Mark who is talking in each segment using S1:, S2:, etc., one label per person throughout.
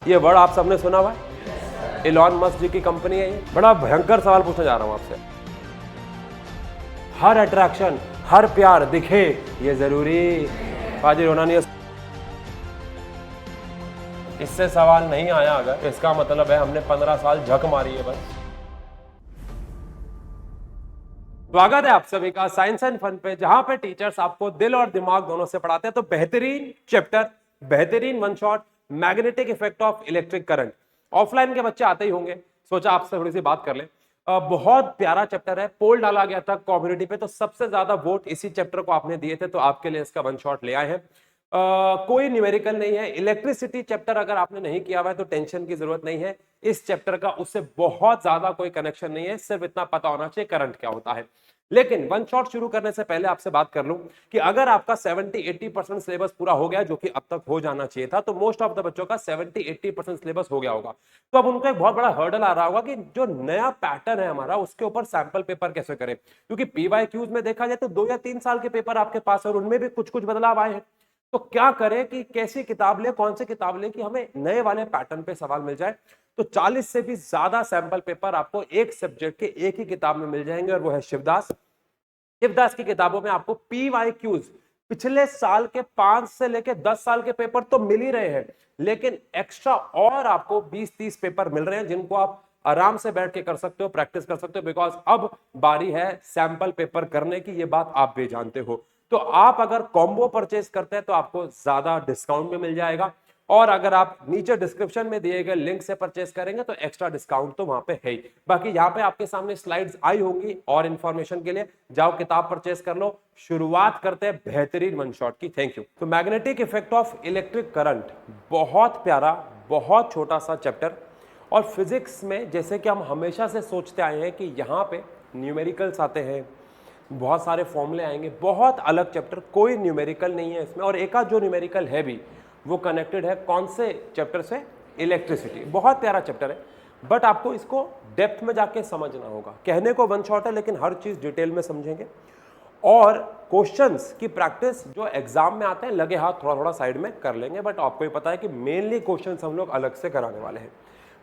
S1: ये वर्ड आप सबने सुना हुआ है, एलॉन मस्क जी की कंपनी है ये। बड़ा भयंकर सवाल पूछने जा रहा हूं आपसे। हर अट्रैक्शन, हर प्यार दिखे ये जरूरी हाजिर होना नहीं है। इससे सवाल नहीं आया अगर, इसका मतलब है हमने 15 साल झक मारी है बस। स्वागत है आप सभी का साइंस एंड फन पे, जहां पे टीचर्स आपको दिल और दिमाग दोनों से पढ़ाते हैं। तो बेहतरीन चैप्टर, बेहतरीन one shot, magnetic effect of electric current. Offline के बच्चे आते ही होंगे, सोचा आपसे थोड़ी सी बात कर ले। बहुत प्यारा चैप्टर है, पोल डाला गया था कम्युनिटी पे, तो सबसे ज्यादा वोट इसी चैप्टर को आपने दिए थे, तो आपके लिए इसका वन शॉट ले आए हैं। कोई न्यूमेरिकल नहीं है। इलेक्ट्रिसिटी चैप्टर अगर आपने नहीं किया हुआ है तो टेंशन की जरूरत नहीं है। इस चैप्टर का उससे बहुत ज्यादा कोई कनेक्शन नहीं है, सिर्फ इतना पता होना चाहिए करंट क्या होता है। लेकिन वन शॉट शुरू करने से पहले आपसे बात कर लूं कि अगर आपका 70-80% सिलेबस पूरा हो गया, जो कि अब तक हो जाना चाहिए था, तो मोस्ट ऑफ द बच्चों का 70-80% सिलेबस हो गया होगा। तो अब उनको एक बहुत बड़ा हर्डल आ रहा होगा कि जो नया पैटर्न है हमारा, उसके ऊपर सैंपल पेपर कैसे करें। क्योंकि पीवाईक्यूज में देखा जाए तो 2 या 3 साल के पेपर आपके पास है और उनमें भी कुछ कुछ बदलाव आए हैं। तो क्या करें कि कैसी किताब ले, कौन सी किताब ले कि हमें नए वाले पैटर्न पे सवाल मिल जाए। तो 40 से भी ज्यादा सैंपल पेपर आपको एक सब्जेक्ट के एक ही किताब में मिल जाएंगे, और वो है शिवदास। शिवदास की किताबों में आपको पीवाईक्यूज पिछले साल के 5 से लेके 10 साल के पेपर तो मिल ही रहे हैं, लेकिन एक्स्ट्रा और आपको 20-30 पेपर मिल रहे हैं, जिनको आप आराम से बैठ के कर सकते हो, प्रैक्टिस कर सकते हो। बिकॉज अब बारी है सैंपल पेपर करने की, ये बात आप भी जानते हो। तो आप अगर कॉम्बो परचेज करते हैं तो आपको ज्यादा डिस्काउंट में मिल जाएगा, और अगर आप नीचे डिस्क्रिप्शन में दिए गए लिंक से परचेज करेंगे तो एक्स्ट्रा डिस्काउंट तो वहां पे है ही। बाकी यहाँ पे आपके सामने स्लाइड्स आई होंगी, और इंफॉर्मेशन के लिए जाओ किताब परचेज कर लो। शुरुआत करते हैं बेहतरीन वन शॉट की। Thank you. तो magnetic effect of electric current, बहुत प्यारा, बहुत छोटा सा चैप्टर। और फिजिक्स में जैसे कि हम हमेशा से सोचते आए हैं कि यहाँ पे न्यूमेरिकल्स आते हैं, बहुत सारे फॉर्मूले आएंगे, बहुत अलग चैप्टर, कोई न्यूमेरिकल नहीं है इसमें। और एक आध जो न्यूमेरिकल है भी वो कनेक्टेड है कौन से चैप्टर से? इलेक्ट्रिसिटी। बहुत प्यारा चैप्टर है, बट आपको इसको डेप्थ में जाके समझना होगा। कहने को वन शॉट है, लेकिन हर चीज डिटेल में समझेंगे। और क्वेश्चंस की प्रैक्टिस जो एग्जाम में आते हैं लगे हाथ थोड़ा थोड़ा साइड में कर लेंगे, बट आपको ही पता है कि मेनली क्वेश्चंस हम लोग अलग से कराने वाले हैं।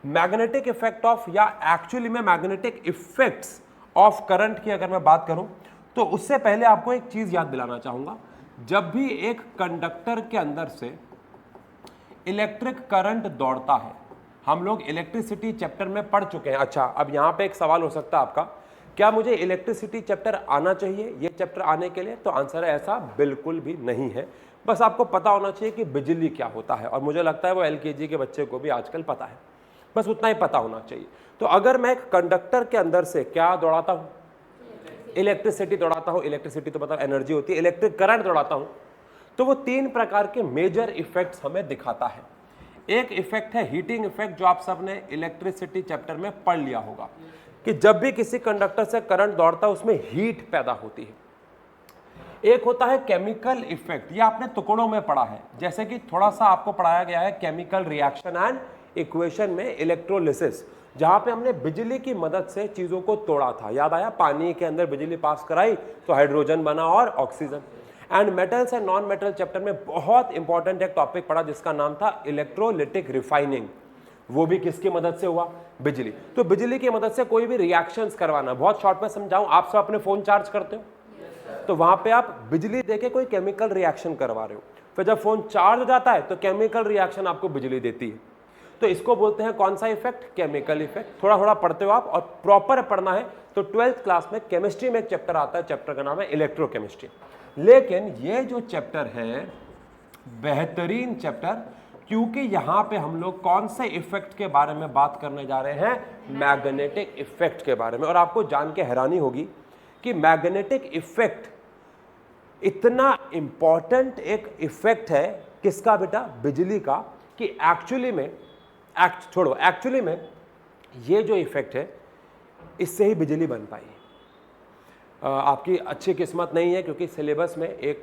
S1: मैग्नेटिक इफेक्ट ऑफ, या एक्चुअली में मैग्नेटिक इफेक्ट्स ऑफ करंट की अगर मैं बात करूं, तो उससे पहले आपको एक चीज याद दिलाना चाहूंगा। जब भी एक कंडक्टर के अंदर से इलेक्ट्रिक करंट दौड़ता है, हम लोग इलेक्ट्रिसिटी चैप्टर में पढ़ चुके हैं। अच्छा, अब यहां पे एक सवाल हो सकता है आपका, क्या मुझे इलेक्ट्रिसिटी चैप्टर आना चाहिए ये चैप्टर आने के लिए? तो आंसर है ऐसा बिल्कुल भी नहीं है। बस आपको पता होना चाहिए कि बिजली क्या होता है, और मुझे लगता है वो एलकेजी के बच्चे को भी आजकल पता है। बस उतना ही पता होना चाहिए। तो अगर मैं एक कंडक्टर के अंदर से क्या दौड़ाता हूं? इलेक्ट्रिसिटी दौड़ाता हूं। इलेक्ट्रिसिटी तो मतलब एनर्जी होती है। इलेक्ट्रिक करंट दौड़ाता हूं, तो वो 3 प्रकार के मेजर इफेक्ट्स हमें दिखाता है। एक इफेक्ट है हीटिंग इफेक्ट, जो आप सबने इलेक्ट्रिसिटी चैप्टर में पढ़ लिया होगा कि जब भी किसी कंडक्टर से करंट दौड़ता है उसमें हीट पैदा होती है। एक होता है केमिकल इफेक्ट, ये आपने टुकड़ों में पढ़ा है, जैसे कि थोड़ा सा आपको पढ़ाया गया है केमिकल रिएक्शन एंड इक्वेशन में इलेक्ट्रोलिसिस, जहां पे हमने बिजली की मदद से चीजों को तोड़ा था। याद आया? पानी के अंदर बिजली पास कराई तो हाइड्रोजन बना और oxygen. And metals and non metal chapter में बहुत इंपॉर्टेंट एक टॉपिक पढ़ा जिसका नाम था इलेक्ट्रोलिटिक रिफाइनिंग। वो भी किसकी मदद से हुआ? बिजली। तो बिजली की मदद से कोई भी रिएक्शंस करवाना, बहुत शॉर्ट में समझाऊं, आप सब अपने फोन चार्ज करते हो, तो वहां पे आप बिजली देके कोई केमिकल रिएक्शन करवा रहे हो, फिर जब फोन चार्ज हो जाता है तो केमिकल रिएक्शन आपको बिजली देती है। तो इसको बोलते हैं कौन सा इफेक्ट? Chemical effect. थोड़ा थोड़ा पढ़ते हो आप, और प्रॉपर पढ़ना है तो 12th क्लास में केमिस्ट्री में एक चैप्टर आता है, चैप्टर का नाम है इलेक्ट्रोकेमिस्ट्री। लेकिन ये जो चैप्टर है बेहतरीन चैप्टर, क्योंकि यहां पे हम लोग कौन से इफेक्ट के बारे में बात करने जा रहे हैं? मैग्नेटिक इफेक्ट के बारे में। और आपको जान के हैरानी होगी कि मैग्नेटिक इफेक्ट इतना इंपॉर्टेंट एक इफेक्ट है, किसका बेटा? बिजली का, कि एक्चुअली में ये जो इफेक्ट है इससे ही बिजली बन पाई। आपकी अच्छी किस्मत नहीं है, क्योंकि सिलेबस में एक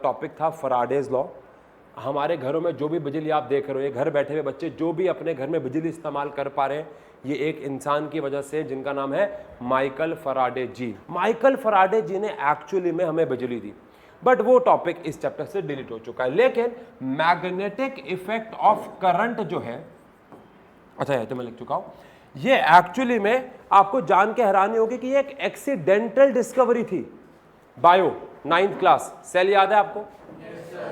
S1: टॉपिक था फैराडेज लॉ। हमारे घरों में जो भी बिजली आप देख रहे हो, ये घर बैठे हुए बच्चे जो भी अपने घर में बिजली इस्तेमाल कर पा रहे हैं, ये एक इंसान की वजह से, जिनका नाम है माइकल फैराडे जी। माइकल फैराडे जी ने एक्चुअली में हमें बिजली दी, बट वो टॉपिक इस चैप्टर से डिलीट हो चुका है। लेकिन मैग्नेटिक इफेक्ट ऑफ करंट जो है अच्छा ये तो मैं लिख चुका हूं। ये एक्चुअली में आपको जान के हैरानी होगी कि ये एक एक्सीडेंटल डिस्कवरी थी। बायो 9th क्लास, सेल याद है आपको?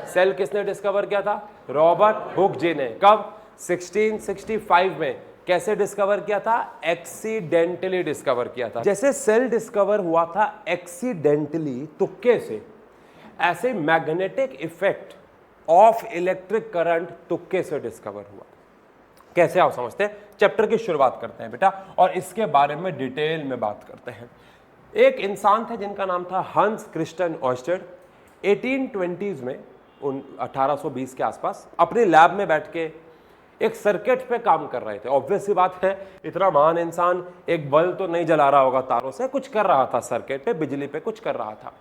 S1: सेल किसने डिस्कवर किया था? रॉबर्ट हुक जी ने। कब? 1665 में। कैसे डिस्कवर किया था? एक्सीडेंटली डिस्कवर किया था। जैसे सेल डिस्कवर हुआ था एक्सीडेंटली, तुक्के से, ऐसे magnetic effect of electric current तुक्के से डिस्कवर हुआ। कैसे आप समझते हैं? चैप्टर की शुरुआत करते हैं बेटा और इसके बारे में डिटेल में बात करते हैं। एक इंसान थे जिनका नाम था हंस क्रिस्टियन ऑयस्टेड। 1820s में 1820 के आसपास अपने लैब में बैठ के एक सर्किट पे काम कर रहे थे। ऑब्वियस सी बात है, इतना महान इंसान एक बल्ब तो नहीं जला रहा होगा तारों से, कुछ कर रहा था सर्किट पे, बिजली पे कुछ कर रहा था।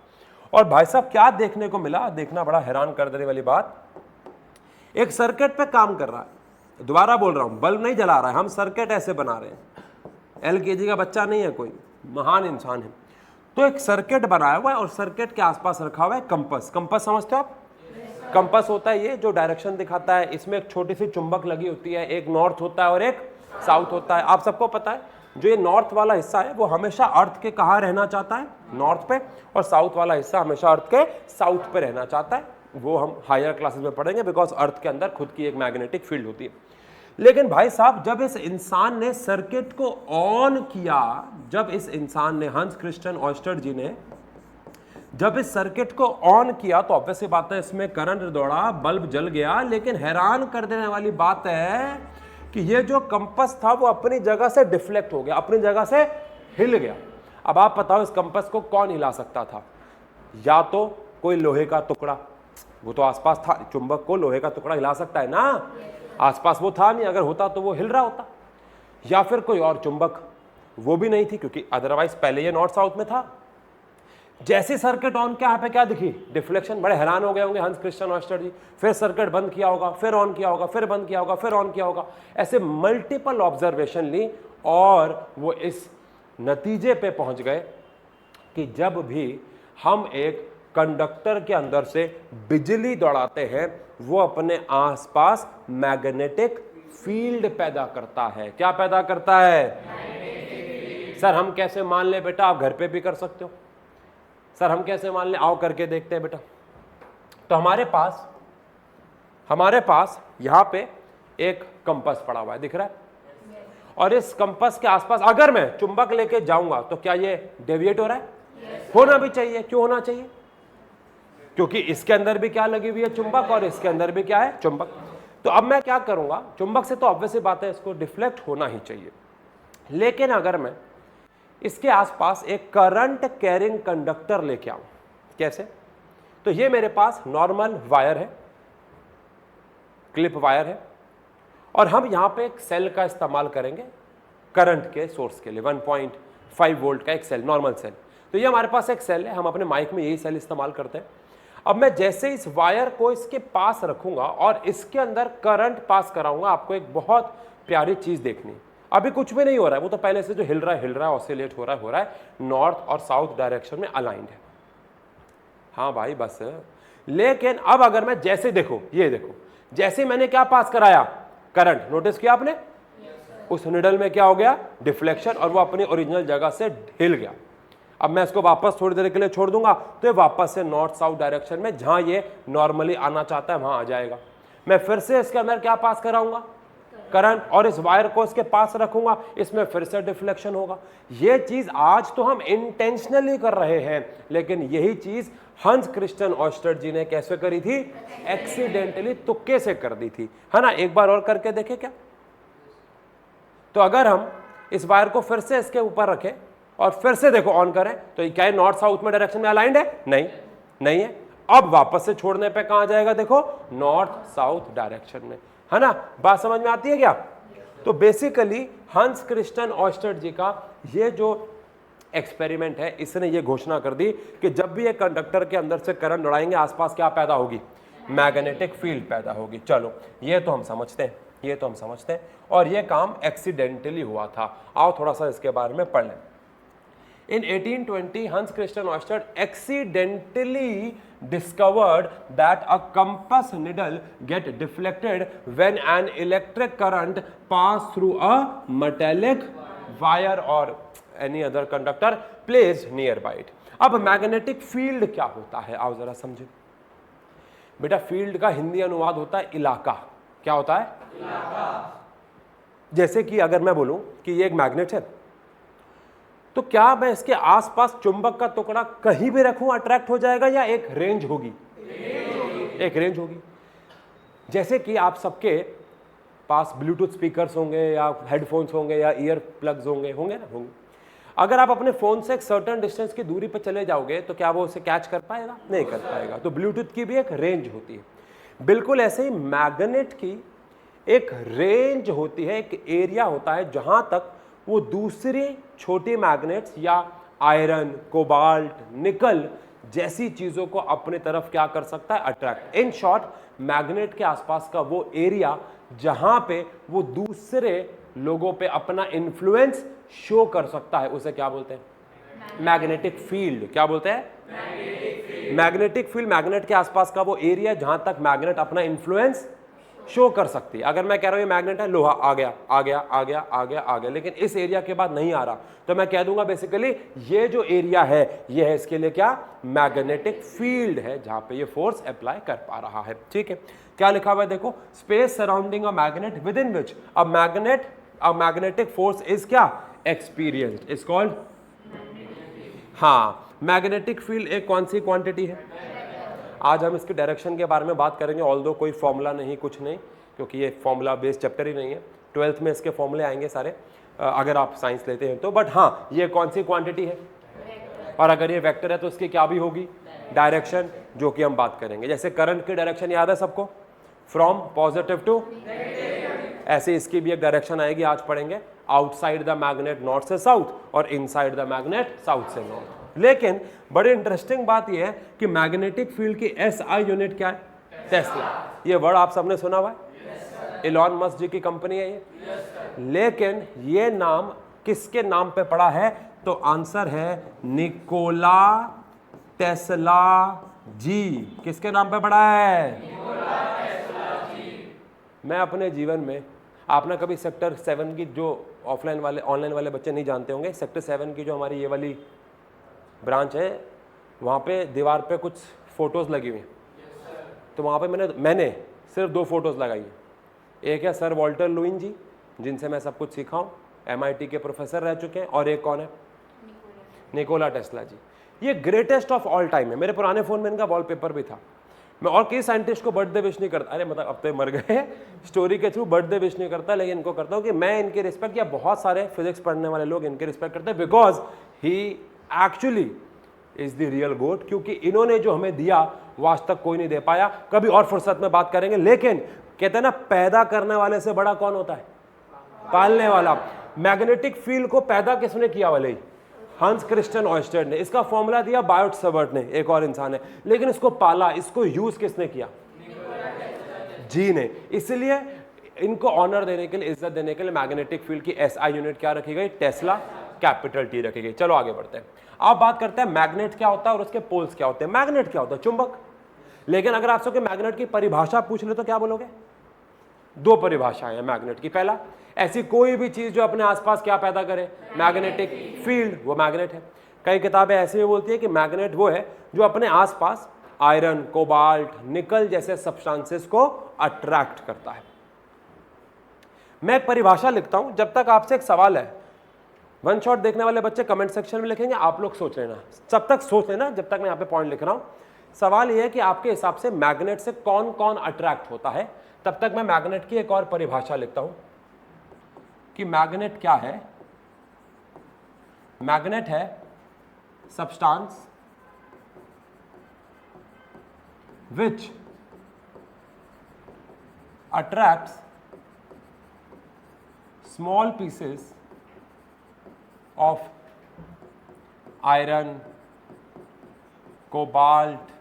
S1: और भाई साहब क्या देखने को मिला, देखना बड़ा हैरान कर देने वाली बात। एक सर्किट पे काम कर रहा है, दोबारा बोल रहा हूं, बल्ब नहीं जला रहा है, हम सर्किट ऐसे बना रहे हैं। LKG का बच्चा नहीं है कोई, महान इंसान है। तो एक सर्किट बनाया हुआ है और सर्किट के आसपास रखा हुआ है कंपास। कंपास समझते हो आप? कंपास होता है ये जो डायरेक्शन दिखाता है। इसमें एक छोटी सी चुंबक लगी होती है, एक नॉर्थ होता है और एक साउथ होता है। आप सबको पता है जो ये नॉर्थ वाला हिस्सा है वो हमेशा अर्थ के कहाँ रहना चाहता है? नॉर्थ पे। और साउथ वाला हिस्सा हमेशा अर्थ के साउथ पे रहना चाहता है। वो हम हायर क्लासेस में पढ़ेंगे, बिकॉज अर्थ के अंदर खुद की एक मैग्नेटिक फील्ड होती है। लेकिन भाई साहब जब इस इंसान ने सर्किट को ऑन किया, जब इस इंसान ने, हंस क्रिस्टियन ऑयस्टेड जी ने जब इस सर्किट को ऑन किया तो ऑब्वियस सी बात है इसमें करंट दौड़ा, बल्ब जल गया। लेकिन हैरान कर देने वाली बात है कि ये जो कंपास था वो अपनी जगह से डिफ्लेक्ट हो गया, अपनी जगह से हिल गया। अब आप बताओ इस कंपास को कौन हिला सकता था? या तो कोई लोहे का टुकड़ा, वो तो आसपास था, चुंबक को लोहे का टुकड़ा हिला सकता है ना, आसपास वो था नहीं, अगर होता तो वो हिल रहा होता। या फिर कोई और चुंबक, वो भी नहीं थी क्योंकि अदरवाइज पहले ये नॉर्थ साउथ में था। जैसे सर्किट ऑन किया, यहाँ पे क्या दिखी? डिफ्लेक्शन। बड़े हैरान हो गए होंगे हंस क्रिस्टियन ऑयस्टेड जी। फिर सर्किट बंद किया होगा, फिर ऑन किया होगा, फिर बंद किया होगा, फिर ऑन किया होगा। ऐसे मल्टीपल ऑब्जर्वेशन ली और वो इस नतीजे पे पहुंच गए कि जब भी हम एक कंडक्टर के अंदर से बिजली दौड़ाते हैं वो अपने आसपास मैग्नेटिक फील्ड पैदा करता है। क्या पैदा करता है? सर हम कैसे मान ले बेटा? आप घर पे भी कर सकते हो। सर हम कैसे मान ले? आओ करके देखते हैं बेटा। तो हमारे पास यहां पे एक कंपास पड़ा हुआ है, दिख रहा है? और इस कंपास के आसपास अगर मैं चुंबक लेके जाऊंगा तो क्या ये डेविएट हो रहा है? होना भी चाहिए। क्यों होना चाहिए? क्योंकि इसके अंदर भी क्या लगी हुई है? चुंबक, और इसके अंदर भी क्या है? चुंबक। तो अब मैं क्या करूंगा? चुंबक से तो ऑब्वियस बात है इसको डिफ्लेक्ट होना ही चाहिए। लेकिन अगर मैं इसके आसपास एक करंट कैरिंग कंडक्टर लेके आऊं, कैसे? तो ये मेरे पास नॉर्मल वायर है, क्लिप वायर है, और हम यहां पे एक सेल का इस्तेमाल करेंगे करंट के सोर्स के लिए। 1.5 वोल्ट का एक सेल, नॉर्मल सेल। तो ये हमारे पास एक सेल है, हम अपने माइक में यही सेल इस्तेमाल करते हैं। अब मैं जैसे इस वायर को इसके पास रखूंगा और इसके अंदर करंट पास कराऊंगा, आपको एक बहुत प्यारी चीज देखनी। अभी कुछ भी नहीं हो रहा है, वो तो पहले से जो हिल रहा है, ऑसिलेट हो रहा है, नॉर्थ और साउथ डायरेक्शन में अलाइंड है। हाँ भाई बस। लेकिन अब अगर मैं जैसे, देखो ये देखो, जैसे मैंने क्या पास कराया? करंट। नोटिस किया आपने? उस निडल में क्या हो गया? डिफ्लेक्शन, और वो अपनी ओरिजिनल जगह से हिल गया। अब मैं इसको वापस थोड़ी देर के लिए छोड़ दूंगा तो ये वापस से नॉर्थ साउथ डायरेक्शन में, जहां ये नॉर्मली आना चाहता है वहां आ जाएगा। मैं फिर से इसके अंदर क्या पास कराऊंगा? करंट, और इस वायर को इसके पास रखूंगा, इसमें फिर से डिफ्लेक्शन होगा। ये चीज आज तो हम इंटेंशनली कर रहे हैं, लेकिन यही चीज हंस क्रिस्टियन ऑयस्टेड जी ने कैसे करी थी? एक्सीडेंटली, तुक्के से कर दी थी, है ना? एक बार और करके देखें क्या? तो अगर हम इस वायर को फिर से इसके ऊपर रखें और फिर से देखो ऑन करें, तो क्या नॉर्थ साउथ में डायरेक्शन में अलाइंड है? नहीं है। अब वापस से छोड़ने पे कहां जाएगा? देखो नॉर्थ साउथ डायरेक्शन में, है ना? बात समझ में आती है क्या? तो बेसिकली हंस क्रिस्टियन ऑयस्टेड जी का ये जो एक्सपेरिमेंट है, इसने ये घोषणा कर दी कि जब भी एक कंडक्टर के अंदर से करंट दौड़ाएंगे, आसपास क्या पैदा होगी? मैग्नेटिक फील्ड पैदा होगी। चलो ये तो हम समझते हैं, और ये काम एक्सीडेंटली हुआ था। आओ थोड़ा सा इसके बारे में पढ़ लें। In 1820, Hans Christian Ørsted accidentally discovered that a compass needle get deflected when an electric current pass through a metallic wire or any other conductor placed nearby it. अब मैग्नेटिक फील्ड क्या होता है, आओ जरा समझे बेटा। फील्ड का हिंदी अनुवाद होता है इलाका। क्या होता है? इलाका। जैसे कि अगर मैं बोलूं कि ये एक मैग्नेट है, तो क्या मैं इसके आसपास चुंबक का टुकड़ा कहीं भी रखूं अट्रैक्ट हो जाएगा या एक रेंज होगी? एक रेंज होगी। जैसे कि आप सबके पास ब्लूटूथ स्पीकर्स होंगे या हेडफोन्स होंगे या ईयर प्लग्स होंगे ना, होंगे। अगर आप अपने फोन से एक सर्टेन डिस्टेंस की दूरी पर चले जाओगे तो क्या वो उसे कैच कर पाएगा? नहीं कर पाएगा। तो ब्लूटूथ की भी एक रेंज होती है। बिल्कुल ऐसे ही मैग्नेट की एक रेंज होती है, एक एरिया होता है जहां तक वो दूसरे छोटे मैग्नेट्स या आयरन, कोबाल्ट, निकल जैसी चीजों को अपने तरफ क्या कर सकता है? अट्रैक्ट। इन शॉर्ट, मैग्नेट के आसपास का वो एरिया जहां पे वो दूसरे लोगों पे अपना इन्फ्लुएंस शो कर सकता है, उसे क्या बोलते हैं? Magnetic field. क्या बोलते हैं? Magnetic field. मैग्नेट के आसपास का वो एरिया जहां तक मैग्नेट अपना इन्फ्लुएंस शो कर सकती है। अगर मैं कह रहा हूं ये मैग्नेट है, लोहा आ गया आ गया आ गया आ गया आ गया, लेकिन इस एरिया के बाद नहीं आ रहा, तो मैं कह दूंगा बेसिकली ये जो एरिया है ये है इसके लिए क्या? मैग्नेटिक फील्ड है, जहां पे ये फोर्स अप्लाई कर पा रहा है। ठीक है, क्या लिखा हुआ है देखो, space surrounding a magnet within which a magnetic force is क्या? Experienced, is called. हाँ, मैग्नेटिक फील्ड एक कौन सी क्वांटिटी है? आज हम इसके डायरेक्शन के बारे में बात करेंगे, ऑल्दो कोई फॉर्मूला नहीं, कुछ नहीं, क्योंकि ये फॉर्मूला बेस्ड चैप्टर ही नहीं है। 12th में इसके फॉर्मूले आएंगे सारे, अगर आप साइंस लेते हैं तो। बट हाँ, ये कौन सी क्वांटिटी है? और अगर ये वेक्टर है तो इसकी क्या भी होगी? डायरेक्शन, जो कि हम बात करेंगे। जैसे करंट की डायरेक्शन याद है सबको, फ्रॉम पॉजिटिव टू, ऐसे इसकी भी एक डायरेक्शन आएगी, आज पढ़ेंगे। आउटसाइड द मैग्नेट नॉर्थ से साउथ और इनसाइड द मैग्नेट साउथ से नॉर्थ। लेकिन बड़ी इंटरेस्टिंग बात यह है कि मैग्नेटिक फील्ड की एसआई यूनिट क्या है? टेस्ला। ये वर्ड आप सबने सुना हुआ है, इलॉन मस्क जी की कंपनी है ये। लेकिन ये नाम किसके नाम पे पड़ा है? तो आंसर है निकोला टेस्ला जी। किसके नाम पे पड़ा है? निकोला टेस्ला जी। मैं अपने जीवन में, आपने कभी सेक्टर 7 की, जो ऑफलाइन वाले ऑनलाइन वाले बच्चे नहीं जानते होंगे, सेक्टर 7 की जो हमारी ये वाली ब्रांच है, वहाँ पे दीवार पे कुछ फोटोज़ लगी हुई हैं। तो वहाँ पे मैंने सिर्फ 2 फोटोज़ लगाई हैं। एक है सर वॉल्टर लुइन जी, जिनसे मैं सब कुछ सीखा हूँ, MIT के प्रोफेसर रह चुके हैं, और एक कौन है? निकोला टेस्ला जी। ये ग्रेटेस्ट ऑफ ऑल टाइम है। मेरे पुराने फ़ोन में इनका वॉलपेपर भी था। मैं और किसी साइंटिस्ट को बर्थडे विश नहीं करता, अरे मतलब अब तो मर गए, स्टोरी के थ्रू बर्थडे विश नहीं करता, लेकिन इनको करता हूँ कि मैं इनकी रिस्पेक्ट, या बहुत सारे फिजिक्स पढ़ने वाले लोग इनके रिस्पेक्ट करते हैं, because he actually is the real goat. क्योंकि इन्होंने जो हमें दिया वो आज तक कोई नहीं दे पाया। कभी और फुर्सत में बात करेंगे। लेकिन कहते हैं ना, पैदा करने वाले से बड़ा कौन होता है? पालने वाला। मैग्नेटिक फील्ड को पैदा किसने किया? वाले हंस क्रिस्टियन ऑयस्टेड ने। इसका फॉर्मूला दिया बायोट सवर्ट ने, एक और इंसान है। लेकिन इसको पाला, इसको यूज किसने किया? जी ने। इसलिए इनको ऑनर देने के लिए, इज्जत देने के लिए मैग्नेटिक फील्ड की एसआई यूनिट क्या रखी गई? टेस्ला, कैपिटल T रखी गई। चलो आगे बढ़ते हैं। अब बात करते हैं मैग्नेट क्या होता है और उसके पोल्स क्या होते हैं। मैग्नेट क्या होता है? चुंबक। लेकिन अगर आपसे कि मैग्नेट की परिभाषा पूछ ले तो क्या बोलोगे? 2 परिभाषाएं हैं मैग्नेट की। पहला, ऐसी कोई भी चीज जो अपने आसपास क्या पैदा करे? मैग्नेटिक फील्ड, वो मैग्नेट है। कई किताबें ऐसी भी बोलती है कि मैग्नेट वो है जो अपने आसपास आयरन, कोबाल्ट, निकल जैसे सब्सटेंसेस को अट्रैक्ट करता है। मैं एक परिभाषा लिखता हूं, जब तक आपसे एक सवाल है, वन शॉट देखने वाले बच्चे कमेंट सेक्शन में लिखेंगे, आप लोग सोच लेना, जब तक सोच लेना, जब तक मैं यहाँ पे पॉइंट लिख रहा हूं। सवाल यह है कि आपके हिसाब से मैग्नेट से कौन कौन अट्रैक्ट होता है। तब तक मैं मैग्नेट की एक और परिभाषा लिखता हूं कि मैग्नेट क्या है। मैग्नेट है substance which attracts small pieces of iron, cobalt,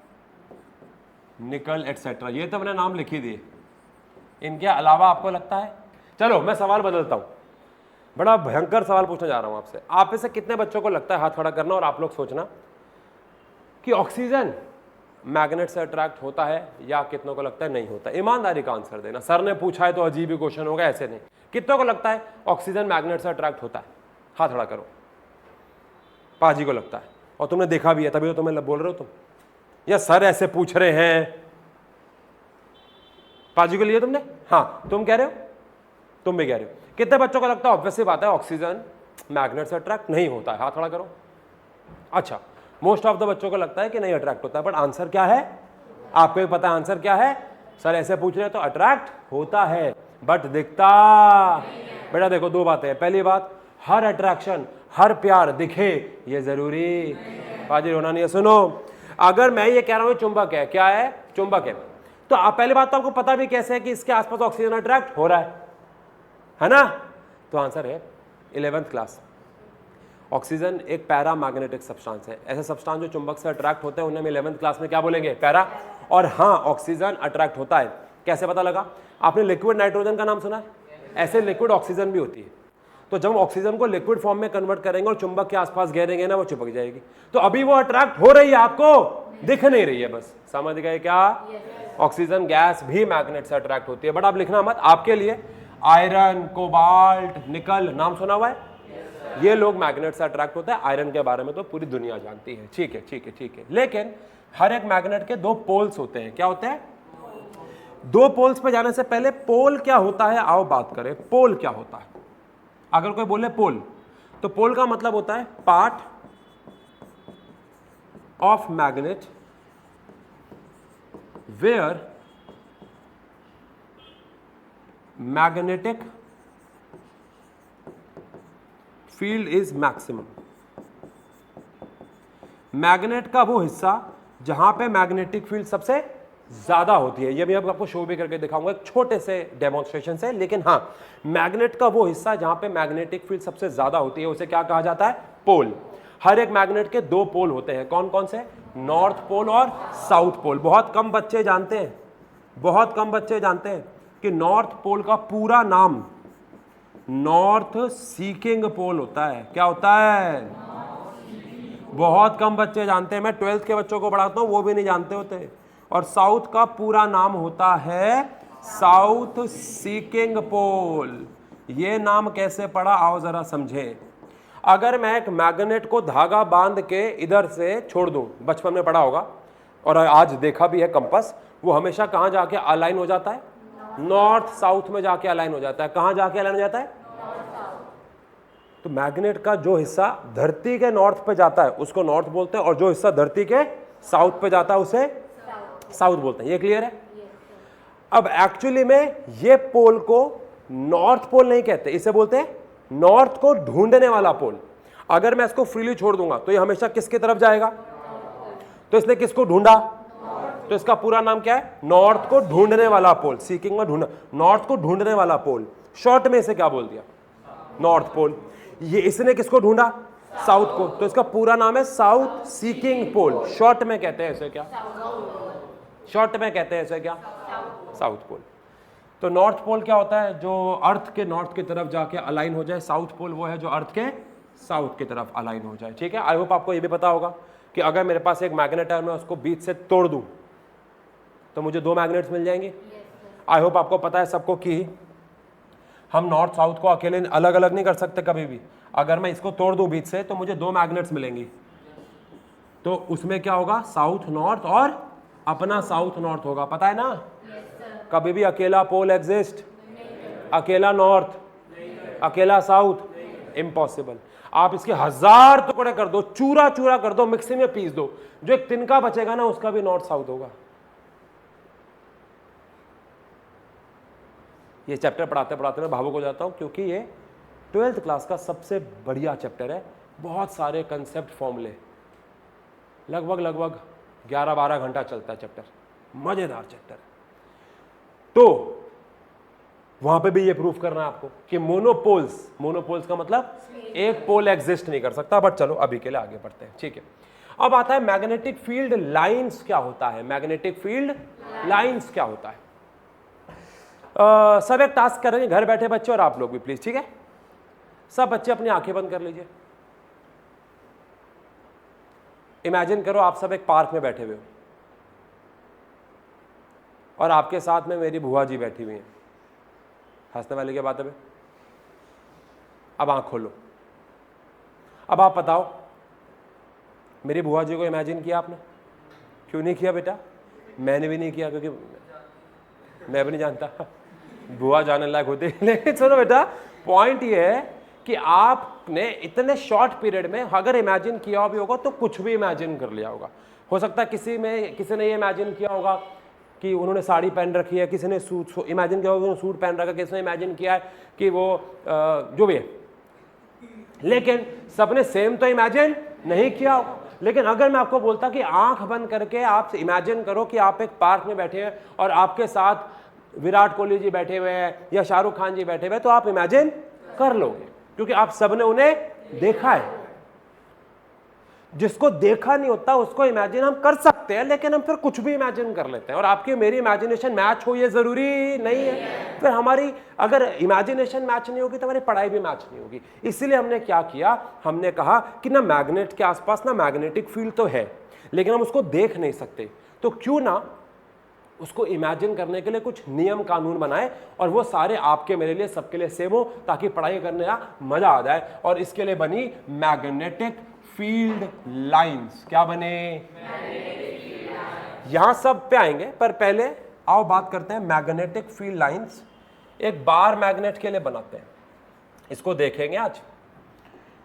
S1: निकल एटसेट्रा। ये तो मैंने नाम लिख ही दिए। इनके अलावा आपको लगता है? चलो मैं सवाल बदलता हूं। बड़ा भयंकर सवाल पूछने जा रहा हूं आपसे। आप में से कितने बच्चों को लगता है, हाथ खड़ा करना और आप लोग सोचना, कि ऑक्सीजन मैग्नेट से अट्रैक्ट होता है, या कितनों को लगता है नहीं होता? ईमानदारी का आंसर देना। सर ने पूछा है तो अजीब ही क्वेश्चन होगा, ऐसे नहीं। कितनों को लगता है ऑक्सीजन मैग्नेट से अट्रैक्ट होता है? हाथ खड़ा करो। पाजी को लगता है, और तुमने देखा भी है, तभी तो तुम्हें बोल रहे हो तुम, या सर ऐसे पूछ रहे हैं? पाजी को लिए तुमने? हाँ, तुम कह रहे हो, तुम भी कह रहे हो। कितने बच्चों को लगता है ऑब्वियसली बात है ऑक्सीजन मैग्नेट से अट्रैक्ट नहीं होता है? हाथ खड़ा करो। अच्छा, मोस्ट ऑफ द बच्चों को लगता है कि नहीं अट्रैक्ट होता है, बट आंसर क्या है? आपको भी पता है आंसर क्या है? सर ऐसे पूछ रहे हैं तो अट्रैक्ट होता है, बट दिखता। बेटा देखो, दो बातें हैं। पहली बात, हर अट्रैक्शन, हर प्यार दिखे ये जरूरी? पाजी रोना नहीं है, सुनो। अगर मैं ये कह रहा हूं चुंबक है, क्या है? चुंबक है, तो आप पहली बात तो आपको पता भी कैसे है कि इसके आसपास ऑक्सीजन अट्रैक्ट हो रहा है ना? तो आंसर है 11th क्लास। ऑक्सीजन एक पैरा मैग्नेटिक सब्सटेंस है। ऐसे सब्सटेंस जो चुंबक से अट्रैक्ट होते हैं उन्हें हम 11th क्लास में क्या बोलेंगे? पैरा। और हाँ, ऑक्सीजन अट्रैक्ट होता है। कैसे पता लगा? आपने लिक्विड नाइट्रोजन का नाम सुना है? ऐसे लिक्विड ऑक्सीजन भी होती है। तो जब हम ऑक्सीजन को लिक्विड फॉर्म में कन्वर्ट करेंगे और चुंबक के आसपास घेरेंगे ना, वो चिपक जाएगी। तो अभी वो अट्रैक्ट हो रही है, आपको दिख नहीं रही है, बस समझ गए क्या? ऑक्सीजन गैस भी मैग्नेट से अट्रैक्ट होती है, बट आप लिखना मत। आपके लिए आयरन, कोबाल्ट, निकल, नाम सुना हुआ है? ये लोग मैग्नेट से अट्रैक्ट होता है। आयरन के बारे में तो पूरी दुनिया जानती है। ठीक है, ठीक है, ठीक है। लेकिन हर एक मैग्नेट के दो पोल्स होते हैं। क्या होते हैं? दो पोल्स पे जाने से पहले पोल क्या होता है आओ बात करें। पोल क्या होता है? अगर कोई बोले पोल, तो पोल का मतलब होता है part of magnet where magnetic field is maximum. Magnet का वो हिस्सा जहां पे मैग्नेटिक फील्ड सबसे ज्यादा होती है। ये भी अब आपको शो भी करके दिखाऊंगा एक छोटे से डेमोन्स्ट्रेशन से। लेकिन हाँ, मैग्नेट का वो हिस्सा जहां पे मैग्नेटिक फील्ड सबसे ज्यादा होती है उसे क्या कहा जाता है? पोल। हर एक मैग्नेट के दो पोल होते हैं। कौन कौन से? नॉर्थ पोल और साउथ पोल। बहुत कम बच्चे जानते हैं, बहुत कम बच्चे जानते हैं कि नॉर्थ पोल का पूरा नाम नॉर्थ सीकिंग पोल होता है। क्या होता है? बहुत कम बच्चे जानते हैं। मैं 12th के बच्चों को पढ़ाता हूं, वो भी नहीं जानते होते। और साउथ का पूरा नाम होता है साउथ सीकिंग पोल। ये नाम कैसे पड़ा आओ जरा समझे। अगर मैं एक मैग्नेट को धागा बांध के इधर से छोड़ दूं, बचपन में पढ़ा होगा और आज देखा भी है कंपास, वो हमेशा कहां जाके अलाइन हो जाता है? नॉर्थ साउथ में जाके अलाइन हो जाता है। कहां जाके अलाइन हो जाता है? तो मैग्नेट का जो हिस्सा धरती के नॉर्थ पे जाता है उसको नॉर्थ बोलते हैं, और जो हिस्सा धरती के साउथ पे जाता है उसे साउथ बोलते हैं। ये क्लियर है? अब एक्चुअली में ये पोल को नॉर्थ पोल नहीं कहते, इसे बोलते हैं नॉर्थ को ढूंढने वाला पोल। अगर मैं इसको फ्रीली छोड़ दूंगा तो ये हमेशा किसकी तरफ जाएगा? तो इसने किसको ढूंढा? तो इसका पूरा नाम क्या है? नॉर्थ को ढूंढने वाला पोल। सीकिंग में ढूंढना, नॉर्थ को ढूंढने वाला पोल। शॉर्ट में इसे क्या बोल दिया? North pole. ये इसने किसको ढूंढा? साउथ को। तो इसका पूरा नाम है साउथ सीकिंग पोल। शॉर्ट में कहते हैं इसे क्या? शॉर्ट में कहते हैं इसे क्या? South pole. तो नॉर्थ पोल क्या होता है? जो अर्थ के नॉर्थ की तरफ जाके अलाइन हो जाए। साउथ पोल वो है जो अर्थ के साउथ की तरफ अलाइन हो जाए। ठीक है, आई होप आपको ये भी पता होगा कि अगर मेरे पास एक मैग्नेट है, मैं उसको बीच से तोड़ दूं तो मुझे दो मैग्नेट्स मिल जाएंगे। आई होप आपको पता है सबको कि हम नॉर्थ साउथ को अकेले अलग अलग नहीं कर सकते कभी भी। अगर मैं इसको तोड़ दूं बीच से तो मुझे दो मैग्नेट्स मिलेंगी। तो उसमें क्या होगा? साउथ नॉर्थ और अपना साउथ नॉर्थ होगा। पता है ना? कभी भी अकेला पोल एग्जिस्ट? अकेला नॉर्थ, अकेला साउथ, इम्पॉसिबल। आप इसके 1000 टुकड़े कर दो, चूरा चूरा कर दो, मिक्सी में पीस दो, जो एक तिनका बचेगा ना उसका भी नॉर्थ साउथ होगा। ये चैप्टर पढ़ाते पढ़ाते मैं भावुक हो जाता हूं, क्योंकि ये 12th क्लास का सबसे बढ़िया चैप्टर है। बहुत सारे कंसेप्ट फॉर्मूले, लगभग 11-12 घंटा चलता है चैप्टर। मजेदार चैप्टर। तो वहां पे भी ये प्रूफ करना है आपको कि मोनोपोल्स का मतलब एक पोल एग्जिस्ट नहीं कर सकता। बट चलो अभी के लिए आगे बढ़ते हैं। ठीक है, अब आता है मैग्नेटिक फील्ड लाइंस क्या होता है। मैग्नेटिक फील्ड लाइंस क्या होता है? सब एक टास्क करेंगे घर बैठे बच्चे और आप लोग भी प्लीज। ठीक है, सब बच्चे अपनी आंखें बंद कर लीजिए। इमेजिन करो आप सब एक पार्क में बैठे हुए हो और आपके साथ में मेरी बुआ जी बैठी हुई हैं। हंसने वाली क्या बात है? अब आंख खोलो। अब आप बताओ, मेरी बुआ जी को इमेजिन किया आपने? क्यों नहीं किया बेटा? मैंने भी नहीं किया, क्योंकि मैं भी नहीं जानता बुआ जानने लायक होती है। लेकिन सुनो बेटा, पॉइंट ये है कि आपने इतने शॉर्ट पीरियड में अगर इमेजिन किया भी होगा तो कुछ भी इमेजिन कर लिया होगा। हो सकता है किसी ने ये इमेजिन किया होगा कि उन्होंने साड़ी पहन रखी है, किसी ने सूट इमेजिन किया होगा उन्होंने सूट पहन रखा है, किसी ने इमेजिन किया है कि वो जो भी है, लेकिन सबने सेम तो इमेजिन नहीं किया होगा। लेकिन अगर मैं आपको बोलता कि आंख बंद करके आप इमेजिन करो कि आप एक पार्क में बैठे हैं और आपके साथ विराट कोहली जी बैठे हुए हैं या शाहरुख खान जी बैठे हुए हैं, तो आप इमेजिन कर लोगे, क्योंकि आप सबने उन्हें देखा है। जिसको देखा नहीं होता उसको इमेजिन हम कर सकते हैं, लेकिन हम फिर कुछ भी इमेजिन कर लेते हैं और आपकी मेरी इमेजिनेशन मैच हो ये जरूरी नहीं है। फिर हमारी अगर इमेजिनेशन मैच नहीं होगी तो हमारी पढ़ाई भी मैच नहीं होगी। इसीलिए हमने क्या किया, हमने कहा कि ना मैग्नेट के आसपास ना मैग्नेटिक फील्ड तो है, लेकिन हम उसको देख नहीं सकते, तो क्यों ना उसको इमेजिन करने के लिए कुछ नियम कानून बनाए और वो सारे आपके मेरे लिए सबके लिए सेम हो, ताकि पढ़ाई करने का मजा आ जाए। और इसके लिए बनी मैग्नेटिक फील्ड लाइंस। क्या बने? यहां सब पे आएंगे, पर पहले आओ बात करते हैं मैग्नेटिक फील्ड लाइंस। एक बार मैग्नेट के लिए बनाते हैं, इसको देखेंगे आज,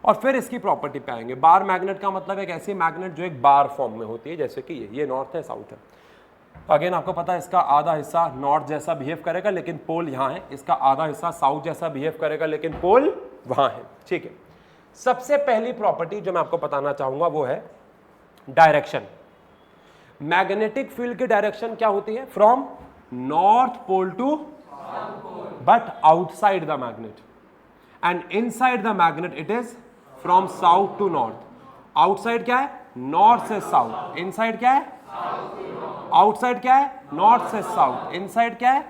S1: और फिर इसकी प्रॉपर्टी पे आएंगे। बार मैग्नेट का मतलब एक ऐसी मैग्नेट जो एक बार फॉर्म में होती है, जैसे कि ये नॉर्थ है, साउथ है। अगेन आपको पता है इसका आधा हिस्सा नॉर्थ जैसा बिहेव करेगा लेकिन पोल यहां है, इसका आधा हिस्सा साउथ जैसा बिहेव करेगा लेकिन पोल वहां है। ठीक है, सबसे पहली प्रॉपर्टी जो मैं आपको बताना चाहूंगा वो है डायरेक्शन। मैग्नेटिक फील्ड की डायरेक्शन क्या होती है? From north pole to but outside the magnet, and inside the magnet it is from south to north. Outside क्या है? नॉर्थ से साउथ। इनसाइड क्या है? आउटसाइड क्या है? नॉर्थ से साउथ। इनसाइड क्या है?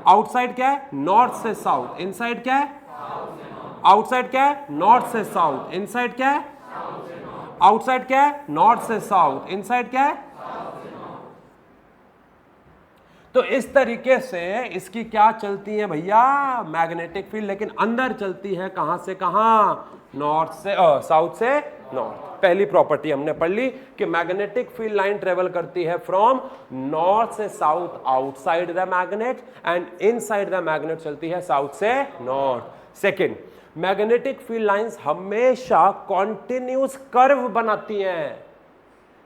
S1: आउटसाइड क्या है? नॉर्थ से साउथ। इनसाइड क्या है? आउटसाइड क्या है? नॉर्थ से साउथ। इनसाइड क्या है? आउटसाइड क्या है? नॉर्थ से साउथ। इनसाइड क्या है? तो इस तरीके से इसकी क्या चलती है भैया? मैग्नेटिक फील्ड, लेकिन अंदर चलती है कहां से कहां? नॉर्थ से साउथ से नॉर्थ। पहली प्रॉपर्टी हमने पढ़ ली कि मैग्नेटिक फील्ड लाइन ट्रेवल करती है फ्रॉम नॉर्थ से south outside the magnet, and inside the magnet चलती है साउथ से north. Second, magnetic field lines हमेशा कॉन्टिन्यूस कर्व बनाती हैं।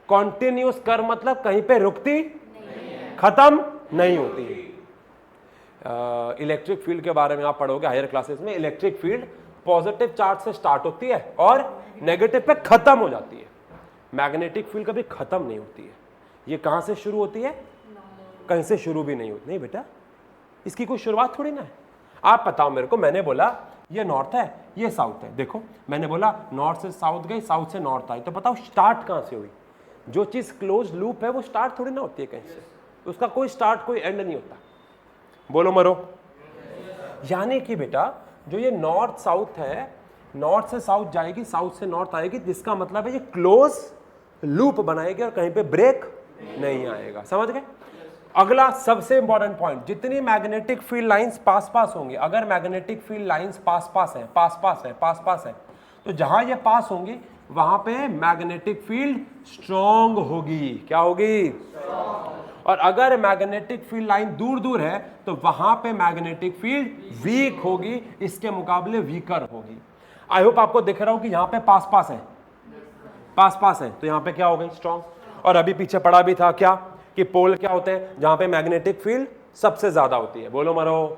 S1: कॉन्टिन्यूस कर्व मतलब कहीं पे रुकती नहीं, खत्म नहीं होती। इलेक्ट्रिक फील्ड के बारे में आप पढ़ोगे हायर क्लासेस में। इलेक्ट्रिक फील्ड पॉजिटिव चार्ज से स्टार्ट होती है और नेगेटिव पे खत्म हो जाती है। मैग्नेटिक फील्ड कभी खत्म नहीं होती है। ये कहां से शुरू होती है? कहीं से शुरू भी नहीं होती। नहीं बेटा, इसकी कोई शुरुआत थोड़ी ना है। आप बताओ मेरे को, मैंने बोला ये नॉर्थ है, ये साउथ है। देखो मैंने बोला नॉर्थ से साउथ गई, साउथ से नॉर्थ आई, तो बताओ स्टार्ट कहां से हुई? जो चीज क्लोज लूप है वो स्टार्ट थोड़ी ना होती है कहीं से, उसका कोई स्टार्ट कोई एंड नहीं होता। बोलो मरो। यानी कि बेटा जो ये नॉर्थ साउथ है, नॉर्थ से साउथ जाएगी, साउथ से नॉर्थ आएगी, जिसका मतलब है ये क्लोज लूप बनाएगी और कहीं पे ब्रेक नहीं आएगा। समझ गए? अगला सबसे इंपॉर्टेंट पॉइंट, जितनी मैग्नेटिक फील्ड लाइंस पास पास होंगी, अगर मैग्नेटिक फील्ड लाइंस पास पास है, तो जहां ये पास होंगी वहां पे मैग्नेटिक फील्ड स्ट्रॉन्ग होगी। क्या होगी? और अगर मैग्नेटिक फील्ड लाइन दूर दूर है तो वहां पे मैग्नेटिक फील्ड वीक होगी, इसके मुकाबले वीकर होगी। आई होप आपको दिख रहा हो कि यहां पे पास पास है, तो यहां पे क्या हो गई? स्ट्रॉन्ग। और अभी पीछे पढ़ा भी था क्या कि पोल क्या होते हैं? जहां पे मैग्नेटिक फील्ड सबसे ज्यादा होती है। बोलो मरो।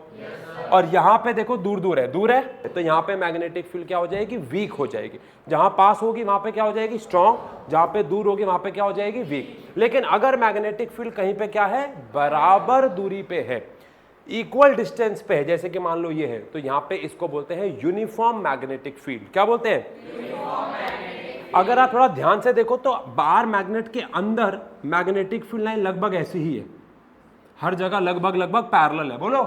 S1: और यहां पे देखो दूर दूर है, तो यहां पे मैग्नेटिक फील्ड क्या हो जाएगी? वीक हो जाएगी। जहां पास होगी वहां पे क्या हो जाएगी? स्ट्रॉन्ग। जहां पे दूर होगी वहां पे क्या हो जाएगी? वीक। लेकिन अगर मैग्नेटिक फील्ड कहीं पे क्या है? बराबर दूरी पे है, इक्वल डिस्टेंस पे है, जैसे कि मान लो ये है, तो यहां पे इसको बोलते हैं यूनिफॉर्म मैग्नेटिक फील्ड। क्या बोलते हैं? अगर आप थोड़ा ध्यान से देखो तो बार मैग्नेट के अंदर मैग्नेटिक फील्ड लाइन लगभग ऐसी ही है, हर जगह लगभग पैरेलल है। बोलो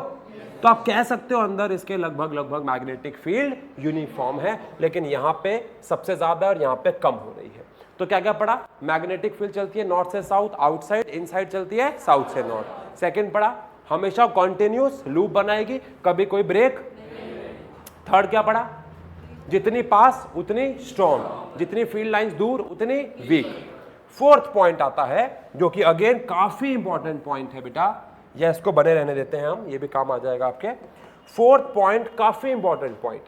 S1: तो आप कह सकते हो अंदर इसके लगभग लगभग मैग्नेटिक फील्ड यूनिफॉर्म है, लेकिन यहां पे सबसे ज्यादा और यहां पे कम हो रही है। तो क्या क्या पढ़ा? मैग्नेटिक फील्ड चलती है नॉर्थ से साउथ, आउटसाइड, इनसाइड चलती है साउथ से नॉर्थ। सेकंड पढ़ा हमेशा कॉन्टिन्यूस लूप बनाएगी, कभी कोई ब्रेक। थर्ड क्या पढ़ा? जितनी पास उतनी स्ट्रॉन्ग, जितनी फील्ड लाइंस दूर उतनी वीक। फोर्थ पॉइंट आता है जो कि अगेन काफी इंपॉर्टेंट पॉइंट है बेटा, या इसको बने रहने देते हैं हम, ये भी काम आ जाएगा आपके। फोर्थ पॉइंट काफी इंपॉर्टेंट पॉइंट,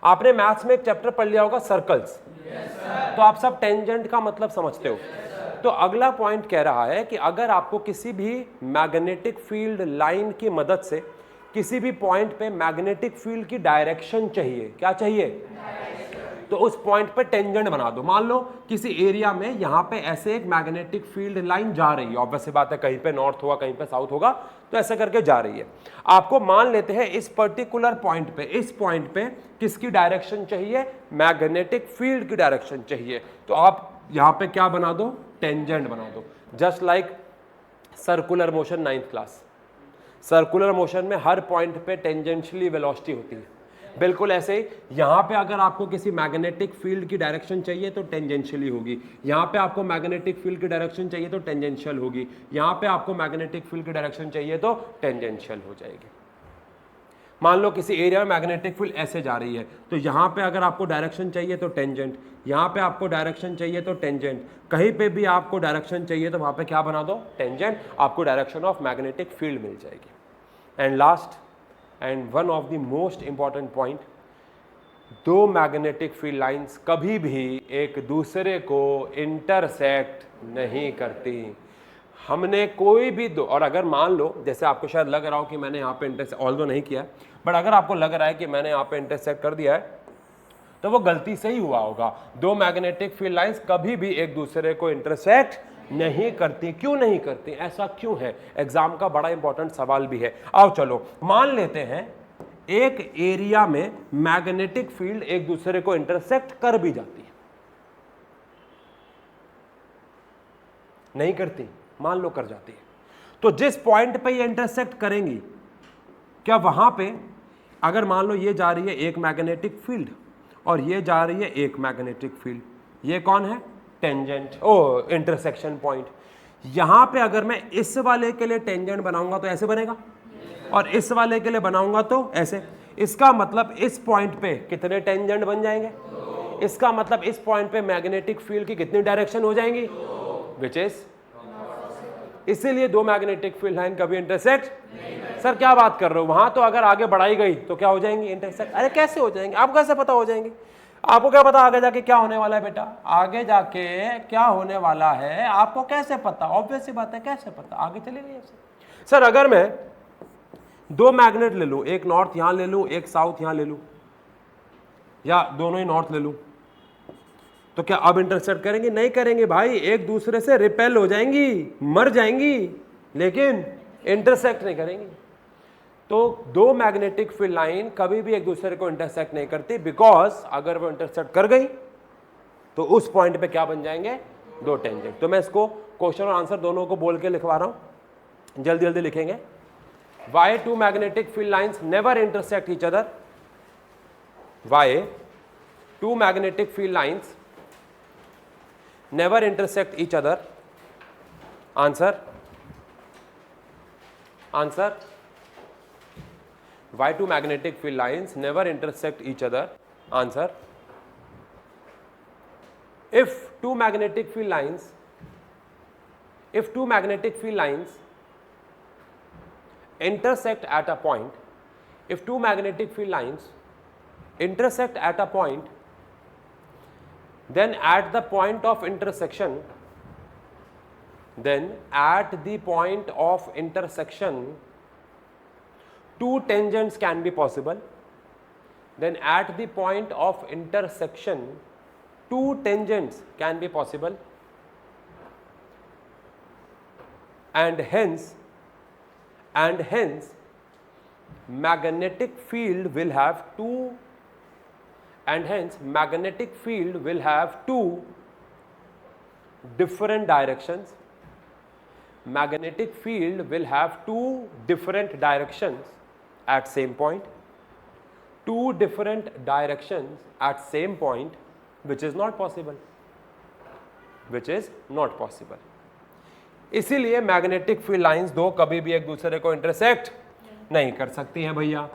S1: आपने मैथ्स में एक चैप्टर पढ़ लिया होगा सर्कल्स। तो आप सब टेंजेंट का मतलब समझते हो। तो अगला पॉइंट कह रहा है कि अगर आपको किसी भी मैग्नेटिक फील्ड लाइन की मदद से किसी भी पॉइंट पे मैग्नेटिक फील्ड की डायरेक्शन चाहिए, क्या चाहिए? तो उस पॉइंट पे टेंजेंट बना दो। मान लो किसी एरिया में यहां पे ऐसे एक मैग्नेटिक फील्ड लाइन जा रही है, ऑब्वियस सी बात है, कहीं पे नॉर्थ होगा कहीं पे साउथ होगा, तो ऐसे करके जा रही है। आपको मान लेते हैं इस पर्टिकुलर पॉइंट पे, इस पॉइंट पे किसकी डायरेक्शन चाहिए? मैग्नेटिक फील्ड की डायरेक्शन चाहिए। तो आप यहां पे क्या बना दो? टेंजेंट बना दो। Just like circular motion 9th class. Circular motion में हर पॉइंट पे टेंजेंशियली वेलोसिटी होती है, बिल्कुल ऐसे ही यहां पे अगर आपको किसी मैग्नेटिक फील्ड की डायरेक्शन चाहिए तो टेंजेंशियली होगी, यहां पे आपको मैग्नेटिक फील्ड की डायरेक्शन चाहिए तो टेंजेंशियल होगी, यहां पे आपको मैग्नेटिक फील्ड की डायरेक्शन चाहिए तो टेंजेंशियल हो जाएगी। मान लो किसी एरिया में मैग्नेटिक फील्ड ऐसे जा रही है, तो यहां पे अगर आपको डायरेक्शन चाहिए तो टेंजेंट, यहां पे आपको डायरेक्शन चाहिए तो टेंजेंट, कहीं पे भी आपको डायरेक्शन चाहिए तो वहां पे क्या बना दो? टेंजेंट। आपको डायरेक्शन ऑफ मैग्नेटिक फील्ड मिल जाएगी। And last and one of the most important point, दो मैग्नेटिक फील्ड लाइंस कभी भी एक दूसरे को इंटरसेक्ट नहीं करती। हमने कोई भी दो, और अगर मान लो जैसे आपको शायद लग रहा हो कि मैंने यहाँ पे इंटरसेक्ट ऑल्दो नहीं किया, बट अगर आपको लग रहा है कि मैंने यहाँ पे इंटरसेक्ट कर दिया है तो वो गलती से ही हुआ होगा। दो मैग्नेटिक फील्ड लाइंस कभी भी एक दूसरे को इंटरसेक्ट नहीं करती। क्यों नहीं करती? ऐसा क्यों है? एग्जाम का बड़ा इंपॉर्टेंट सवाल भी है। आओ चलो मान लेते हैं एक एरिया में मैग्नेटिक फील्ड एक दूसरे को इंटरसेक्ट कर भी जाती है, नहीं करती, मान लो कर जाती है, तो जिस पॉइंट पे ये इंटरसेक्ट करेंगी, क्या वहां पे अगर मान लो ये जा रही है एक मैग्नेटिक फील्ड और ये जा रही है एक मैग्नेटिक फील्ड, ये कौन है? टेंजेंट, ओ इंटरसेक्शन पॉइंट। यहां पे अगर मैं इस वाले के लिए टेंजेंट बनाऊंगा तो ऐसे बनेगा, और इस वाले के लिए बनाऊंगा तो ऐसे। इसका मतलब इस पॉइंट पे कितने टेंजेंट बन जाएंगे? इसका मतलब इस पॉइंट पे मैग्नेटिक फील्ड की कितनी डायरेक्शन हो जाएंगी? विच इज, इसीलिए दो मैग्नेटिक फील्ड लाइन कभी इंटरसेक्ट। सर क्या बात कर रहे हो? वहां तो अगर आगे बढ़ाई गई तो क्या हो जाएंगी? इंटरसेक्ट। अरे कैसे हो जाएंगे? आपको कैसे पता हो जाएंगे? आपको क्या पता आगे जाके क्या होने वाला है बेटा? आगे जाके क्या होने वाला है आपको कैसे पता? ऑब्वियस सी बात है, कैसे पता? आगे चलेंगे। सर अगर मैं दो मैग्नेट ले लूं, एक नॉर्थ यहां ले लूं, एक साउथ यहां ले लूं, या दोनों ही नॉर्थ ले लूं, तो क्या अब इंटरसेक्ट करेंगे? नहीं करेंगे भाई, एक दूसरे से रिपेल हो जाएंगी, मर जाएंगी, लेकिन इंटरसेक्ट नहीं करेंगी। तो दो मैग्नेटिक फील्ड लाइन कभी भी एक दूसरे को इंटरसेक्ट नहीं करती, बिकॉज अगर वो इंटरसेक्ट कर गई तो उस पॉइंट पे क्या बन जाएंगे? दो टेंजेंट। तो मैं इसको क्वेश्चन और आंसर दोनों को बोल के लिखवा रहा हूं, जल्दी जल्दी लिखेंगे। Why two magnetic field lines never intersect each other? Why two magnetic field lines never intersect each other? Answer. Answer. Why two magnetic field lines never intersect each other? Answer. If two magnetic field lines intersect at a point, if two magnetic field lines intersect at a point, then at the point of intersection, two tangents can be possible. Then at the point of intersection, two tangents can be possible, and hence magnetic field will have two different directions, magnetic field will have two different directions at same point, two different directions at same point, which is not possible, which is not possible. इसीलिए magnetic field lines दो कभी भी एक दूसरे को intersect नहीं कर सकती हैं भैया।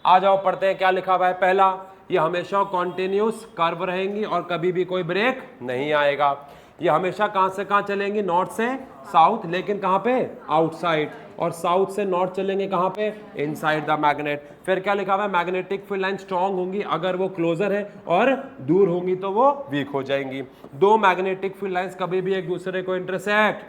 S1: आ जाओ पढ़ते हैं क्या लिखा हुआ है। पहला, ये हमेशा कॉन्टिन्यूस कर्व रहेंगी और कभी भी कोई ब्रेक नहीं आएगा। ये हमेशा कहां से कहां चलेंगी, नॉर्थ से साउथ, लेकिन कहां पे, आउटसाइड, और साउथ से नॉर्थ चलेंगे कहां पे, इनसाइड द मैग्नेट। फिर क्या लिखा हुआ है, मैग्नेटिक फील्ड लाइन स्ट्रांग होंगी अगर वो क्लोजर है और दूर होंगी तो वो वीक हो जाएंगी। दो मैग्नेटिक फील्ड लाइंस कभी भी एक दूसरे को इंटरसेक्ट,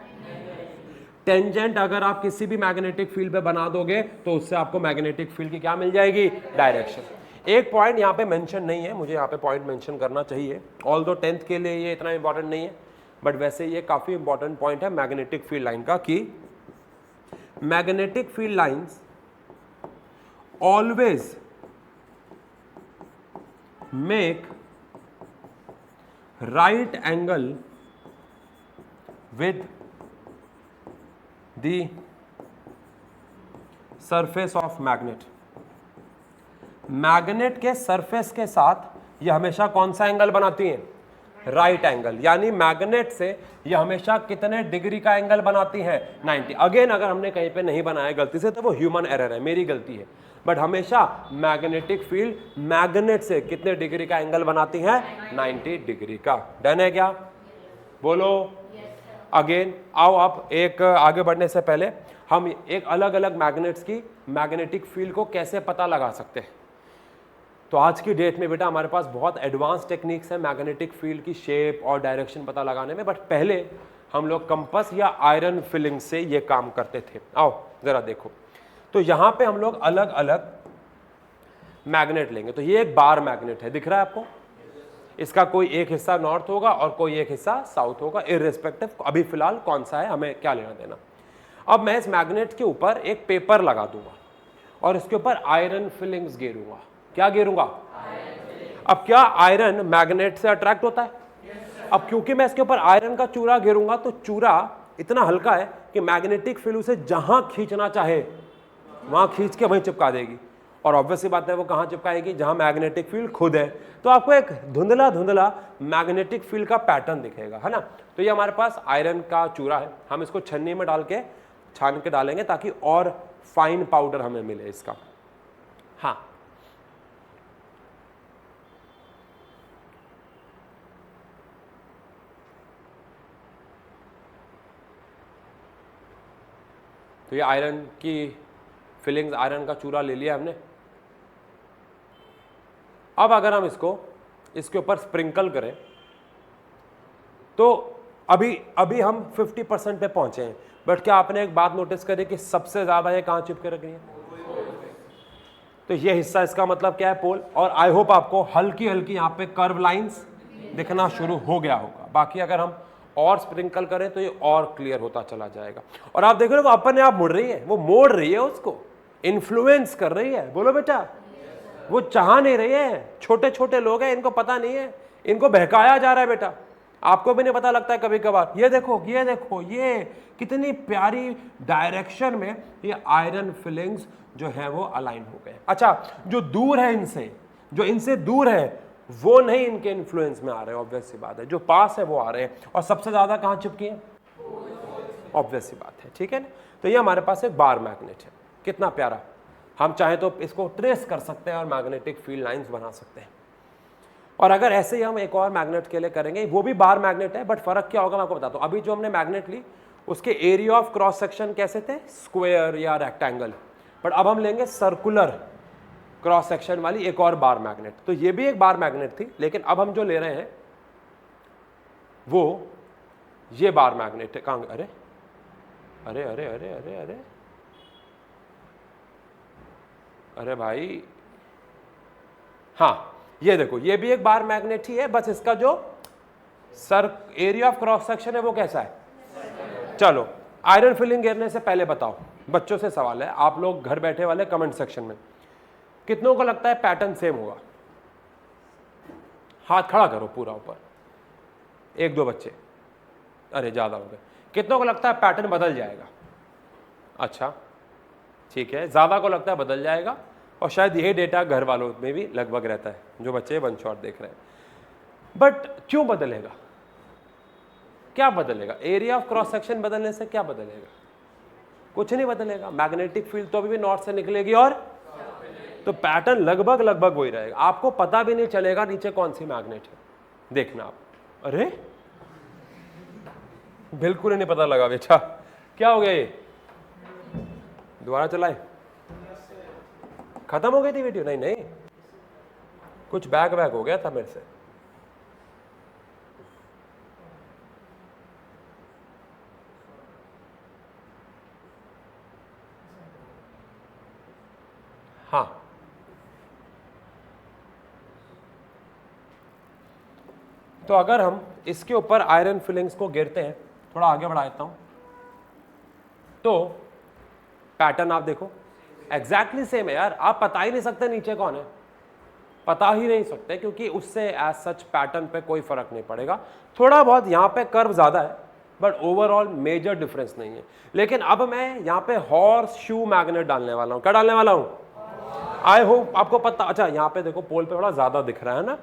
S1: टेंजेंट अगर आप किसी भी मैग्नेटिक फील्ड पे बना दोगे तो उससे आपको मैग्नेटिक फील्ड की क्या मिल जाएगी, डायरेक्शन। एक पॉइंट यहाँ पे मेंशन नहीं है, मुझे यहाँ पे पॉइंट मेंशन करना चाहिए, ऑल्दो 10th के लिए ये इतना इंपॉर्टेंट नहीं है, बट वैसे ये काफी इंपॉर्टेंट पॉइंट है मैग्नेटिक फील्ड लाइन का, कि magnetic field lines always make right angle with the surface of magnet. Magnet के सरफेस के साथ ये हमेशा कौन सा एंगल बनाती हैं, राइट एंगल। यानी मैग्नेट से ये हमेशा कितने डिग्री का एंगल बनाती हैं, 90। अगेन अगर हमने कहीं पे नहीं बनाया गलती से तो वो ह्यूमन एरर है, मेरी गलती है, बट हमेशा मैग्नेटिक फील्ड मैग्नेट से कितने डिग्री का एंगल बनाती हैं, 90 डिग्री का। डन है क्या, बोलो। अगेन आओ आप एक आगे बढ़ने से पहले हम एक अलग अलग मैग्नेट्स की मैग्नेटिक फील्ड को कैसे पता लगा सकते हैं। तो आज की डेट में बेटा हमारे पास बहुत एडवांस टेक्निक्स है मैग्नेटिक फील्ड की शेप और डायरेक्शन पता लगाने में, बट पहले हम लोग कंपास या आयरन फिलिंग से ये काम करते थे। आओ जरा देखो, तो यहां पे हम लोग अलग अलग मैग्नेट लेंगे। तो ये एक बार मैग्नेट है, दिख रहा है आपको, इसका कोई एक हिस्सा नॉर्थ होगा और कोई एक हिस्सा साउथ होगा, इररिस्पेक्टिव अभी फिलहाल कौन सा है हमें क्या लेना देना। अब मैं इस मैग्नेट के ऊपर एक पेपर लगा दूंगा और इसके ऊपर आयरन फिलिंग्स गेरूंगा। क्या गेरूंगा, अब क्या आयरन मैग्नेट से अट्रैक्ट होता है? अब क्योंकि मैं इसके ऊपर आयरन का चूरा घेरूंगा तो चूरा इतना हल्का है कि मैग्नेटिक फील्ड उसे जहां खींचना चाहे वहां खींच के वहीं चिपका देगी, और ऑब्वियसली बात है वो कहां चिपकाएगी, जहां मैग्नेटिक फील्ड खुद है। तो आपको एक धुंधला धुंधला मैग्नेटिक फील्ड का पैटर्न दिखेगा, है ना। तो ये हमारे पास आयरन का चूरा है, हम इसको छन्नी में डाल के छान के डालेंगे ताकि और फाइन पाउडर हमें मिले इसका। हाँ, तो ये आयरन की फिलिंग्स, आयरन का चूरा ले लिया हमने। अब अगर हम इसको इसके ऊपर स्प्रिंकल करें तो अभी हम 50% पे पहुंचे हैं, बट क्या आपने एक बात नोटिस करी कि सबसे ज्यादा ये कहां चिपके रख रही है? तो ये हिस्सा इसका मतलब क्या है, पोल। और आई होप आपको हल्की हल्की यहाँ पे कर्व लाइंस दिखना शुरू हो गया होगा। बाकी अगर हम और स्प्रिंकल करें तो ये और क्लियर होता चला जाएगा। और आप देख रहे हो वो अपने आप मुड़ रही है, वो मोड़ रही है, उसको इन्फ्लुएंस कर रही है। बोलो बेटा, वो चाह नहीं रही है। छोटे छोटे लोग हैं, इनको पता नहीं है, इनको बहकाया जा रहा है बेटा। आपको भी नहीं पता लगता है कभी कभार। ये देखो ये देखो, ये कितनी प्यारी डायरेक्शन में ये आयरन फिलिंग्स जो है वो अलाइन हो गए। अच्छा, जो दूर है इनसे, जो इनसे दूर है वो नहीं इनके इन्फ्लुएंस में आ रहे हैं, ऑब्वियस सी बात है। जो पास है वो आ रहे हैं, और सबसे ज्यादा कहां चिपकी है, ऑब्वियस सी बात है, ठीक है ना। तो ये हमारे पास एक बार मैग्नेट है, कितना प्यारा। हम चाहे तो इसको ट्रेस कर सकते हैं और मैग्नेटिक फील्ड लाइंस बना सकते हैं। और अगर ऐसे ही हम एक और मैग्नेट के लिए करेंगे, वो भी बार मैग्नेट है, बट फर्क क्या होगा मैं आपको बताता हूं। अभी जो हमने मैग्नेट ली उसके एरिया ऑफ क्रॉस सेक्शन कैसे थे, स्क्वायर या रेक्टेंगल, बट अब हम लेंगे सर्कुलर क्रॉस सेक्शन वाली एक और बार मैग्नेट। तो ये भी एक बार मैग्नेट थी, लेकिन अब हम जो ले रहे हैं वो ये बार मैग्नेट है। कहां, अरे अरे अरे अरे अरे अरे अरे भाई, हाँ ये देखो, ये भी एक बार मैग्नेट ही है, बस इसका जो एरिया ऑफ क्रॉस सेक्शन है वो कैसा है। चलो, आयरन फिलिंग गिरने से पहले बताओ, बच्चों से सवाल है, आप लोग घर बैठे वाले कमेंट सेक्शन में, कितनों को लगता है पैटर्न सेम होगा? हाथ खड़ा करो पूरा ऊपर। एक दो बच्चे, अरे ज्यादा हो गए। कितनों को लगता है पैटर्न बदल जाएगा? अच्छा ठीक है, ज़्यादा को लगता है बदल जाएगा, और शायद यही डेटा घर वालों में भी लगभग रहता है जो बच्चे वन शॉट देख रहे हैं। बट क्यों बदलेगा? क्या बदलेगा? एरिया ऑफ क्रॉस सेक्शन बदलने से क्या बदलेगा? कुछ नहीं बदलेगा। मैग्नेटिक फील्ड तो अभी भी नॉर्थ से निकलेगी, और तो पैटर्न लगभग वही रहेगा। आपको पता भी नहीं चलेगा नीचे कौन सी मैग्नेट है, देखना आप। अरे बिल्कुल ही नहीं पता लगा बेटा, क्या हो गया? ये दोबारा चलाए, खत्म हो गई थी वीडियो? नहीं, कुछ बैक हो गया था मेरे से। हाँ, तो अगर हम इसके ऊपर आयरन फिलिंग्स को गिरते हैं, थोड़ा आगे बढ़ा देता हूं, तो पैटर्न आप देखो एग्जैक्टली सेम है यार। आप पता ही नहीं सकते नीचे कौन है, पता ही नहीं सकते, क्योंकि उससे एज सच पैटर्न पे कोई फर्क नहीं पड़ेगा। थोड़ा बहुत यहाँ पे कर्व ज्यादा है, बट ओवरऑल मेजर डिफरेंस नहीं है। लेकिन अब मैं यहाँ पे हॉर्स शू मैग्नेट डालने वाला हूँ। क्या डालने वाला हूँ? आई होप आपको पता। अच्छा, यहाँ पे देखो पोल पे थोड़ा ज्यादा दिख रहा है ना,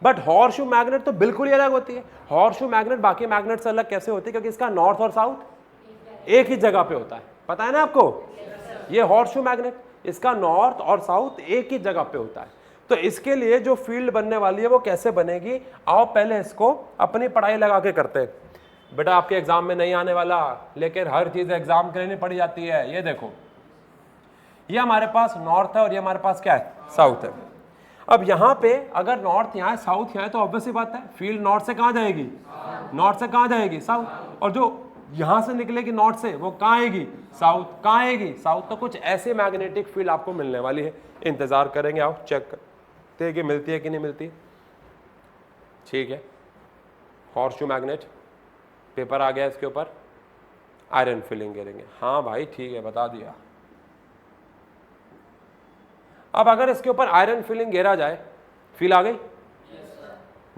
S1: बट हॉर्स शू मैग्नेट तो बिल्कुल ही अलग होती है। हॉर्स शू मैग्नेट बाकी मैग्नेट से अलग कैसे होती है? क्योंकि इसका नॉर्थ और साउथ एक ही जगह पे होता है, पता है ना आपको? ये हॉर्स शू मैग्नेट, इसका नॉर्थ और साउथ एक ही जगह पे होता है। तो इसके लिए जो फील्ड बनने वाली है वो कैसे बनेगी, आओ पहले इसको अपनी पढ़ाई लगा के करते हैं। बेटा आपके एग्जाम में नहीं आने वाला, लेकिन हर चीज एग्जाम के लिए पड़ी जाती है। ये देखो, ये हमारे पास नॉर्थ है और ये हमारे पास क्या है? साउथ है। अब यहाँ पे अगर नॉर्थ यहाँ है, साउथ यहाँ है, तो ऑब्वियस सी बात है फील्ड नॉर्थ से कहाँ जाएगी? नॉर्थ से कहाँ जाएगी? साउथ। और जो यहां से निकलेगी नॉर्थ से, वो कहाँ आएगी? साउथ। कहाँ आएगी? साउथ। तो कुछ ऐसे मैग्नेटिक फील्ड आपको मिलने वाली है। इंतजार करेंगे, आओ चेक करते हैं कि मिलती है कि नहीं मिलती। ठीक है, हॉर्सशू मैग्नेट, पेपर आ गया इसके ऊपर, आयरन फिलिंग गिरेंगे। हाँ भाई ठीक है, बता दिया। अब अगर इसके ऊपर आयरन फिलिंग गिरा जाए, फील आ गई?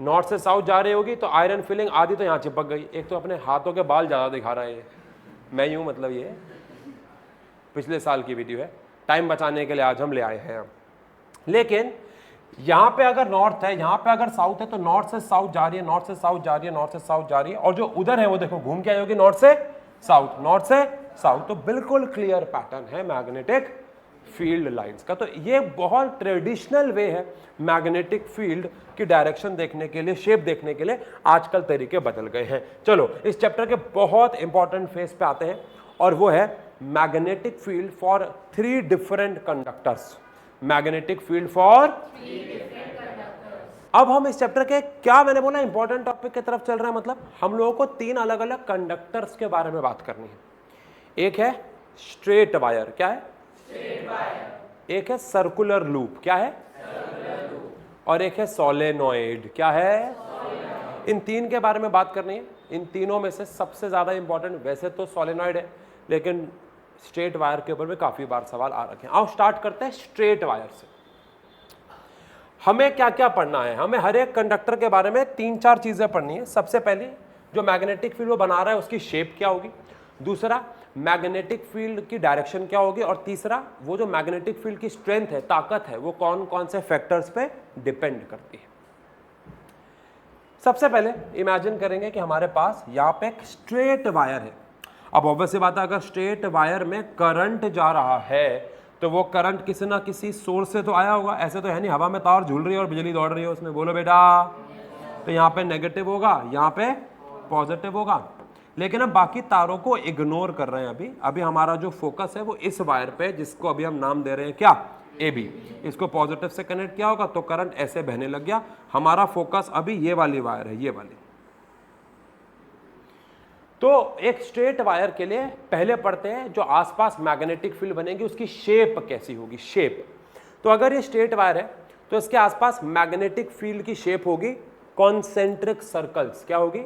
S1: नॉर्थ से साउथ जा रही होगी तो आयरन फिलिंग आधी तो यहाँ चिपक गई। एक तो अपने हाथों के बाल ज़्यादा दिखा रहा है मैं यूँ, मतलब ये पिछले साल की वीडियो है, टाइम बचाने के लिए आज हम ले आए हैं। लेकिन यहाँ पे अगर नॉर्थ है, यहाँ पे अगर साउथ है, तो नॉर्थ से साउथ जा रही है, नॉर्थ से साउथ जा रही है, नॉर्थ से साउथ जा रही है, और जो उधर है वो देखो घूम के आई होगी नॉर्थ से साउथ, नॉर्थ से साउथ। तो बिल्कुल क्लियर पैटर्न है मैग्नेटिक फील्ड लाइंस का। तो ये बहुत ट्रेडिशनल वे है मैग्नेटिक फील्ड की डायरेक्शन देखने के लिए, शेप देखने के लिए। आजकल तरीके बदल गए हैं। चलो इस चैप्टर के बहुत इंपॉर्टेंट फेज पे आते हैं, और वो है magnetic field for 3 different conductors. Magnetic field for 3 different conductors. अब हम इस चैप्टर के, क्या मैंने बोला, इंपॉर्टेंट टॉपिक की तरफ चल रहे हैं। मतलब हम लोगों को 3 अलग अलग कंडक्टर्स के बारे में बात करनी है। एक है स्ट्रेट वायर, क्या है? एक है सर्कुलर लूप, क्या है? Circular loop. और एक है सोलेनॉइड, क्या है? सोलेनॉइड। इन 3 के बारे में बात करनी है। इन तीनों में से सबसे ज्यादा इंपॉर्टेंट वैसे तो सोलेनॉइड है, लेकिन स्ट्रेट वायर के ऊपर भी काफी बार सवाल आ रखे हैं। आओ स्टार्ट करते हैं स्ट्रेट वायर से। हमें क्या क्या पढ़ना है? हमें हर एक कंडक्टर के बारे में 3-4 चीजें पढ़नी है। सबसे पहले जो मैग्नेटिक फील्ड वो बना रहा है उसकी शेप क्या होगी, दूसरा मैग्नेटिक फील्ड की डायरेक्शन क्या होगी, और तीसरा वो जो मैग्नेटिक फील्ड की स्ट्रेंथ है, ताकत है, वो कौन कौन से फैक्टर्स पे डिपेंड करती है। सबसे पहले इमेजिन करेंगे कि हमारे पास यहाँ पे एक स्ट्रेट वायर है। अब ऑब्वियस बात है, अगर स्ट्रेट वायर में करंट जा रहा है तो वो करंट किसी ना किसी सोर्स से तो आया होगा। ऐसे तो है नहीं हवा में तार झूल रही है और बिजली दौड़ रही है उसमें, बोलो बेटा। तो यहाँ पे नेगेटिव होगा, यहाँ पे पॉजिटिव होगा। लेकिन अब बाकी तारों को इग्नोर कर रहे हैं। अभी हमारा जो फोकस है वो इस वायर पे, जिसको अभी हम नाम दे रहे हैं क्या? AB। इसको पॉजिटिव से कनेक्ट किया होगा तो करंट ऐसे बहने लग गया। हमारा फोकस अभी ये वाली वायर है, ये वाली। तो एक स्ट्रेट वायर के लिए पहले पढ़ते हैं जो आसपास मैग्नेटिक फील्ड बनेगी उसकी शेप कैसी होगी। शेप, तो अगर ये स्ट्रेट वायर है तो इसके आसपास मैग्नेटिक फील्ड की शेप होगी कॉन्सेंट्रिक सर्कल्स। क्या होगी?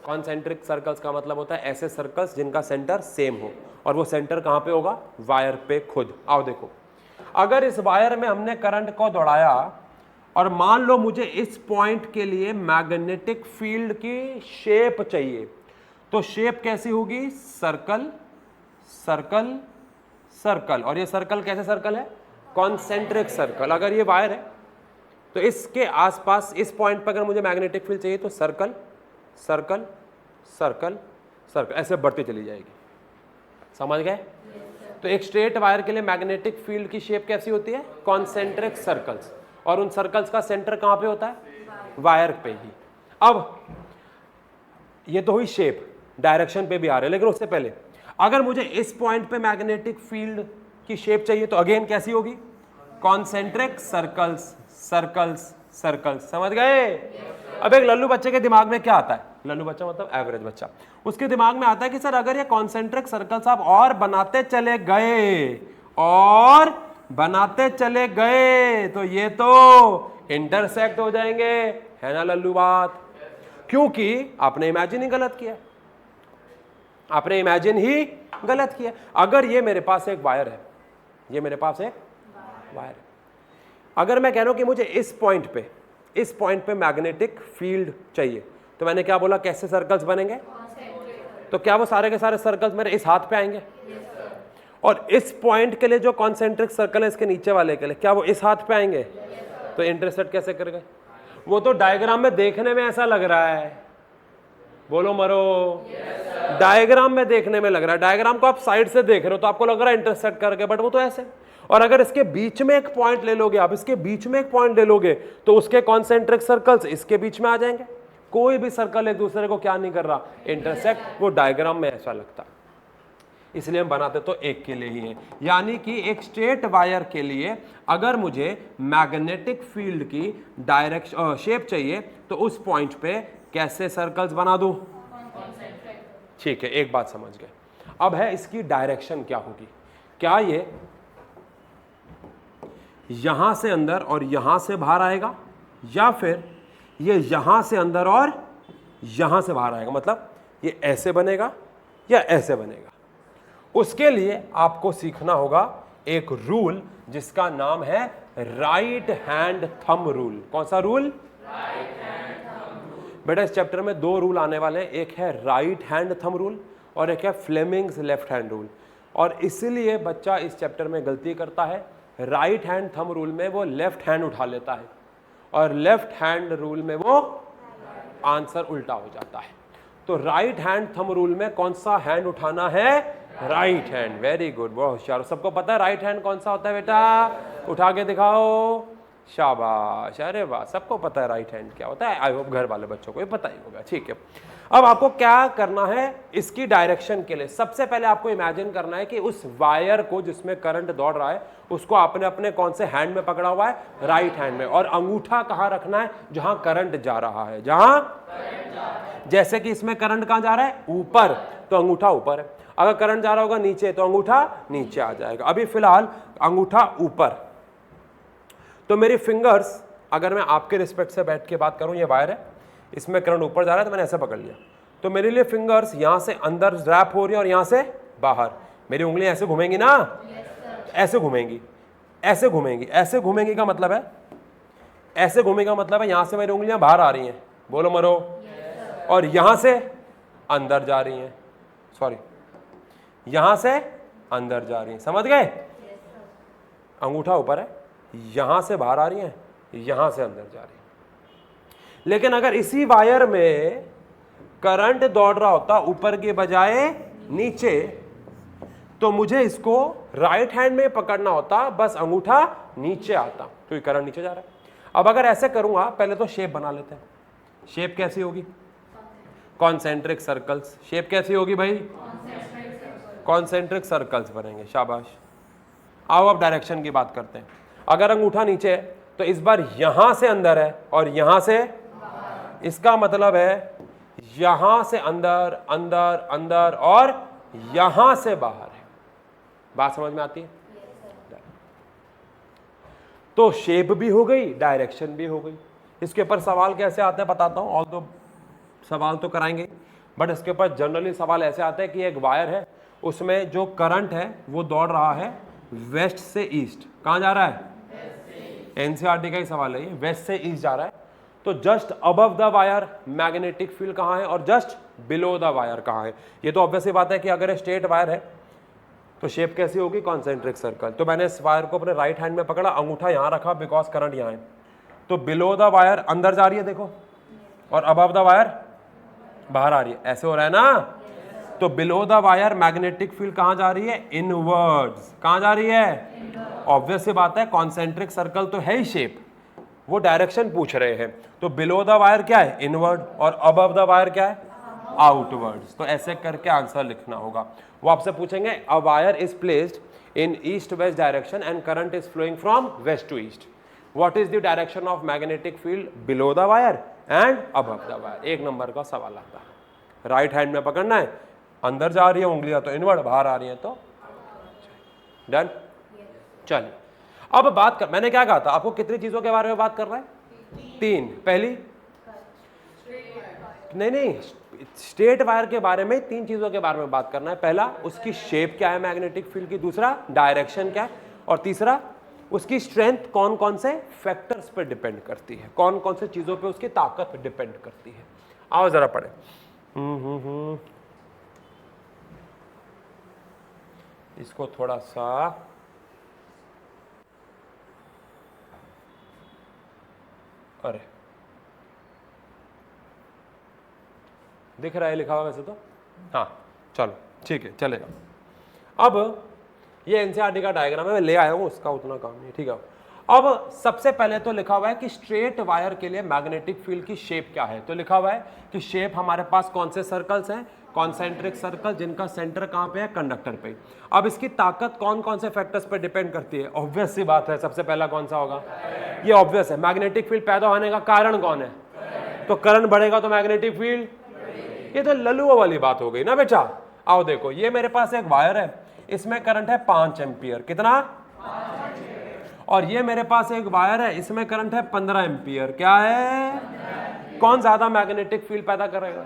S1: कॉन्सेंट्रिक सर्कल्स का मतलब होता है ऐसे सर्कल्स जिनका सेंटर सेम हो, और वो सेंटर कहां पे होगा? वायर पे खुद। आओ देखो, अगर इस वायर में हमने करंट को दौड़ाया और मान लो मुझे इस पॉइंट के लिए मैग्नेटिक फील्ड की शेप चाहिए, तो शेप कैसी होगी? Circle circle circle. और ये सर्कल कैसे सर्कल है? Concentric circle. अगर ये वायर है तो इसके आसपास इस पॉइंट पर अगर मुझे मैग्नेटिक फील्ड चाहिए तो सर्कल सर्कल सर्कल सर्कल ऐसे बढ़ती चली जाएगी। समझ गए? तो एक स्ट्रेट वायर के लिए मैग्नेटिक फील्ड की शेप कैसी होती है? Concentric circles. और उन सर्कल्स का सेंटर कहां पे होता है? वायर पे ही। अब ये तो हुई शेप, डायरेक्शन पे भी आ रहे हैं, लेकिन उससे पहले अगर मुझे इस पॉइंट पे मैग्नेटिक फील्ड की शेप चाहिए तो अगेन कैसी होगी? Concentric circles circles circles. समझ गए? अब एक लल्लू बच्चे के दिमाग में क्या आता है? लल्लू बच्चा मतलब एवरेज बच्चा, उसके दिमाग में आता है कि सर अगर ये कॉन्सेंट्रिक सर्कल्स आप और बनाते चले गए और बनाते चले गए तो ये तो इंटरसेक्ट हो जाएंगे, है ना लल्लू बात? क्योंकि आपने इमेजिन ही गलत किया, आपने इमेजिन ही गलत किया। अगर ये मेरे पास एक वायर है, ये मेरे पास एक वायर है, अगर मैं कह रहा हूं कि मुझे इस पॉइंट पे मैग्नेटिक फील्ड चाहिए, तो मैंने क्या बोला? कैसे सर्कल्स बनेंगे? तो क्या वो सारे के सारे सर्कल्स मेरे इस हाथ पे आएंगे? और इस पॉइंट के लिए जो कॉन्सेंट्रिक सर्कल है इसके नीचे वाले के लिए, क्या वो इस हाथ पे आएंगे? तो इंटरसेक्ट कैसे करेंगे? वो तो डायग्राम में देखने में ऐसा लग रहा है, बोलो मरो। डायग्राम में देखने में लग रहा है, डायग्राम को आप साइड से देख रहे हो तो आपको लग रहा है इंटरसेक्ट करके, बट वो तो ऐसे। और अगर इसके बीच में एक पॉइंट ले लोगे आप, इसके बीच में एक पॉइंट ले लोगे तो उसके कॉन्सेंट्रिक सर्कल्स इसके बीच में आ जाएंगे। कोई भी सर्कल एक दूसरे को क्या नहीं कर रहा? इंटरसेक्ट। वो डायग्राम में ऐसा लगता, इसलिए हम बनाते तो एक के लिए ही है। यानी कि एक स्ट्रेट वायर के लिए अगर मुझे मैग्नेटिक फील्ड की डायरेक्शन शेप चाहिए तो उस पॉइंट पे कैसे सर्कल्स बना दूं? ठीक है, एक बात समझ गए। अब है इसकी डायरेक्शन क्या होगी? क्या ये यहां से अंदर और यहां से बाहर आएगा, या फिर ये यहां से अंदर और यहां से बाहर आएगा? मतलब ये ऐसे बनेगा या ऐसे बनेगा? उसके लिए आपको सीखना होगा एक रूल जिसका नाम है राइट हैंड थंब रूल। कौन सा rule? Right hand thumb rule. बेटा इस चैप्टर में दो रूल आने वाले हैं, एक है राइट हैंड थंब रूल और एक है फ्लेमिंग्स लेफ्ट हैंड रूल। और इसीलिए बच्चा इस चैप्टर में गलती करता है। राइट हैंड थंब रूल में वो लेफ्ट हैंड उठा लेता है और लेफ्ट हैंड रूल में वो आंसर उल्टा हो जाता है। तो राइट हैंड थंब रूल में कौन सा हैंड उठाना है? Right hand. वेरी गुड, बहुत होशियार। सबको पता है राइट हैंड कौन सा होता है बेटा? उठा के दिखाओ, शाबाश, अरे वाह, सबको पता है राइट हैंड क्या होता है। आई होप घर वाले बच्चों को ये पता ही होगा। ठीक है, अब आपको क्या करना है इसकी डायरेक्शन के लिए? सबसे पहले आपको इमेजिन करना है कि उस वायर को जिसमें करंट दौड़ रहा है उसको आपने अपने कौन से हैंड में पकड़ा हुआ है? राइट हैंड में। और अंगूठा कहाँ रखना है? जहां करंट जा रहा है, जहां जैसे कि इसमें करंट कहां जा रहा है? ऊपर, तो अंगूठा ऊपर है। अगर करंट जा रहा होगा नीचे तो अंगूठा नीचे आ जाएगा। अभी फिलहाल अंगूठा ऊपर, तो मेरी फिंगर्स, अगर मैं आपके रिस्पेक्ट से बैठ के बात करूं, ये वायर है, इसमें करंट ऊपर जा रहा है तो मैंने ऐसे पकड़ लिया, तो मेरे लिए फिंगर्स यहां से अंदर रैप हो रही है और यहां से बाहर। मेरी उंगलियां ऐसे घूमेंगी ना? ऐसे घूमेंगी, ऐसे घूमेंगी। ऐसे घूमेंगी का मतलब है, ऐसे घूमेगा मतलब है यहां से मेरी उंगलियां बाहर आ रही हैं, बोलो मरो। और यहां से अंदर जा रही हैं, सॉरी, यहां से अंदर जा रही हैं। समझ गए? अंगूठा ऊपर है, यहां से बाहर आ रही हैं, यहां से अंदर जा रही हैं। लेकिन अगर इसी वायर में करंट दौड़ रहा होता ऊपर के बजाय नीचे, तो मुझे इसको राइट हैंड में पकड़ना होता, बस अंगूठा नीचे आता, क्योंकि करंट नीचे जा रहा है। अब अगर ऐसे करूंगा, पहले तो शेप बना लेते हैं। शेप कैसी होगी? Concentric circles. शेप कैसी होगी भाई? कॉन्सेंट्रिक सर्कल्स बनेंगे, शाबाश। आओ अब डायरेक्शन की बात करते हैं। अगर अंगूठा नीचे है तो इस बार यहां से अंदर है और यहां से, इसका मतलब है यहां से अंदर, अंदर, अंदर और यहां से बाहर है। बात समझ में आती है? तो शेप भी हो गई, डायरेक्शन भी हो गई। इसके ऊपर सवाल कैसे आते हैं बताता हूं, और तो सवाल तो कराएंगे, बट इसके ऊपर जनरली सवाल ऐसे आते हैं कि एक वायर है, उसमें जो करंट है वो दौड़ रहा है वेस्ट से ईस्ट। कहां जा रहा है? एनसीईआरटी का ही सवाल है ये, वेस्ट से ईस्ट जा रहा है, तो just above the wire magnetic field कहाँ है और जस्ट बिलो द वायर कहाँ है। ये तो ऑब्वियस सी बात है कि अगर स्ट्रेट वायर है तो शेप कैसी होगी, कॉन्सेंट्रिक सर्कल। तो मैंने इस वायर को अपने राइट हैंड में पकड़ा, अंगूठा यहाँ रखा बिकॉज करंट यहाँ है, तो बिलो द वायर अंदर जा रही है देखो, और अबव द वायर बाहर आ रही है, ऐसे हो रहा है ना। तो below the wire magnetic field कहाँ जा रही है, इनवर्ड्स। कहाँ जा रही है, ऑब्वियस सी बात है, कॉन्सेंट्रिक सर्कल तो है ही शेप, वो डायरेक्शन पूछ रहे हैं। तो बिलो द वायर क्या है, इनवर्ड, और अबव द वायर क्या है, आउटवर्ड्स। तो ऐसे करके आंसर लिखना होगा। वो आपसे पूछेंगे a wire is placed in east west direction and current is flowing from west to east, what is the direction of magnetic field below the wire and above the wire. एक number का सवाल आता है, right hand में पकड़ना है, अंदर जा रही है उंगलियां तो इनवर्ड, बाहर आ रही है तो डन। चलिए अब बात कर, मैंने क्या कहा था आपको, कितनी चीजों के बारे में बात कर रहा है, 3। पहली नहीं, स्ट्रेट वायर के बारे में 3 चीजों के बारे में बात करना है। पहला, उसकी शेप क्या है मैग्नेटिक फील्ड की, दूसरा डायरेक्शन क्या है, और तीसरा उसकी स्ट्रेंथ कौन कौन से फैक्टर्स पर डिपेंड करती है, कौन कौन से चीजों पे उसकी ताकत डिपेंड करती है। आओ जरा पढ़े। इसको थोड़ा सा अरे दिख रहा है लिखा हुआ वैसे तो, हाँ चलो ठीक है चलेगा। अब ये एनसीईआरटी का डायग्राम है, मैं ले आया हूँ, उसका उतना काम नहीं, ठीक है। अब सबसे पहले तो लिखा हुआ है कि स्ट्रेट वायर के लिए मैग्नेटिक फील्ड की शेप क्या है। तो लिखा हुआ है कि शेप हमारे पास कौन से सर्कल्स हैं, कॉन्सेंट्रिक सर्कल, जिनका सेंटर कहाँ पे है, कंडक्टर पे। अब इसकी ताकत कौन कौन से फैक्टर्स पे डिपेंड करती है, ऑब्वियस सी बात है, सबसे पहला कौन सा होगा, ये ऑब्वियस है, मैग्नेटिक फील्ड पैदा होने का कारण कौन है, तो करंट बढ़ेगा तो मैग्नेटिक फील्ड, ये तो लल्लुआ वाली बात हो गई ना बेटा। आओ देखो, ये मेरे पास एक वायर है, इसमें करंट है 5 एम्पियर, कितना, और ये मेरे पास एक वायर है, इसमें करंट है 15 एम्पियर, क्या है, कौन ज्यादा मैग्नेटिक फील्ड पैदा करेगा,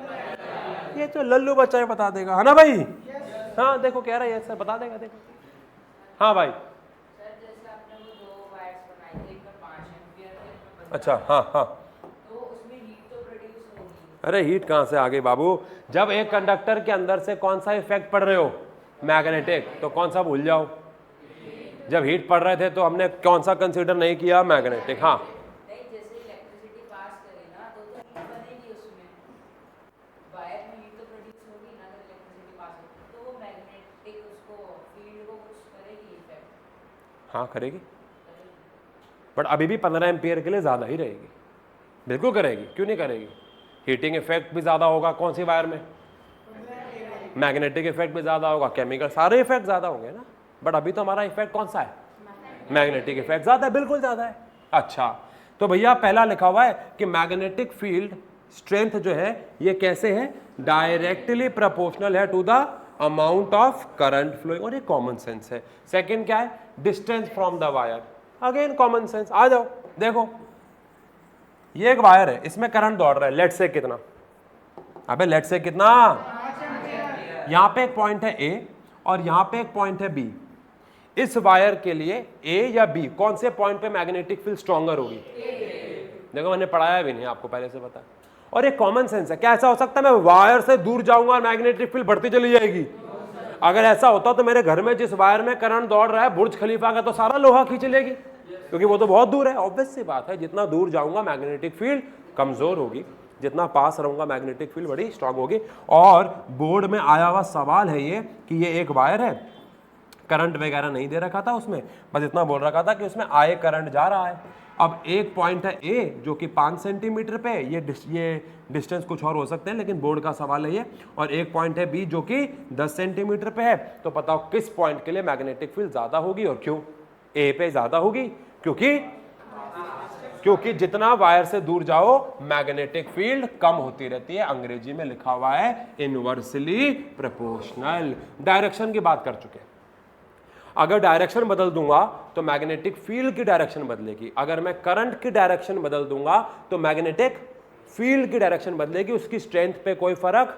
S1: ये तो लल्लू बच्चा ही बता देगा, है ना भाई। हाँ देखो कह रहा है सर, बता देगा, देखो। हाँ भाई
S2: सर, जैसे आपने वो 2 वायर्स बनाई थी, एक में 5 एम्पियर थे, एक में 15,
S1: अच्छा हाँ हाँ,
S2: तो उसमें हीट तो प्रोड्यूस होगी।
S1: अरे हीट कहाँ से आ गई बाबू, जब एक कंडक्टर के अंदर से कौन सा इफेक्ट पड़ रहे हो, मैग्नेटिक, तो कौन सा भूल जाओ, जब हीट पड़ रहे थे तो हमने कौन सा कंसीडर नहीं किया, मैग्नेटिक। हाँ
S2: नहीं, जैसे इलेक्ट्रिसिटी पास करे ना तो हीट बनेगी उसमें, वायर में हीट तो प्रोड्यूस होगी ना, अगर इलेक्ट्रिसिटी पास हो तो वो मैग्नेटिक उसको फील्ड को कुछ करेगी इफेक्ट।
S1: हाँ करेगी, बट अभी भी 15 एम्पियर के लिए ज़्यादा ही रहेगी, बिल्कुल करेगी, क्यों नहीं करेगी, हीटिंग इफेक्ट भी ज़्यादा होगा कौन सी वायर में, मैग्नेटिक इफेक्ट भी ज़्यादा होगा, केमिकल सारे इफेक्ट ज़्यादा होंगे ना, बट अभी तो हमारा इफेक्ट कौन सा है, मैग्नेटिक इफेक्ट ज़्यादा है, बिल्कुल ज़्यादा है। अच्छा तो भैया पहला लिखा हुआ है कि मैग्नेटिक फील्ड स्ट्रेंथ जो है ये कैसे है, डायरेक्टली प्रोपोर्शनल है to the amount of current flowing, और ये कॉमन सेंस है। सेकंड क्या है, distance from the wire, again common sense. आ जाओ देखो, ये एक वायर है, इसमें करंट दौड़ रहा है, लेट से कितना, अबे लेट से कितना, यहां पे एक पॉइंट है ए और यहां पे एक पॉइंट है बी। इस वायर के लिए ए या बी कौन से पॉइंट पे मैग्नेटिक फील्ड स्ट्रॉन्गर होगी, देखो मैंने पढ़ाया भी नहीं आपको पहले से पता, और ये कॉमन सेंस है। क्या ऐसा हो सकता है मैं वायर से दूर जाऊंगा और मैग्नेटिक फील्ड बढ़ती चली जाएगी, अगर ऐसा होता तो मेरे घर में जिस वायर में करंट दौड़ रहा है बुर्ज खलीफा का, तो सारा लोहा खींच लेगी, क्योंकि वो तो बहुत दूर है। ऑब्वियस सी बात है, जितना दूर जाऊंगा मैग्नेटिक फील्ड कमजोर होगी, जितना पास रहूंगा मैग्नेटिक फील्ड बड़ी स्ट्रांग होगी। और बोर्ड में आया हुआ सवाल है ये कि ये एक वायर है, करंट वगैरह नहीं दे रखा था उसमें, बस इतना बोल रखा था कि उसमें आए करंट जा रहा है। अब एक पॉइंट है ए जो कि 5 सेंटीमीटर पे, ये डिस्टेंस कुछ और हो सकते हैं लेकिन बोर्ड का सवाल है ये, और एक पॉइंट है बी जो कि 10 सेंटीमीटर पे है। तो बताओ किस पॉइंट के लिए मैग्नेटिक फील्ड ज्यादा होगी और क्यों, ए पे ज्यादा होगी, क्योंकि जितना वायर से दूर जाओ मैग्नेटिक फील्ड कम होती रहती है, अंग्रेजी में लिखा हुआ है इनवर्सली प्रोपोर्शनल। डायरेक्शन की बात कर चुके हैं, अगर डायरेक्शन बदल दूंगा तो मैग्नेटिक फील्ड की डायरेक्शन बदलेगी, अगर मैं करंट की डायरेक्शन बदल दूंगा तो मैग्नेटिक फील्ड की डायरेक्शन बदलेगी, उसकी स्ट्रेंथ पे कोई फर्क।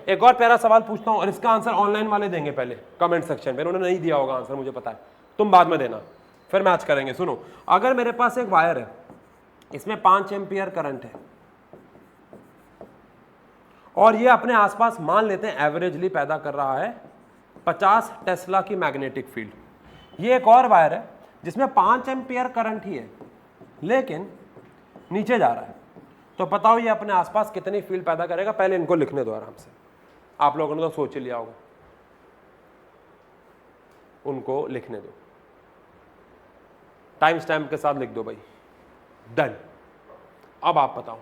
S1: एक और प्यारा सवाल पूछता हूं और इसका आंसर ऑनलाइन वाले देंगे पहले कमेंट सेक्शन में, उन्होंने नहीं दिया होगा आंसर मुझे पता है, तुम बाद में देना, फिर मैच करेंगे। सुनो, अगर मेरे पास एक वायर है, इसमें 5 एम्पियर करंट है और ये अपने आसपास मान लेते हैं एवरेजली पैदा कर रहा है 50 टेस्ला की मैग्नेटिक फील्ड। ये एक और वायर है जिसमें 5 एम्पियर करंट ही है लेकिन नीचे जा रहा है, तो बताओ ये अपने आसपास कितनी फील्ड पैदा करेगा? पहले इनको लिखने दो आराम से, आप लोगों ने तो सोच लिया होगा, उनको लिखने दो, टाइम स्टैम्प के साथ लिख दो भाई। डन। अब आप बताओ।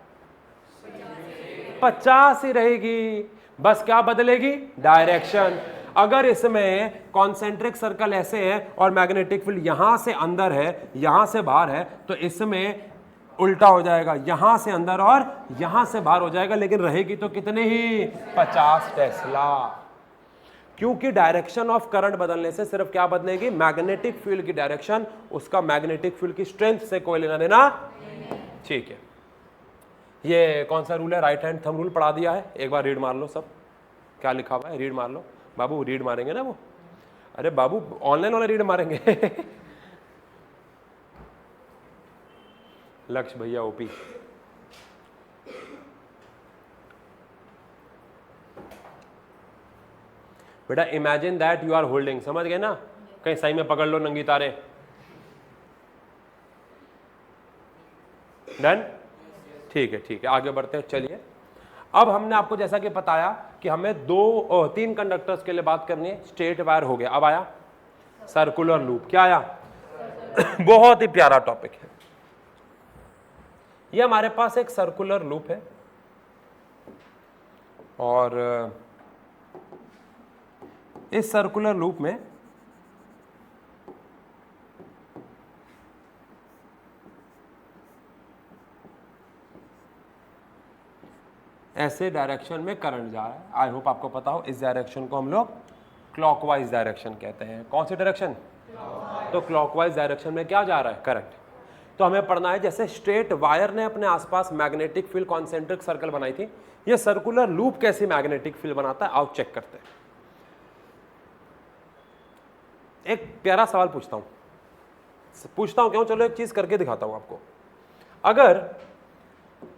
S1: 50 ही रहेगी, बस क्या बदलेगी? डायरेक्शन। अगर इसमें कॉन्सेंट्रिक सर्कल ऐसे है और मैग्नेटिक फील्ड यहां से अंदर है यहां से बाहर है, तो इसमें उल्टा हो जाएगा, यहां से अंदर और यहां से बाहर हो जाएगा, लेकिन रहेगी तो कितने ही? 50 टेस्ला। क्योंकि डायरेक्शन ऑफ करंट बदलने से सिर्फ क्या बदलेगी? मैग्नेटिक फील्ड की डायरेक्शन, उसका मैग्नेटिक फील्ड की स्ट्रेंथ से कोई लेना देना। ठीक है, ये कौन सा रूल है? राइट हैंड थंब रूल पढ़ा दिया है, एक बार रीड मार लो सब, क्या लिखा हुआ है रीड मार लो। बाबू रीड मारेंगे ना वो? अरे बाबू ऑनलाइन वाले रीड मारेंगे। लक्ष्य भैया ओपी। बेटा imagine that you are holding, समझ गए ना? कहीं सही में पकड़ लो नंगी तारे। डन? ठीक है, आगे बढ़ते हैं। चलिए, अब हमने आपको जैसा कि बताया कि हमें 3 कंडक्टर्स के लिए बात करनी है। स्ट्रेट वायर हो गया, अब आया सर्कुलर लूप। क्या आया? बहुत ही प्यारा टॉपिक है ये। हमारे पास एक सर्कुलर लूप है और इस सर्कुलर लूप में ऐसे डायरेक्शन में करंट जा रहा है। आई होप आपको पता हो, इस डायरेक्शन को हम लोग क्लॉकवाइज डायरेक्शन कहते हैं। कौन सी डायरेक्शन? तो क्लॉकवाइज डायरेक्शन में क्या जा रहा है? करंट। तो हमें पढ़ना है जैसे स्ट्रेट वायर ने अपने आसपास मैग्नेटिक फील्ड कॉन्सेंट्रिक सर्कल बनाई थी, ये सर्कुलर लूप कैसी मैग्नेटिक फील्ड बनाता है, आओ चेक करते हैं। एक प्यारा सवाल पूछता हूं क्यों? चलो एक चीज करके दिखाता हूं आपको। अगर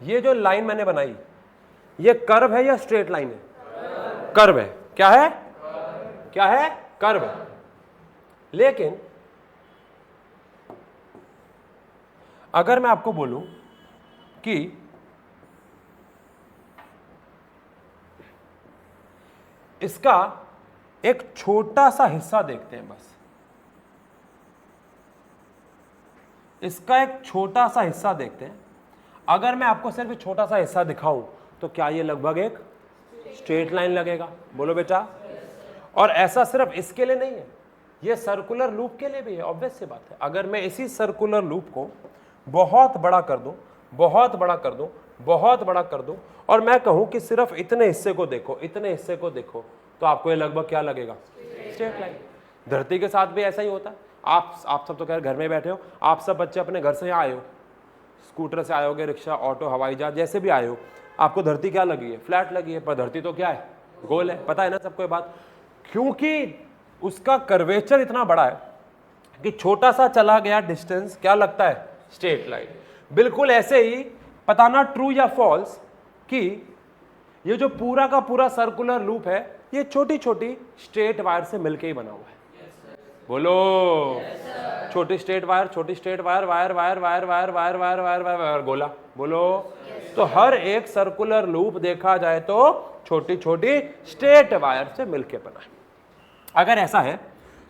S1: ये जो लाइन मैंने बनाई ये कर्व है या स्ट्रेट लाइन है? कर्व है। क्या है? क्या है? कर्व है। लेकिन अगर मैं आपको बोलूं कि इसका एक छोटा सा हिस्सा देखते हैं, बस इसका एक छोटा सा हिस्सा देखते हैं। अगर मैं आपको सिर्फ छोटा सा हिस्सा दिखाऊं तो क्या ये लगभग एक स्ट्रेट लाइन लगेगा? बोलो बेटा। और ऐसा सिर्फ इसके लिए नहीं है, ये सर्कुलर लूप के लिए भी है। ऑब्वियस सी बात है, अगर मैं इसी सर्कुलर लूप को बहुत बड़ा कर दूं, बहुत बड़ा कर दूं, बहुत बड़ा कर दूं और मैं कहूं कि सिर्फ इतने हिस्से को देखो, इतने हिस्से को देखो, तो आपको ये लगभग क्या लगेगा? Straight line. धरती के साथ भी ऐसा ही होता है। आप सब तो खैर घर में बैठे हो, आप सब बच्चे अपने घर से आए हो, स्कूटर से आए होगे, रिक्शा, ऑटो, हवाई जहाज, जैसे भी आए हो, आपको धरती क्या लगी है? फ्लैट लगी है। पर धरती तो क्या है? गोल है। पता है ना सबको ये बात? क्योंकि उसका कर्वेचर इतना बड़ा है कि छोटा सा चला गया डिस्टेंस क्या लगता है? Straight line. बिल्कुल ऐसे ही पता ना ट्रू या फॉल्स कि ये जो पूरा का पूरा सर्कुलर लूप है ये छोटी छोटी स्ट्रेट वायर से मिलके ही बना हुआ है। बोलो। छोटी स्ट्रेट वायर, छोटी straight wire, wire wire wire wire wire wire wire wire wire, गोला। बोलो। तो हर एक सर्कुलर लूप देखा जाए तो छोटी छोटी स्ट्रेट वायर से मिलके बना है। अगर ऐसा है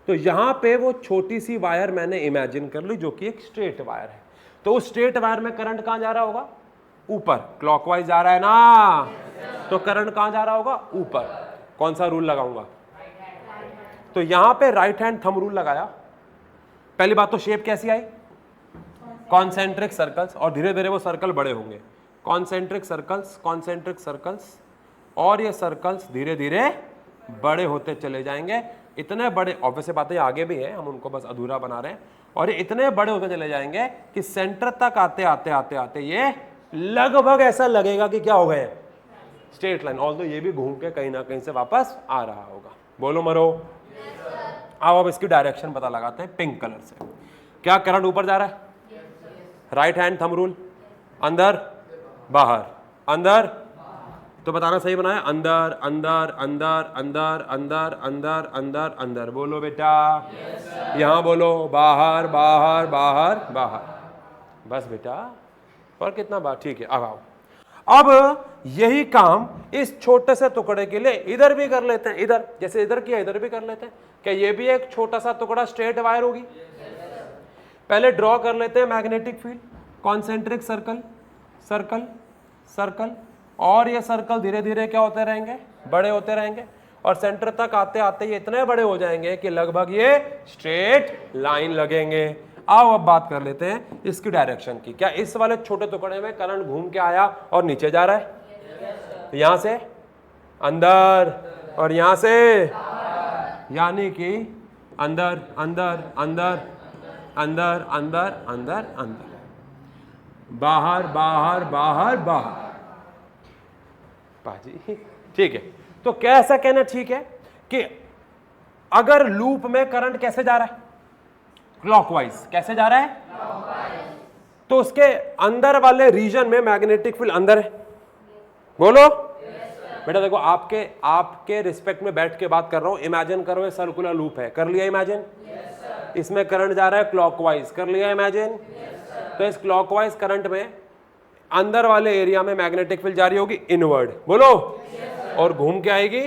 S1: तो यहां पे वो छोटी सी वायर मैंने इमेजिन कर ली जो कि एक स्ट्रेट वायर है। तो उस स्ट्रेट वायर में करंट कहां जा रहा होगा? ऊपर। क्लॉकवाइज जा रहा है ना, तो करंट कहां जा रहा होगा? ऊपर। कौन सा रूल लगाऊंगा? तो यहां पे राइट हैंड थंब रूल लगाया। पहली बात तो शेप कैसी आई? कॉन्सेंट्रिक सर्कल्स, और धीरे धीरे वो सर्कल बड़े होंगे। कॉन्सेंट्रिक सर्कल्स, कॉन्सेंट्रिक सर्कल्स, और ये सर्कल्स धीरे धीरे बड़े होते चले जाएंगे। इतने बड़े, ऑब्वियस बातें आगे भी है, हम उनको बस अधूरा बना रहे हैं। और ये इतने बड़े होते चले जाएंगे कि सेंटर तक आते आते आते आते ये लगभग ऐसा लगेगा कि क्या हो गए? Straight line. ऑल्दो ये भी घूम के कहीं ना कहीं से वापस आ रहा होगा। बोलो मरो। अब इसकी डायरेक्शन पता लगाते हैं पिंक कलर से। क्या करंट ऊपर जा रहा है? राइट हैंड थंब रूल, अंदर बाहर, अंदर, तो बताना सही बनाया, अंदर अंदर अंदर अंदर अंदर अंदर अंदर अंदर, बोलो बेटा, यहां बोलो, बाहर बाहर बाहर बाहर, बस बेटा, और कितना बार, ठीक है। अब आओ, अब यही काम इस छोटे से टुकड़े के लिए इधर भी कर लेते हैं, इधर जैसे इधर किया इधर भी कर लेते हैं। क्या ये भी एक छोटा सा टुकड़ा स्ट्रेट वायर होगी? पहले ड्रॉ कर लेते हैं magnetic field, concentric circle, circle circle, और ये सर्कल धीरे धीरे क्या होते रहेंगे? बड़े होते रहेंगे, और सेंटर तक आते आते ये इतने बड़े हो जाएंगे कि लगभग ये स्ट्रेट लाइन लगेंगे। आओ अब बात कर लेते हैं इसकी डायरेक्शन की। क्या इस वाले छोटे टुकड़े में करंट घूम के आया और नीचे जा रहा है? यहां से अंदर और यहां से, यानी कि अंदर अंदर अंदर अंदर अंदर अंदर अंदर, बाहर बाहर बाहर बाहर, बाजी, ठीक है। तो क्या ऐसा कहना ठीक है कि अगर लूप में करंट कैसे जा रहा है? क्लॉकवाइज। कैसे जा रहा है? तो उसके अंदर वाले रीजन में मैग्नेटिक फील्ड अंदर है, बोलो बेटा। देखो आपके रिस्पेक्ट में बैठ के बात कर रहा हूं। इमेजिन करो ये सर्कुलर लूप है, कर लिया इमेजिन? इसमें करंट जा रहा है क्लॉकवाइज, कर लिया इमेजिन? तो इस क्लॉकवाइज करंट में अंदर वाले एरिया में मैग्नेटिक फील्ड जारी होगी इनवर्ड, बोलो, और घूम के आएगी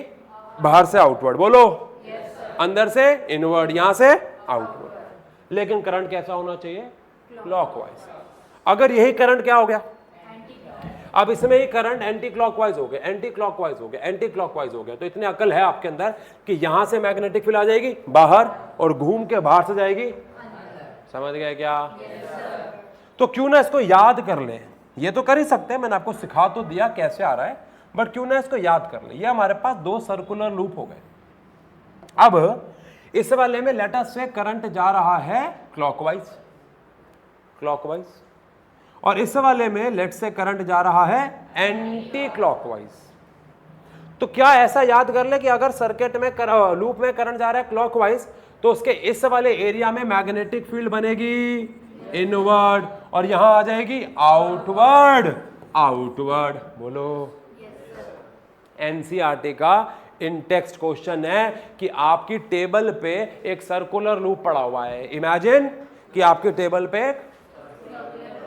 S1: बाहर से आउटवर्ड, बोलो, अंदर से इनवर्ड, यहां से आउटवर्ड। लेकिन करंट कैसा होना चाहिए? क्लॉकवाइज। अगर यही करंट क्या हो गया? अब इसमें ही करंट एंटी क्लॉकवाइज हो गया, एंटी क्लॉकवाइज हो गया, एंटी क्लॉकवाइज हो गया, तो इतनी अकल है आपके अंदर कि यहां से मैग्नेटिक फील्ड आ जाएगी बाहर और घूम के बाहर से जाएगी, समझ गए क्या? तो क्यों ना इसको याद कर ले, ये तो कर ही सकते हैं, मैंने आपको सिखा तो दिया कैसे आ रहा है, बट क्यों ना इसको याद कर ले। ये हमारे पास दो सर्कुलर लूप हो गए। अब इस वाले में लेट अस से करंट जा रहा है क्लॉकवाइज, क्लॉकवाइज, और इस वाले में लेट से करंट जा रहा है एंटी क्लॉकवाइज। तो क्या ऐसा याद कर ले कि अगर सर्किट में लूप में करंट जा रहा है क्लॉकवाइज, तो उसके इस वाले एरिया में मैग्नेटिक फील्ड बनेगी इनवर्ड, और यहां आ जाएगी आउटवर्ड, आउटवर्ड, बोलो। एनसीईआरटी का इन टेक्स्ट क्वेश्चन है कि आपकी टेबल पे एक सर्कुलर लूप पड़ा हुआ है। इमेजिन कि आपकी टेबल पे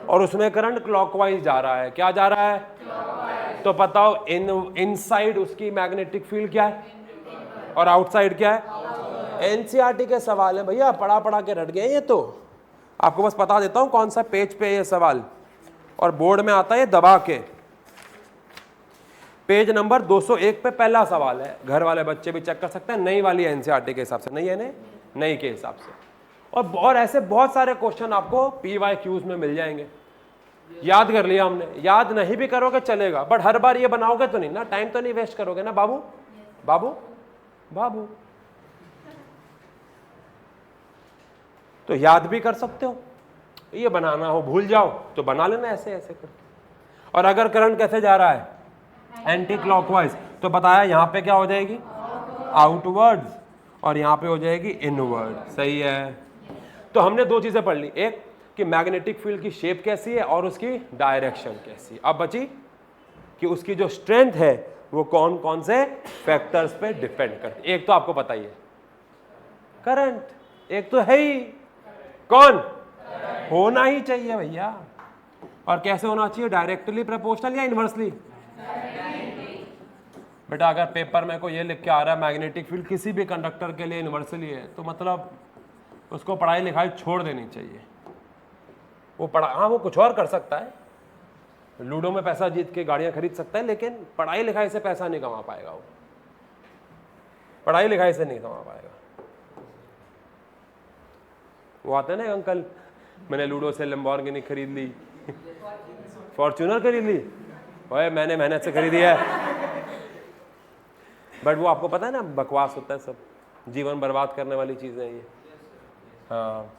S1: और उसमें करंट क्लॉकवाइज जा रहा है। क्या जा रहा है? तो बताओ इनसाइड उसकी मैग्नेटिक फील्ड क्या है और आउटसाइड क्या है? एनसीईआरटी के सवाल है भैया, पढ़ा पढ़ा के रट गए ये। तो आपको बस बता देता हूं कौन सा पेज पे ये सवाल, और बोर्ड में आता है दबा के, पेज नंबर 201 पे पहला सवाल है। घर वाले बच्चे भी चेक कर सकते हैं, नई वाली एनसीईआरटी के हिसाब से, नहीं है नई के हिसाब से। और ऐसे बहुत सारे क्वेश्चन आपको पीवाईक्यूज में मिल जाएंगे। याद कर लिया हमने, याद नहीं भी करोगे चलेगा, बट हर बार ये बनाओगे तो नहीं ना, टाइम तो नहीं वेस्ट करोगे ना बाबू, बाबू बाबू। तो याद भी कर सकते हो, ये बनाना हो भूल जाओ तो बना लेना ऐसे ऐसे करके। और अगर करंट कैसे जा रहा है? एंटी क्लॉकवाइज, तो बताया यहां पे क्या हो जाएगी? आउटवर्ड, और यहां पे हो जाएगी इनवर्ड, सही है। तो हमने दो चीजें पढ़ ली, एक कि मैग्नेटिक फील्ड की शेप कैसी है और उसकी डायरेक्शन कैसी है। अब बची कि उसकी जो स्ट्रेंथ है वो कौन कौन से फैक्टर्स पे डिपेंड करती है। एक तो आपको पता ही है करंट, एक तो है ही कौन? होना ही चाहिए भैया। और कैसे होना चाहिए? डायरेक्टली प्रोपोर्शनल या इनवर्सली? बेटा अगर पेपर में को ये लिख के आ रहा है मैग्नेटिक फील्ड किसी भी कंडक्टर के लिए इनवर्सली है, तो मतलब उसको पढ़ाई लिखाई छोड़ देनी चाहिए। वो हाँ वो कुछ और कर सकता है, लूडो में पैसा जीत के गाड़ियां खरीद सकता है, लेकिन पढ़ाई लिखाई से पैसा नहीं कमा पाएगा। वो पढ़ाई लिखाई से नहीं कमा पाएगा। वो आते हैं ना अंकल, मैंने लूडो से लैम्बोर्गिनी खरीद ली, फॉर्च्यूनर खरीद ली, ओए मैंने मेहनत से खरीदी है। बट वो आपको पता है ना बकवास होता है सब, जीवन बर्बाद करने वाली चीजें ये। हाँ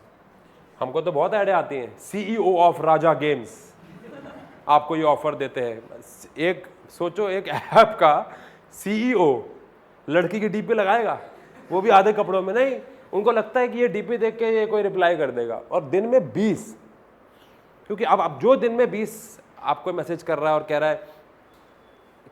S1: हमको तो बहुत ऐड आती हैं। सीईओ ऑफ राजा गेम्स आपको ये ऑफर देते हैं। एक सोचो, एक ऐप का सीईओ लड़की की डीपी लगाएगा, वो भी आधे कपड़ों में नहीं, उनको लगता है कि ये डीपी देख के ये कोई रिप्लाई कर देगा, और दिन में 20, क्योंकि अब जो दिन में 20 आपको मैसेज कर रहा है और कह रहा है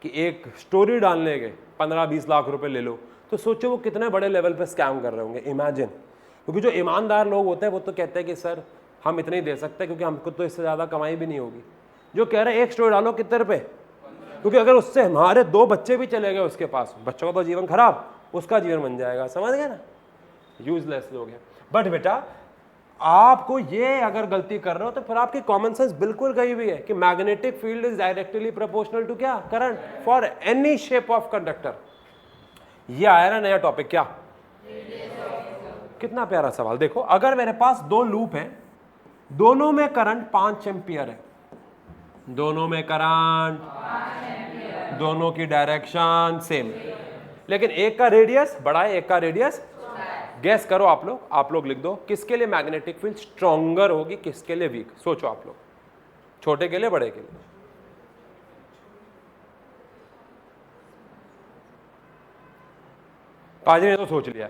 S1: कि एक स्टोरी डालने के 15-20 लाख रुपए ले लो, तो सोचो वो कितने बड़े लेवल पे स्कैम कर रहे होंगे, इमेजिन। क्योंकि जो ईमानदार लोग होते हैं वो तो कहते हैं कि सर हम इतने ही दे सकते हैं क्योंकि हमको तो इससे ज़्यादा कमाई भी नहीं होगी। जो कह रहे हैं एक स्टोरी डालो कितने रुपए, क्योंकि अगर उससे हमारे 2 बच्चे भी चले गए उसके पास, बच्चों का तो जीवन खराब, उसका जीवन बन जाएगा, समझ गए ना, यूजलेस लोग हैं। बट बेटा आपको ये अगर गलती कर रहे हो तो फिर आपकी कॉमन सेंस बिल्कुल गई हुई है कि magnetic field is directly proportional to क्या, current for any shape of conductor. ये आया ना नया टॉपिक, क्या, कितना प्यारा सवाल। देखो अगर मेरे पास 2 लूप हैं, दोनों में करंट 5 एम्पियर है, दोनों में करंट, दोनों की डायरेक्शन सेम, लेकिन एक का रेडियस बड़ा है, एक का रेडियस, गैस करो आप लोग लिख दो किसके लिए मैग्नेटिक फील्ड स्ट्रॉन्गर होगी, किसके लिए वीक। सोचो आप लोग, छोटे के लिए बड़े के लिए। पाजी ने तो सोच लिया,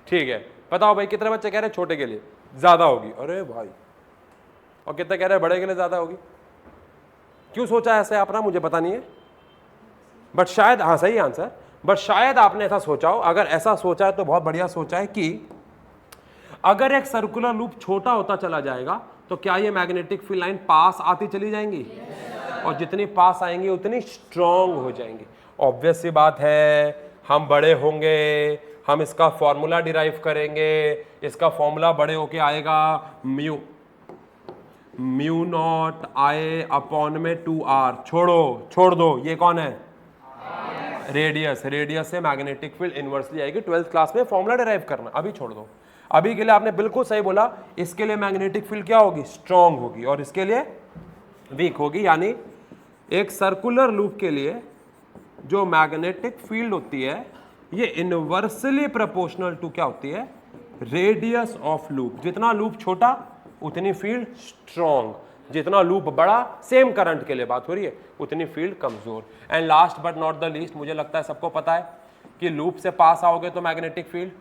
S1: ठीक है, बताओ भाई कितने बच्चे कह रहे हैं छोटे के लिए ज्यादा होगी, अरे भाई, और कितने कह रहे हैं बड़े के लिए ज्यादा होगी। क्यों सोचा ऐसे आपने, मुझे पता नहीं है, बट शायद, हाँ सही आंसर, बट शायद आपने ऐसा सोचा हो। अगर ऐसा सोचा है तो बहुत बढ़िया सोचा है कि अगर एक सर्कुलर लूप छोटा होता चला जाएगा तो क्या ये मैग्नेटिक फील्ड लाइन पास आती चली जाएंगी, और जितनी पास आएंगी उतनी स्ट्रांग हो जाएंगी। ऑब्वियस सी बात है, हम बड़े होंगे, हम इसका फॉर्मूला डिराइव करेंगे, इसका फॉर्मूला बड़े होके आएगा म्यू नॉट आई अपॉन में 2r, छोड़ दो, ये कौन है, रेडियस, रेडियस से मैग्नेटिक फील्ड इनवर्सली आएगी। 12th क्लास में फॉर्मूला डिराइव करना, अभी छोड़ दो। अभी के लिए आपने बिल्कुल सही बोला, इसके लिए मैग्नेटिक फील्ड क्या होगी, स्ट्रांग होगी, और इसके लिए वीक होगी। यानी एक सर्कुलर लूप के लिए जो मैग्नेटिक फील्ड होती है ये इनवर्सली प्रोपोर्शनल टू क्या होती है, रेडियस ऑफ लूप। जितना लूप छोटा उतनी फील्ड स्ट्रांग, जितना लूप बड़ा, सेम करंट के लिए बात हो रही है, उतनी फील्ड कमजोर। And last but not the least, मुझे लगता है सबको पता है कि लूप से पास आओगे तो मैग्नेटिक फील्ड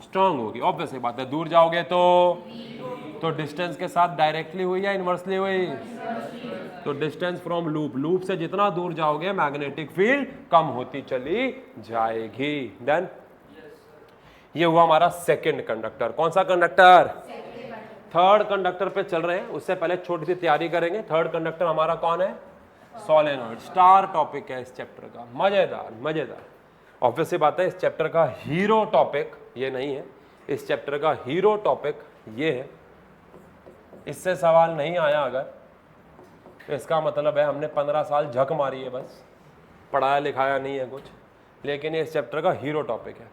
S1: स्ट्रांग होगी, ऑब्वियस बात है। दूर जाओगे तो डिस्टेंस के साथ डायरेक्टली हुई या इनवर्सली हुई, तो डिस्टेंस फ्रॉम लूप से जितना दूर जाओगे मैग्नेटिक फील्ड कम होती चली जाएगी। डन। ये हुआ हमारा सेकंड कंडक्टर। कौन सा कंडक्टर, थर्ड कंडक्टर पे चल रहे हैं। उससे पहले छोटी सी तैयारी करेंगे। थर्ड कंडक्टर हमारा कौन है, सोलेनॉइड। स्टार टॉपिक है इस चैप्टर का, मजेदार। ऑब्वियस सी बात है, इस चैप्टर का हीरो टॉपिक ये नहीं है, इस चैप्टर का हीरो टॉपिक ये है। इससे सवाल नहीं आया अगर, तो इसका मतलब है हमने 15 साल झक मारी है, बस पढ़ाया लिखाया नहीं है कुछ। लेकिन ये इस चैप्टर का हीरो टॉपिक है।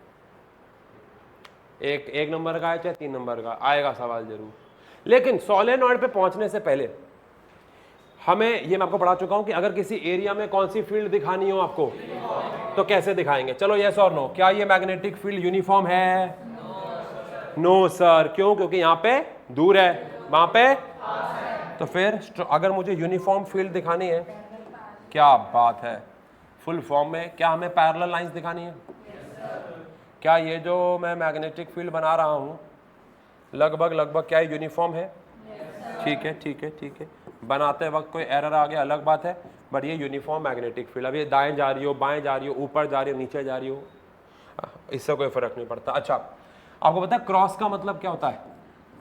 S1: एक नंबर का है चाहे 3 नंबर का, आएगा सवाल जरूर। लेकिन सोलेनॉइड पे पहुंचने से पहले हमें, ये मैं आपको पढ़ा चुका हूं कि अगर किसी एरिया में कौन सी फील्ड दिखानी हो आपको, तो कैसे दिखाएंगे। चलो यस और नो, क्या ये मैग्नेटिक फील्ड यूनिफॉर्म है? No sir. क्यों? क्योंकि यहाँ पे दूर है, वहां पे तो फिर अगर मुझे यूनिफॉर्म फील्ड दिखानी है, क्या बात है, फुल फॉर्म में, क्या हमें पैरेलल लाइंस दिखानी है? क्या ये जो मैं मैग्नेटिक फील्ड बना रहा हूँ लगभग क्या यूनिफॉर्म है? ठीक है। बनाते वक्त कोई एरर आ गया अलग बात है, बट ये यूनिफॉर्म मैग्नेटिक फील्ड। अब ये दाएं जा रही हो, बाएं जा रही हो, ऊपर जा रही हो, नीचे जा रही हो, इससे कोई फर्क नहीं पड़ता। अच्छा, आपको पता है क्रॉस का मतलब क्या होता है?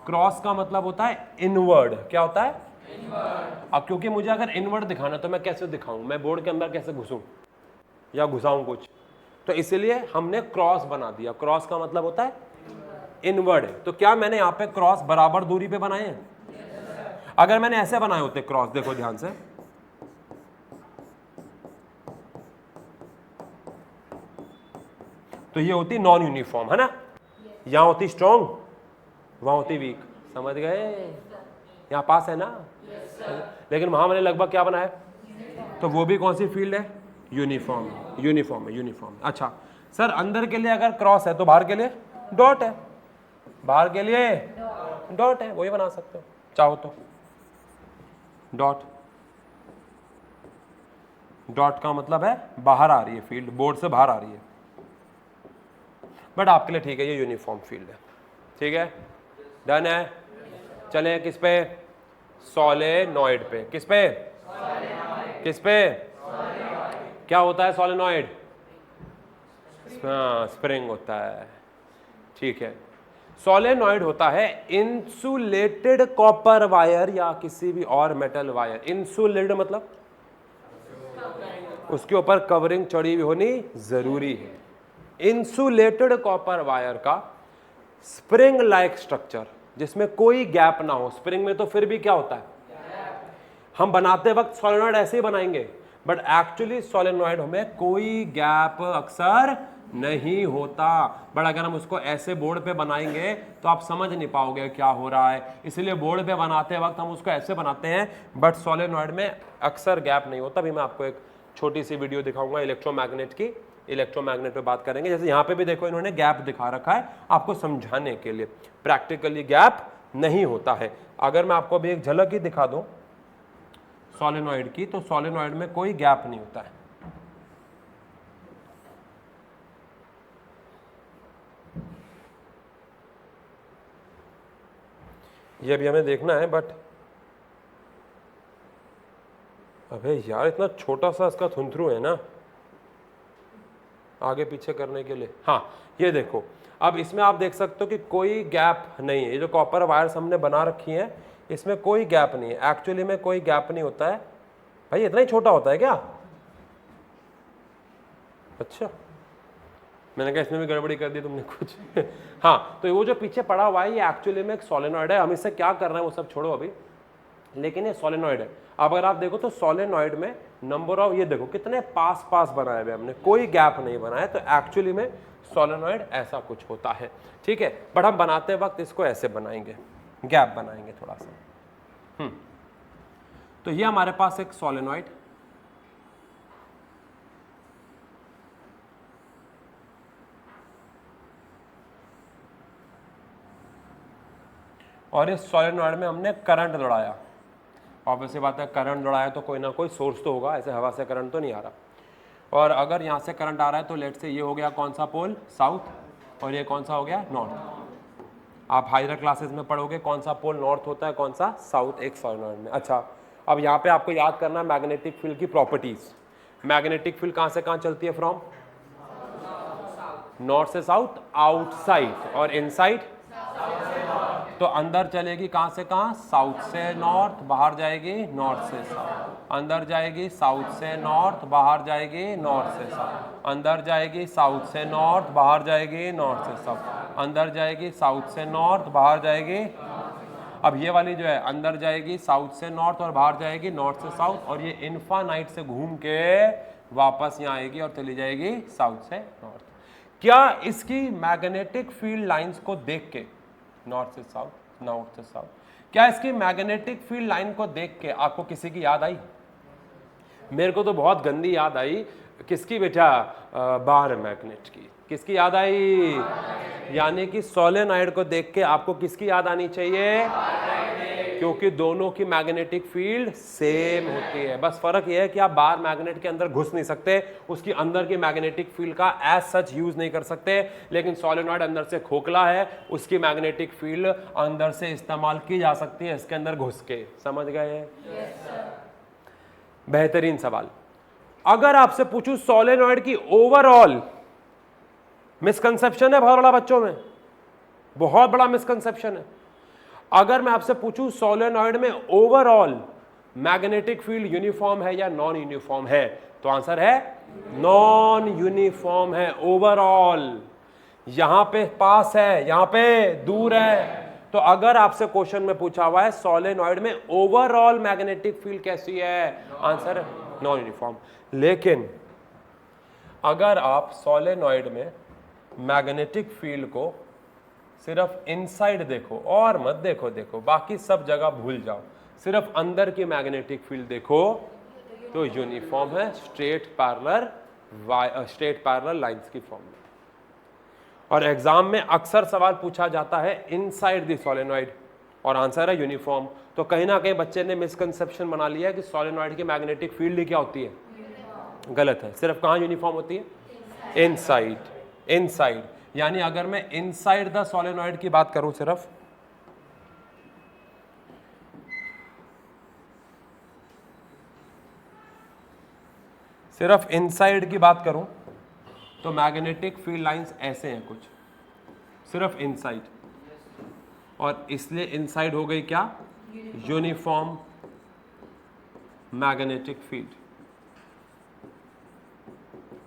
S1: क्रॉस का मतलब होता है इनवर्ड। क्या होता है? इनवर्ड। अब क्योंकि मुझे अगर इनवर्ड दिखाना तो मैं कैसे दिखाऊं, मैं बोर्ड के अंदर कैसे घुसूं या घुसाऊं कुछ, तो इसलिए हमने क्रॉस बना दिया। क्रॉस का मतलब होता है इनवर्ड। तो क्या मैंने यहाँ पे क्रॉस बराबर दूरी पे बनाए हैं? अगर मैंने ऐसे बनाए होते क्रॉस, देखो ध्यान से, तो ये होती नॉन यूनिफॉर्म, है ना? यहां होती स्ट्रॉन्ग, वहां होती वीक। समझ गए? यहां पास है ना? लेकिन वहां मैंने लगभग क्या बनाया, तो वो भी कौन सी फील्ड है? यूनिफॉर्म। अच्छा सर, अंदर के लिए अगर क्रॉस है तो बाहर के लिए डॉट है, बाहर के लिए डॉट है, वही बना सकते हो चाहो तो। डॉट का मतलब है बाहर आ रही है फील्ड, बोर्ड से बाहर आ रही है। बट आपके लिए ठीक है, ये यूनिफॉर्म फील्ड है। ठीक है, डन है। चलें किस पे, सोलेनॉइड पे। किस पे, किस पे, क्या होता है सोलेनॉइड, हाँ स्प्रिंग होता है। ठीक है, सोलेनॉइड होता है इंसुलेटेड कॉपर वायर या किसी भी और मेटल वायर। इंसुलेटेड मतलब उसके ऊपर कवरिंग चढ़ी हुई होनी जरूरी है। इंसुलेटेड कॉपर वायर का स्प्रिंग लाइक स्ट्रक्चर जिसमें कोई गैप ना हो। स्प्रिंग में तो फिर भी क्या होता है, हम बनाते वक्त सोलेनॉइड ऐसे ही बनाएंगे, बट एक्चुअली सोलेनॉइड में कोई गैप अक्सर नहीं होता। बट अगर हम उसको ऐसे बोर्ड पे बनाएंगे तो आप समझ नहीं पाओगे क्या हो रहा है, इसलिए बोर्ड पे बनाते वक्त हम उसको ऐसे बनाते हैं, बट सोलेनॉइड में अक्सर गैप नहीं होता। अभी मैं आपको एक छोटी सी वीडियो दिखाऊंगा इलेक्ट्रोमैग्नेट की, इलेक्ट्रोमैग्नेट पे बात करेंगे। जैसे यहाँ पे भी देखो इन्होंने गैप दिखा रखा है आपको समझाने के लिए, प्रैक्टिकली गैप नहीं होता है। अगर मैं आपको अभी एक झलक ही दिखा दूं सोलेनॉइड की, तो सोलेनॉइड में कोई गैप नहीं होता है। ये भी हमें देखना है, बट अबे यार इतना छोटा सा इसका थुंथरू है ना आगे पीछे करने के लिए। हाँ ये देखो, अब इसमें आप देख सकते हो कि कोई गैप नहीं है। ये जो कॉपर वायर्स हमने बना रखी हैं इसमें कोई गैप नहीं है, एक्चुअली में कोई गैप नहीं होता है। भाई इतना ही छोटा होता है क्या? अच्छा, मैंने कहा इसमें भी गड़बड़ी कर दी तुमने कुछ। हाँ, तो वो जो पीछे पड़ा हुआ है ये एक्चुअली में एक सोलेनॉइड है। हम इससे क्या कर रहे हैं वो सब छोड़ो अभी, लेकिन ये सोलेनॉइड है। अब अगर आप देखो तो सोलेनॉइड में नंबर ऑफ, ये देखो कितने पास पास बनाए हुए हमने, कोई गैप नहीं बनाया। तो एक्चुअली में सोलेनॉइड ऐसा कुछ होता है। ठीक है, बट हम बनाते वक्त इसको ऐसे बनाएंगे, गैप बनाएंगे थोड़ा सा। तो ये हमारे पास एक सोलेनॉइड, और इस सोलेनॉइड में हमने करंट दौड़ाया। ऑब्वियसली बात है, करंट दौड़ाया तो कोई ना कोई सोर्स तो होगा, ऐसे हवा से करंट तो नहीं आ रहा। और अगर यहाँ से करंट आ रहा है तो लेट से ये हो गया कौन सा पोल, साउथ, और ये कौन सा हो गया, नॉर्थ। आप हायर क्लासेस में पढ़ोगे कौन सा पोल नॉर्थ होता है, कौन सा साउथ, एक सोलेनॉइड में। अच्छा, अब यहाँ पे आपको याद करना है मैग्नेटिक फील्ड की प्रॉपर्टीज। मैग्नेटिक फील्ड कहाँ से कहाँ चलती है, फ्रॉम नॉर्थ से साउथ, आउटसाइड, और इनसाइड तो अंदर चलेगी कहां से कहां, साउथ से नॉर्थ, बाहर जाएगी नॉर्थ से साउथ। अंदर जाएगी साउथ से नॉर्थ, बाहर जाएगी नॉर्थ से साउथ। अंदर जाएगी साउथ से नॉर्थ, बाहर जाएगी नॉर्थ से साउथ। अंदर जाएगी साउथ से नॉर्थ, बाहर जाएगी। अब ये वाली जो है अंदर जाएगी साउथ से नॉर्थ और बाहर जाएगी नॉर्थ से साउथ, और ये इन्फानाइट से घूम के वापस यहाँ आएगी और चली जाएगी साउथ से नॉर्थ। क्या इसकी मैग्नेटिक फील्ड लाइंस को देख के, नॉर्थ से साउथ, नॉर्थ से साउथ, क्या इसकी मैग्नेटिक फील्ड लाइन को देख के आपको किसी की याद आई? मेरे को तो बहुत गंदी याद आई। किसकी बेटा? बार मैग्नेट की। किसकी याद आई? यानी कि सोलेनॉइड को देख के आपको किसकी याद आनी चाहिए? क्योंकि दोनों की मैग्नेटिक फील्ड सेम होती है। बस फर्क यह है कि आप बार मैग्नेट के अंदर घुस नहीं सकते, उसकी अंदर की मैग्नेटिक फील्ड का एज सच यूज नहीं कर सकते, लेकिन सोलेनॉइड अंदर से खोखला है, उसकी मैग्नेटिक फील्ड अंदर से इस्तेमाल की जा सकती है इसके अंदर घुस के। समझ गए? बेहतरीन सवाल। अगर आपसे पूछूं सोलेनॉइड की ओवरऑल, मिसकंसेप्शन है बहुत बड़ा बच्चों में, बहुत बड़ा मिसकंसेप्शन है। अगर मैं आपसे पूछूं सोलेनॉइड में ओवरऑल मैग्नेटिक फील्ड यूनिफॉर्म है या नॉन यूनिफॉर्म है, तो आंसर है नॉन यूनिफॉर्म है। ओवरऑल यहां पे पास है, यहां पे दूर है। तो अगर आपसे क्वेश्चन में पूछा हुआ है सोलेनॉइड में ओवरऑल मैग्नेटिक फील्ड कैसी है, आंसर नॉन यूनिफॉर्म। लेकिन अगर आप सोलेनॉइड में मैग्नेटिक फील्ड को सिर्फ इनसाइड देखो और मत देखो, बाकी सब जगह भूल जाओ, सिर्फ अंदर की मैग्नेटिक फील्ड देखो, तो यूनिफॉर्म है, स्ट्रेट पैरेलल लाइंस की फॉर्म में। और एग्जाम में अक्सर सवाल पूछा जाता है इनसाइड द सोलेनॉइड, और आंसर है यूनिफॉर्म। तो कहीं ना कहीं बच्चे ने मिसकंसेप्शन बना लिया कि सोलेनॉइड की मैग्नेटिक फील्ड क्या होती है, गलत है। सिर्फ कहां यूनिफॉर्म होती है? इनसाइड। यानी अगर मैं इनसाइड द सोलेनॉइड की बात करूं, सिर्फ इनसाइड की बात करूं तो मैग्नेटिक फील्ड लाइंस ऐसे हैं कुछ, सिर्फ इनसाइड, और इसलिए इनसाइड हो गई क्या, यूनिफॉर्म मैग्नेटिक फील्ड।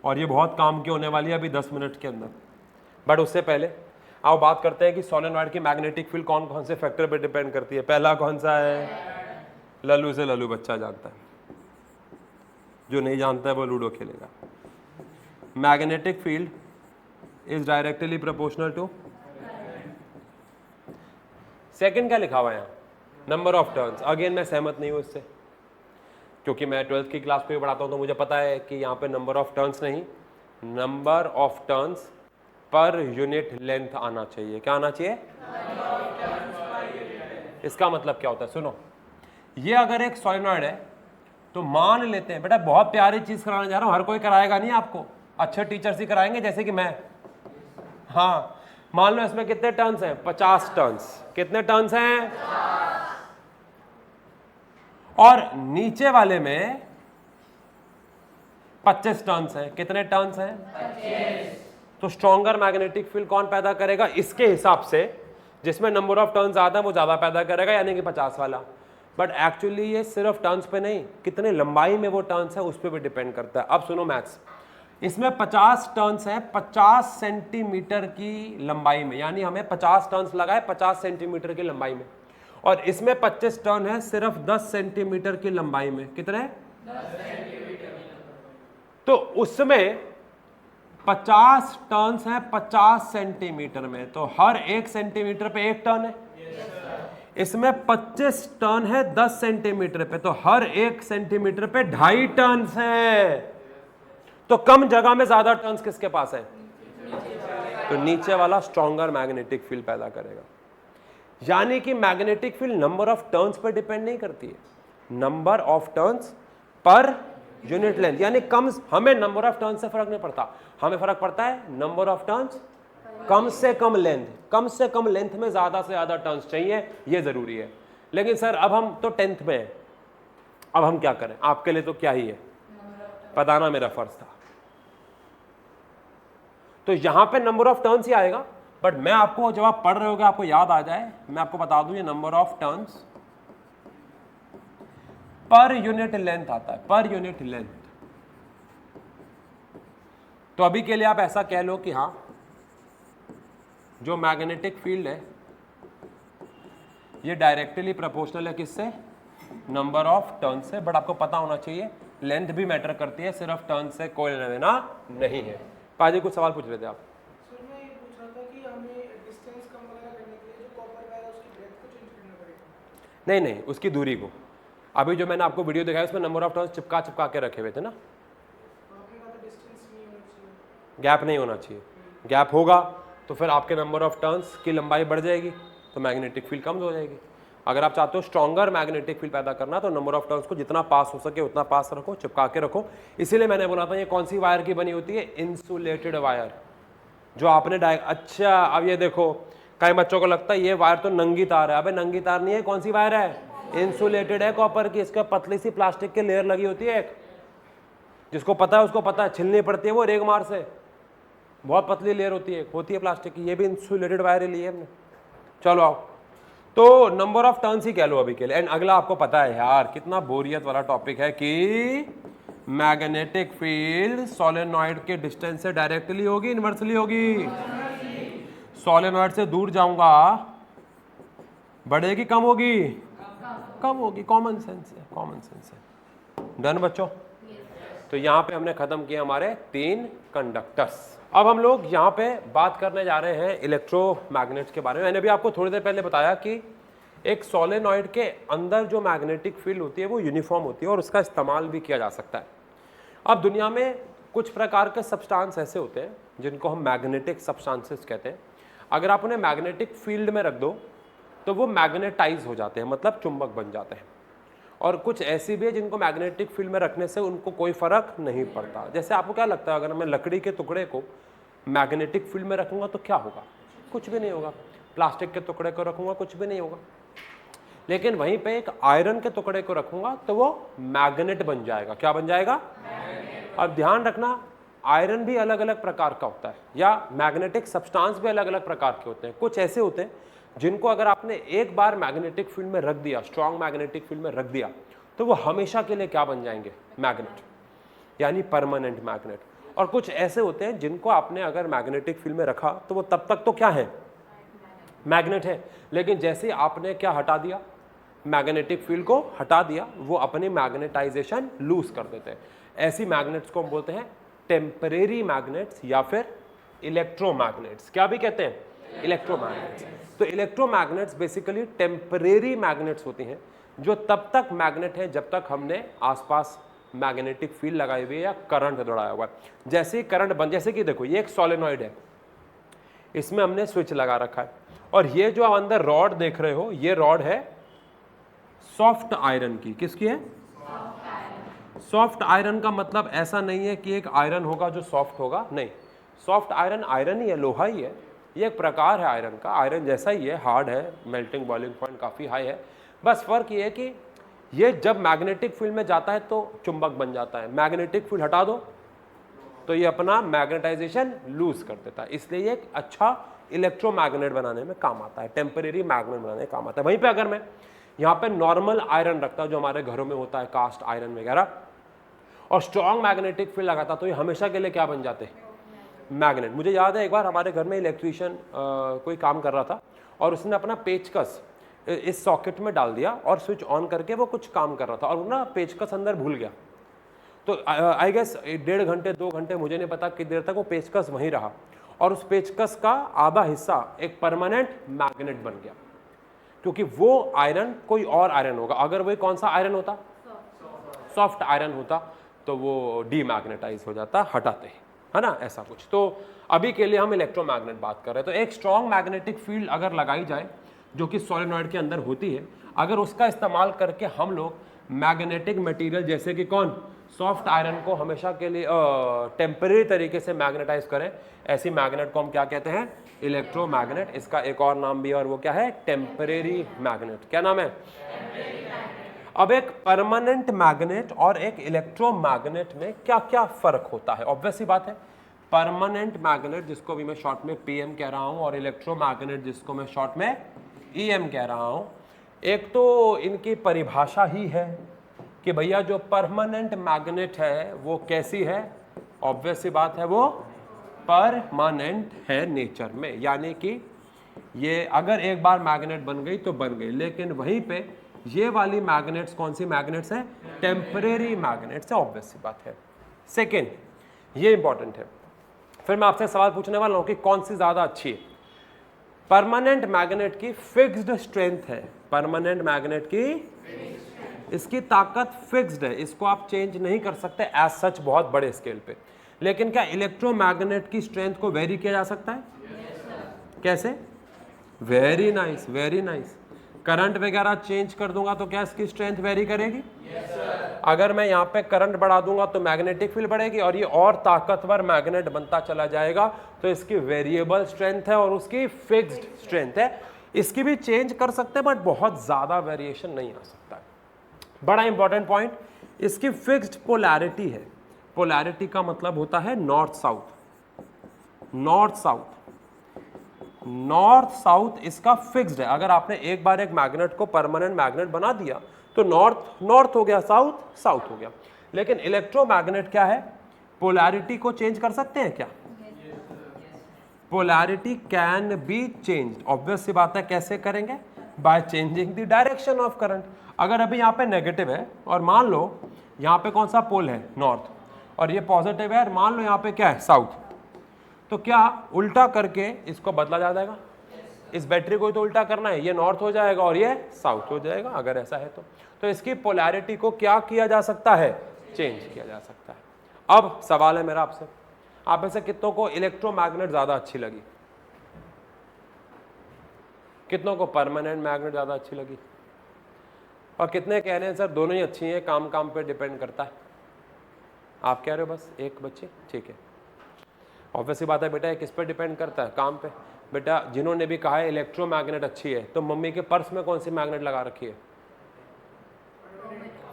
S1: और ये बहुत काम की होने वाली है अभी 10 मिनट के अंदर। बट उससे पहले आओ बात करते हैं कि सोलेनॉइड की मैग्नेटिक फील्ड कौन कौन से फैक्टर पे डिपेंड करती है। पहला कौन सा है, लल्लू से लल्लू बच्चा जानता है, जो नहीं जानता है वो लूडो खेलेगा। Magnetic field is directly proportional to, second क्या लिखा हुआ है यहाँ, नंबर ऑफ टर्न्स। अगेन मैं सहमत नहीं हूं इससे, क्योंकि मैं 12th की क्लास पे भी पढ़ाता हूं तो मुझे पता है कि यहाँ पे नंबर ऑफ टर्न्स नहीं, number of turns per unit length आना चाहिए। क्या आना चाहिए, इसका मतलब क्या होता है, सुनो, ये अगर एक सोलेनॉइड है तो मान लेते हैं, बेटा बहुत प्यारी चीज कराने जा रहा हूं, हर कोई कराएगा नहीं आपको, अच्छे टीचर्स ही कराएंगे जैसे कि मैं। हाँ, मान लो इसमें कितने टर्न्स हैं, 50 टर्न्स। कितने टर्न्स हैं, और नीचे वाले में 25 टर्न्स हैं। कितने टर्न्स हैं, 25। तो स्ट्रॉन्गर मैग्नेटिक फील्ड कौन पैदा करेगा, इसके हिसाब से जिसमें नंबर ऑफ टर्न्स ज्यादा है वो ज्यादा पैदा करेगा, यानी कि 50 वाला। बट एक्चुअली ये सिर्फ टर्न्स पे नहीं, कितने लंबाई में वो टर्न्स है उस पर भी डिपेंड करता है। अब सुनो मैथ्स, इसमें 50 टर्न्स है 50 सेंटीमीटर की लंबाई में, यानी हमें 50 टर्न्स लगाए 50 सेंटीमीटर की लंबाई में, और इसमें 25 टर्न है सिर्फ 10 सेंटीमीटर की लंबाई में। कितने, 10 सेंटीमीटर। तो उसमें 50 टर्न्स है 50 सेंटीमीटर में, तो हर 1 सेंटीमीटर पे 1 टर्न है। इसमें 25 टर्न है 10 सेंटीमीटर पे, तो हर 1 सेंटीमीटर पे 2.5 टर्न्स है। तो कम जगह में ज्यादा टर्न्स किसके पास है, तो नीचे वाला स्ट्रॉन्गर मैग्नेटिक फील्ड पैदा करेगा। यानी कि magnetic field number of turns per depend नहीं करती है, number of turns per unit length. यानी कम, हमें नंबर ऑफ टर्न्स से फर्क नहीं पड़ता, हमें फर्क पड़ता है नंबर ऑफ टर्न्स, कम से कम लेंथ, कम से कम लेंथ में ज्यादा से ज्यादा टर्न्स चाहिए, ये जरूरी है। लेकिन सर अब हम तो 10th में हैं, अब हम क्या करें, आपके लिए तो क्या ही है, बताना मेरा फर्ज था। तो यहां पे नंबर ऑफ टर्न्स ही आएगा, बट मैं आपको जब आप पढ़ रहे होगे आपको याद आ जाए, मैं आपको बता दूं ये number of turns per unit length आता है, पर यूनिट लेंथ। तो अभी के लिए आप ऐसा कह लो कि हाँ, जो मैग्नेटिक फील्ड है ये डायरेक्टली प्रोपोर्शनल है किससे, नंबर ऑफ टर्न से। बट आपको पता होना चाहिए लेंथ भी मैटर करती है, सिर्फ टर्न से कोई लेना देना नहीं है। पाजी कुछ सवाल पूछ रहे थे आप, नहीं नहीं उसकी दूरी को, अभी जो मैंने आपको वीडियो दिखाया उसमें नंबर ऑफ टर्न्स चिपका चिपका के रखे हुए थे ना, गैप नहीं होना चाहिए। गैप होगा तो फिर आपके नंबर ऑफ टर्न्स की लंबाई बढ़ जाएगी, तो मैग्नेटिक फील्ड कम हो जाएगी। अगर आप चाहते हो स्ट्रॉन्गर मैग्नेटिक फील्ड पैदा करना तो नंबर ऑफ टर्न्स को जितना पास हो सके उतना पास रखो, चिपका के रखो। इसीलिए मैंने बोला था ये कौन सी वायर की बनी होती है, इंसुलेटेड वायर, जो आपने अच्छा अब ये देखो, कई बच्चों को लगता है ये वायर तो नंगी तार है, अबे नंगी तार नहीं है, कौन सी वायर है, इंसुलेटेड है, कॉपर की। इसके पतली सी प्लास्टिक की लेयर लगी होती है एक, जिसको पता है उसको पता है, छिलनी पड़ती है वो रेग मार से, बहुत पतली लेयर होती है प्लास्टिक की, ये भी इंसुलेटेड वायर ली है हमने। चलो आओ, तो नंबर ऑफ टर्न्स ही कह लो अभी के लिए। एंड अगला आपको पता है यार कितना बोरियत वाला टॉपिक है कि मैग्नेटिक फील्ड सोलेनॉइड के डिस्टेंस से डायरेक्टली होगी इनवर्सली होगी, सोलेनॉइड से दूर जाऊंगा बढ़ेगी कम होगी, कम होगी, कॉमन सेंस है, कॉमन सेंस है। डन बच्चों, तो यहां पे हमने खत्म किया हमारे 3 कंडक्टर्स। अब हम लोग यहाँ पे बात करने जा रहे हैं इलेक्ट्रोमैग्नेट्स के बारे में। मैंने भी आपको थोड़ी देर पहले बताया कि एक सोलेनॉइड के अंदर जो मैग्नेटिक फील्ड होती है वो यूनिफॉर्म होती है और उसका इस्तेमाल भी किया जा सकता है। अब दुनिया में कुछ प्रकार के सब्सटेंस ऐसे होते हैं जिनको हम मैग्नेटिक सब्सटेंसेस कहते हैं। अगर आप उन्हें मैग्नेटिक फील्ड में रख दो तो वो मैग्नेटाइज हो जाते हैं, मतलब चुंबक बन जाते हैं। और कुछ ऐसी भी है जिनको मैग्नेटिक फील्ड में रखने से उनको कोई फर्क नहीं पड़ता। जैसे आपको क्या लगता है, अगर मैं लकड़ी के टुकड़े को मैग्नेटिक फील्ड में रखूंगा तो क्या होगा, कुछ भी नहीं होगा। प्लास्टिक के टुकड़े को रखूंगा कुछ भी नहीं होगा, लेकिन वहीं पे एक आयरन के टुकड़े को रखूंगा तो वो मैग्नेट बन जाएगा। क्या बन जाएगा? और ध्यान रखना, आयरन भी अलग अलग प्रकार का होता है, या मैग्नेटिक सब्सटेंस भी अलग अलग प्रकार के होते हैं। कुछ ऐसे होते हैं जिनको अगर आपने एक बार मैग्नेटिक फील्ड में रख दिया, स्ट्रॉन्ग मैग्नेटिक फील्ड में रख दिया, तो वो हमेशा के लिए क्या बन जाएंगे? मैग्नेट, यानी परमानेंट मैग्नेट। और कुछ ऐसे होते हैं जिनको आपने अगर मैग्नेटिक फील्ड में रखा तो वो तब तक तो क्या है? मैग्नेट है, लेकिन जैसे ही आपने क्या हटा दिया, मैग्नेटिक फील्ड को हटा दिया, वो अपनी मैग्नेटाइजेशन लूज कर देते हैं। ऐसी मैग्नेट्स को हम बोलते हैं टेम्परेरी मैग्नेट्स या फिर इलेक्ट्रोमैग्नेट्स। क्या भी कहते हैं? इलेक्ट्रोमैग्नेट्स। तो इलेक्ट्रोमैग्नेट्स बेसिकली टेम्परेरी मैग्नेट्स होती हैं जो तब तक मैग्नेट है जब तक हमने आसपास मैग्नेटिक फील्ड लगाई हुई है या करंट दौड़ाया हुआ है। जैसे ही करंट बंद, जैसे कि देखो ये एक सोलेनॉइड है, इसमें हमने स्विच लगा रखा है, और ये जो आप अंदर रॉड देख रहे हो, ये रॉड है सॉफ्ट आयरन की। किसकी है? सॉफ्ट आयरन का मतलब ऐसा नहीं है कि एक आयरन होगा जो सॉफ्ट होगा, नहीं। सॉफ्ट आयरन आयरन ही है, लोहा ही है, ये एक प्रकार है आयरन का, आयरन जैसा ही है, हार्ड है, मेल्टिंग बॉइलिंग पॉइंट काफ़ी हाई है। बस फर्क ये है कि ये जब मैग्नेटिक फील्ड में जाता है तो चुंबक बन जाता है, मैग्नेटिक फील्ड हटा दो तो ये अपना मैग्नेटाइजेशन लूज कर देता है। इसलिए ये एक अच्छा इलेक्ट्रोमैग्नेट बनाने में काम आता है, टेम्परेरी मैग्नेट बनाने में काम आता है। वहीं पे अगर मैं यहाँ पे नॉर्मल आयरन रखता हूँ जो हमारे घरों में होता है, कास्ट आयरन वगैरह, और स्ट्रॉन्ग मैग्नेटिक फील्ड लगाता तो ये हमेशा के लिए क्या बन जाते? मैग्नेट। मुझे याद है एक बार हमारे घर में इलेक्ट्रीशियन कोई काम कर रहा था और उसने अपना पेचकस इस सॉकेट में डाल दिया और स्विच ऑन करके वो कुछ काम कर रहा था, और वो ना पेचकस अंदर भूल गया। तो आई गेस 1.5 घंटे 2 घंटे, मुझे नहीं पता कितनी देर तक वो पेचकस वहीं रहा, और उस पेचकस का आधा हिस्सा एक परमानेंट मैग्नेट बन गया, क्योंकि वो आयरन कोई और आयरन होगा। अगर वही कौन सा आयरन होता? सॉफ्ट आयरन होता, तो वो डीमैग्नेटाइज हो जाता हटाते ही, है ना, ऐसा कुछ। तो अभी के लिए हम इलेक्ट्रोमैग्नेट बात कर रहे हैं। तो एक स्ट्रॉन्ग मैग्नेटिक फील्ड अगर लगाई जाए जो कि सोलेनॉइड के अंदर होती है, अगर उसका इस्तेमाल करके हम लोग मैग्नेटिक मटेरियल जैसे कि कौन, सॉफ्ट आयरन को हमेशा के लिए टेम्परेरी तरीके से मैग्नेटाइज करें, ऐसी मैग्नेट को हम क्या कहते हैं? इलेक्ट्रोमैग्नेट। इसका एक और नाम भी है, और वो क्या है? Temporary magnet. क्या नाम है? अब एक परमानेंट मैग्नेट और एक इलेक्ट्रोमैग्नेट में क्या क्या फर्क होता है? ऑब्वियस सी बात है, परमानेंट मैग्नेट जिसको भी मैं शॉर्ट में पीएम कह रहा हूं, और इलेक्ट्रोमैग्नेट जिसको मैं शॉर्ट में ईएम कह रहा हूं, एक तो इनकी परिभाषा ही है कि भैया जो परमानेंट मैग्नेट है वो कैसी है? ऑब्वियस सी बात है, वो परमानेंट है नेचर में, यानी कि ये अगर एक बार मैग्नेट बन गई तो बन गई। लेकिन वहीं पे ये वाली मैग्नेट्स कौन सी मैग्नेट्स है? टेम्परेरी मैग्नेट्स है, ऑब्वियस सी बात है। सेकेंड, ये इंपॉर्टेंट है। फिर मैं आपसे सवाल पूछने वाला हूं कि कौन सी ज्यादा अच्छी है? परमानेंट मैग्नेट की फिक्स्ड स्ट्रेंथ है, परमानेंट मैग्नेट की इसकी ताकत फिक्स्ड है, इसको आप चेंज नहीं कर सकते एज सच बहुत बड़े स्केल पे। लेकिन क्या इलेक्ट्रोमैग्नेट की स्ट्रेंथ को वेरी किया जा सकता है? कैसे? Very nice, very nice. Current वगैरह चेंज कर दूंगा तो क्या इसकी स्ट्रेंथ वेरी करेगी? अगर मैं यहाँ पे करंट बढ़ा दूंगा तो मैग्नेटिक फील्ड बढ़ेगी, और ये और ताकतवर मैग्नेट बनता चला जाएगा। तो इसकी वेरिएबल स्ट्रेंथ है और उसकी फिक्स्ड स्ट्रेंथ है। इसकी भी चेंज कर सकते हैं, बट बहुत ज्यादा वेरिएशन नहीं आ सकता है। बड़ा इंपॉर्टेंट पॉइंट, इसकी फिक्स्ड पोलैरिटी है। पोलैरिटी का मतलब होता है north south, north south, north south इसका फिक्स्ड है। अगर आपने एक बार एक मैग्नेट को परमानेंट मैग्नेट बना दिया तो नॉर्थ नॉर्थ हो गया, साउथ साउथ हो गया। लेकिन इलेक्ट्रोमैग्नेट क्या है? पोलैरिटी को चेंज कर सकते हैं क्या? Polarity can be changed. Obvious सी बात है, कैसे करेंगे? By changing the direction of current. अगर अभी यहाँ पे नेगेटिव है और मान लो यहाँ पे कौन सा पोल है? नॉर्थ, और ये पॉजिटिव है और मान लो यहाँ पे क्या है? साउथ। तो क्या उल्टा करके इसको बदला जा जाएगा? इस बैटरी को तो उल्टा करना है, ये नॉर्थ हो जाएगा और ये साउथ हो जाएगा, अगर ऐसा है तो इसकी पोलैरिटी को क्या किया जा सकता है? चेंज किया जा सकता है। अब सवाल है मेरा आपसे, आप में से कितनों को इलेक्ट्रोमैग्नेट ज्यादा अच्छी लगी? कितनों को परमानेंट मैग्नेट ज्यादा अच्छी लगी? और कितने कह रहे हैं सर दोनों ही अच्छी हैं, काम पे डिपेंड करता है? आप कह रहे हो बस एक बच्चे, ठीक है। ऑब्वियसली बात है बेटा, ये किस पे डिपेंड करता है? काम पे। बेटा जिन्होंने भी कहा है इलेक्ट्रोमैग्नेट अच्छी है, तो मम्मी के पर्स में कौन सी मैग्नेट लगा रखी है?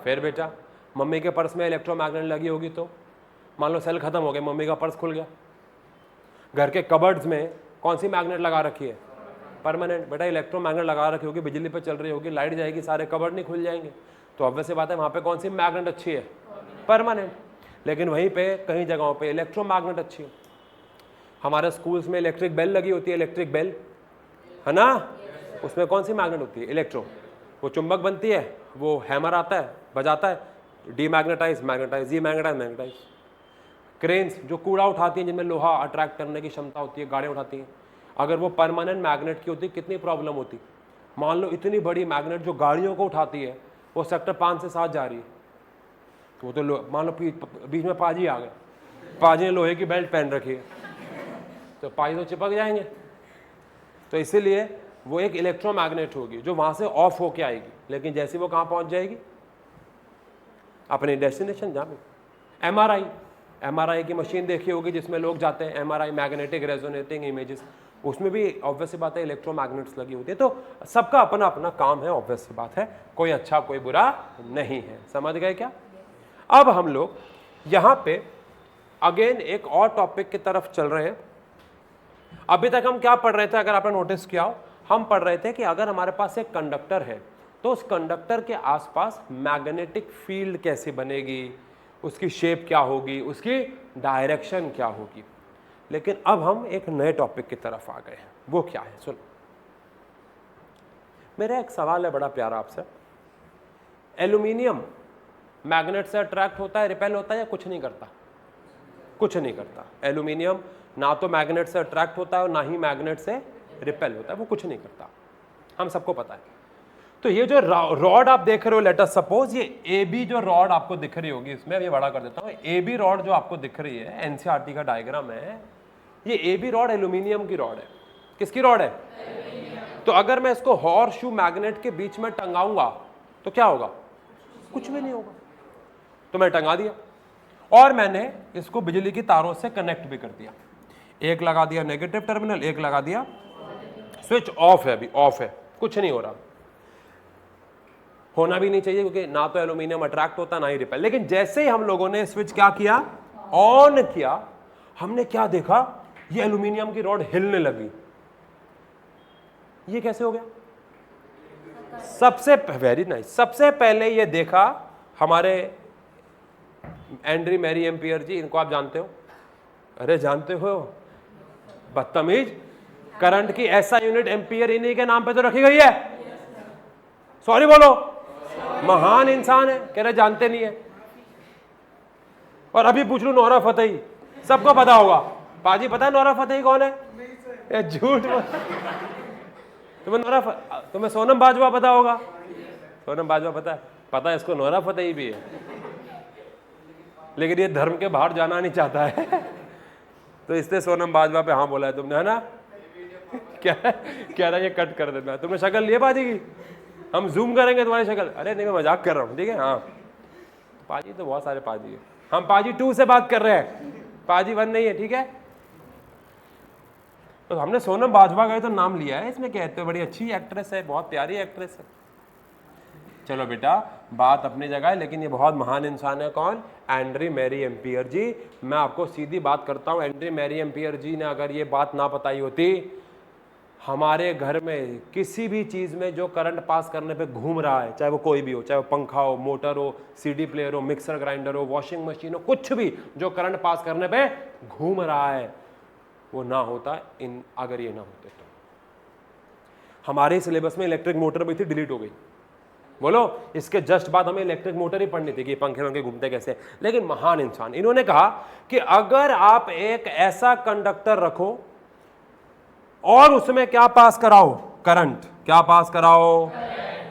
S1: फिर बेटा मम्मी के पर्स में इलेक्ट्रोमैग्नेट लगी होगी तो मान लो सेल खत्म हो गया, मम्मी का पर्स खुल गया। घर के कबर्ड्स में कौन सी मैग्नेट लगा रखी है? परमानेंट। बेटा इलेक्ट्रोमैग्नेट लगा रखी होगी, बिजली पे चल रही होगी, लाइट जाएगी, सारे कबर्ड नहीं खुल जाएंगे, तो ऑब्वियस बात है वहां पे कौन सी मैग्नेट अच्छी है? परमानेंट। लेकिन वहीं पे कई जगहों पे इलेक्ट्रोमैग्नेट अच्छी है। हमारे स्कूल्स में इलेक्ट्रिक बेल लगी होती है, इलेक्ट्रिक बेल है ना, उसमें कौन सी मैग्नेट होती है? इलेक्ट्रो। वो चुंबक बनती है, वो हैमर आता है, बजाता है, demagnetise, magnetise, demagnetise, magnetise. Cranes जो कूड़ा उठाती हैं, जिनमें लोहा अट्रैक्ट करने की क्षमता होती है, गाड़ियाँ उठाती हैं, अगर वो परमानेंट मैग्नेट की होती कितनी प्रॉब्लम होती। मान लो इतनी बड़ी मैग्नेट जो गाड़ियों को उठाती है वो सेक्टर 5 से 7 जा रही है, वो तो मान लो बीच में पाजी आ गए, पाजी ने लोहे की बेल्ट पहन रखी है, तो पाजी तो चिपक जाएंगे। तो इसीलिए वो एक इलेक्ट्रोमैग्नेट होगी जो वहां से ऑफ होके आएगी, लेकिन जैसे वो कहाँ पहुंच जाएगी? अपने डेस्टिनेशन जहाँ पे। एमआरआई की मशीन देखी होगी जिसमें लोग जाते हैं, एमआरआई, मैग्नेटिक रेजोनेटिंग इमेजेस, उसमें भी ऑब्वियस सी बात है इलेक्ट्रोमैग्नेट्स लगी होती है। तो सबका अपना अपना काम है, ऑब्वियस सी बात है, कोई अच्छा कोई बुरा नहीं है। समझ गए क्या? अब हम लोग यहाँ पे अगेन एक और टॉपिक की तरफ चल रहे हैं। अभी तक हम क्या पढ़ रहे थे, अगर आपने नोटिस किया हो, हम पढ़ रहे थे कि अगर हमारे पास एक कंडक्टर है तो उस कंडक्टर के आसपास मैग्नेटिक फील्ड कैसे बनेगी, उसकी शेप क्या होगी, उसकी डायरेक्शन क्या होगी। लेकिन अब हम एक नए टॉपिक की तरफ आ गए हैं, वो क्या है? सुनो, मेरा एक सवाल है बड़ा प्यारा आपसे। एल्यूमिनियम मैग्नेट से अट्रैक्ट होता है, रिपेल होता है, या कुछ नहीं करता? कुछ नहीं करता। एल्यूमिनियम ना तो मैग्नेट से अट्रैक्ट होता है और ना ही मैग्नेट से रिपेल होता है, वो कुछ नहीं करता, हम सबको पता है। तो ये जो रॉड आप देख रहे हो, लेट अस सपोज ये ए बी जो रॉड आपको दिख रही होगी, इसमें ये बड़ा कर देता हूँ, ए बी रॉड जो आपको दिख रही है, एनसीईआरटी का डायग्राम है, ये ए बी रॉड एल्यूमिनियम की रॉड है। किसकी रॉड है? तो अगर मैं इसको हॉर्स शू मैग्नेट के बीच में टंगाऊंगा तो क्या होगा? कुछ भी नहीं होगा। तो मैं टंगा दिया और मैंने इसको बिजली की तारों से कनेक्ट भी कर दिया, एक लगा दिया नेगेटिव टर्मिनल, एक लगा दिया, स्विच ऑफ है, अभी ऑफ है, कुछ नहीं हो रहा, होना भी नहीं चाहिए क्योंकि ना तो एल्यूमिनियम अट्रैक्ट होता ना ही रिपेल। लेकिन जैसे ही हम लोगों ने स्विच क्या किया, ऑन किया, हमने क्या देखा, ये एल्यूमिनियम की रॉड हिलने लगी। ये कैसे हो गया? वेरी नाइस, सबसे पहले ये देखा हमारे एंड्री मैरी एम्पियर जी, इनको आप जानते हो? अरे जानते हो, बदतमीज, करंट की ऐसा यूनिट एम्पियर इन्हीं के नाम पे तो रखी गई है। सॉरी बोलो, महान इंसान है, कह रहे जानते नहीं है। और अभी पूछ लू नोरा फतेही, सबको पता होगा। पाजी पता है नोरा फतेही कौन है? ये झूठ तुम्हें सोनम बाजवा पता होगा? सोनम बाजवा पता है? पता है इसको नोरा फतेही भी है, लेकिन ये धर्म के बाहर जाना नहीं चाहता है तो इसलिए सोनम बाजवा पे हाँ बोला है तुमने, है ना? क्या कह रहा है ये कट कर देना। तुमने शक्ल लिए पाजी की? हम जूम करेंगे तुम्हारी शक्ल। अरे नहीं, मैं मजाक कर रहा हूँ, ठीक है? हाँ, पाजी तो बहुत सारे पाजी है, हम पाजी 2 से बात कर रहे हैं, पाजी 1 नहीं है, ठीक है? तो हमने सोनम बाजवा का तो नाम लिया है, इसमें कहते हो बड़ी अच्छी एक्ट्रेस है, बहुत प्यारी एक्ट्रेस है। चलो बेटा, बात अपनी जगह है, लेकिन ये बहुत महान इंसान है। कौन? एंड्री मैरी एम्पियर जी। मैं आपको सीधी बात करता हूँ, एंड्री मैरी एम्पियर जी ने अगर ये बात ना बताई होती, हमारे घर में किसी भी चीज़ में जो करंट पास करने पे घूम रहा है, चाहे वो कोई भी हो, चाहे वो पंखा हो, मोटर हो, सीडी प्लेयर हो, मिक्सर ग्राइंडर हो, वॉशिंग मशीन हो, कुछ भी जो करंट पास करने पे घूम रहा है, वो ना होता अगर ये ना होते तो। हमारे सिलेबस में इलेक्ट्रिक मोटर भी थी, डिलीट हो गई। बोलो, इसके जस्ट बाद हमें इलेक्ट्रिक मोटर ही पढ़नी थी कि पंखे वंखे घूमते कैसे। लेकिन महान इंसान, इन्होंने कहा कि अगर आप एक ऐसा कंडक्टर रखो और उसमें क्या पास कराओ? करंट। क्या पास कराओ?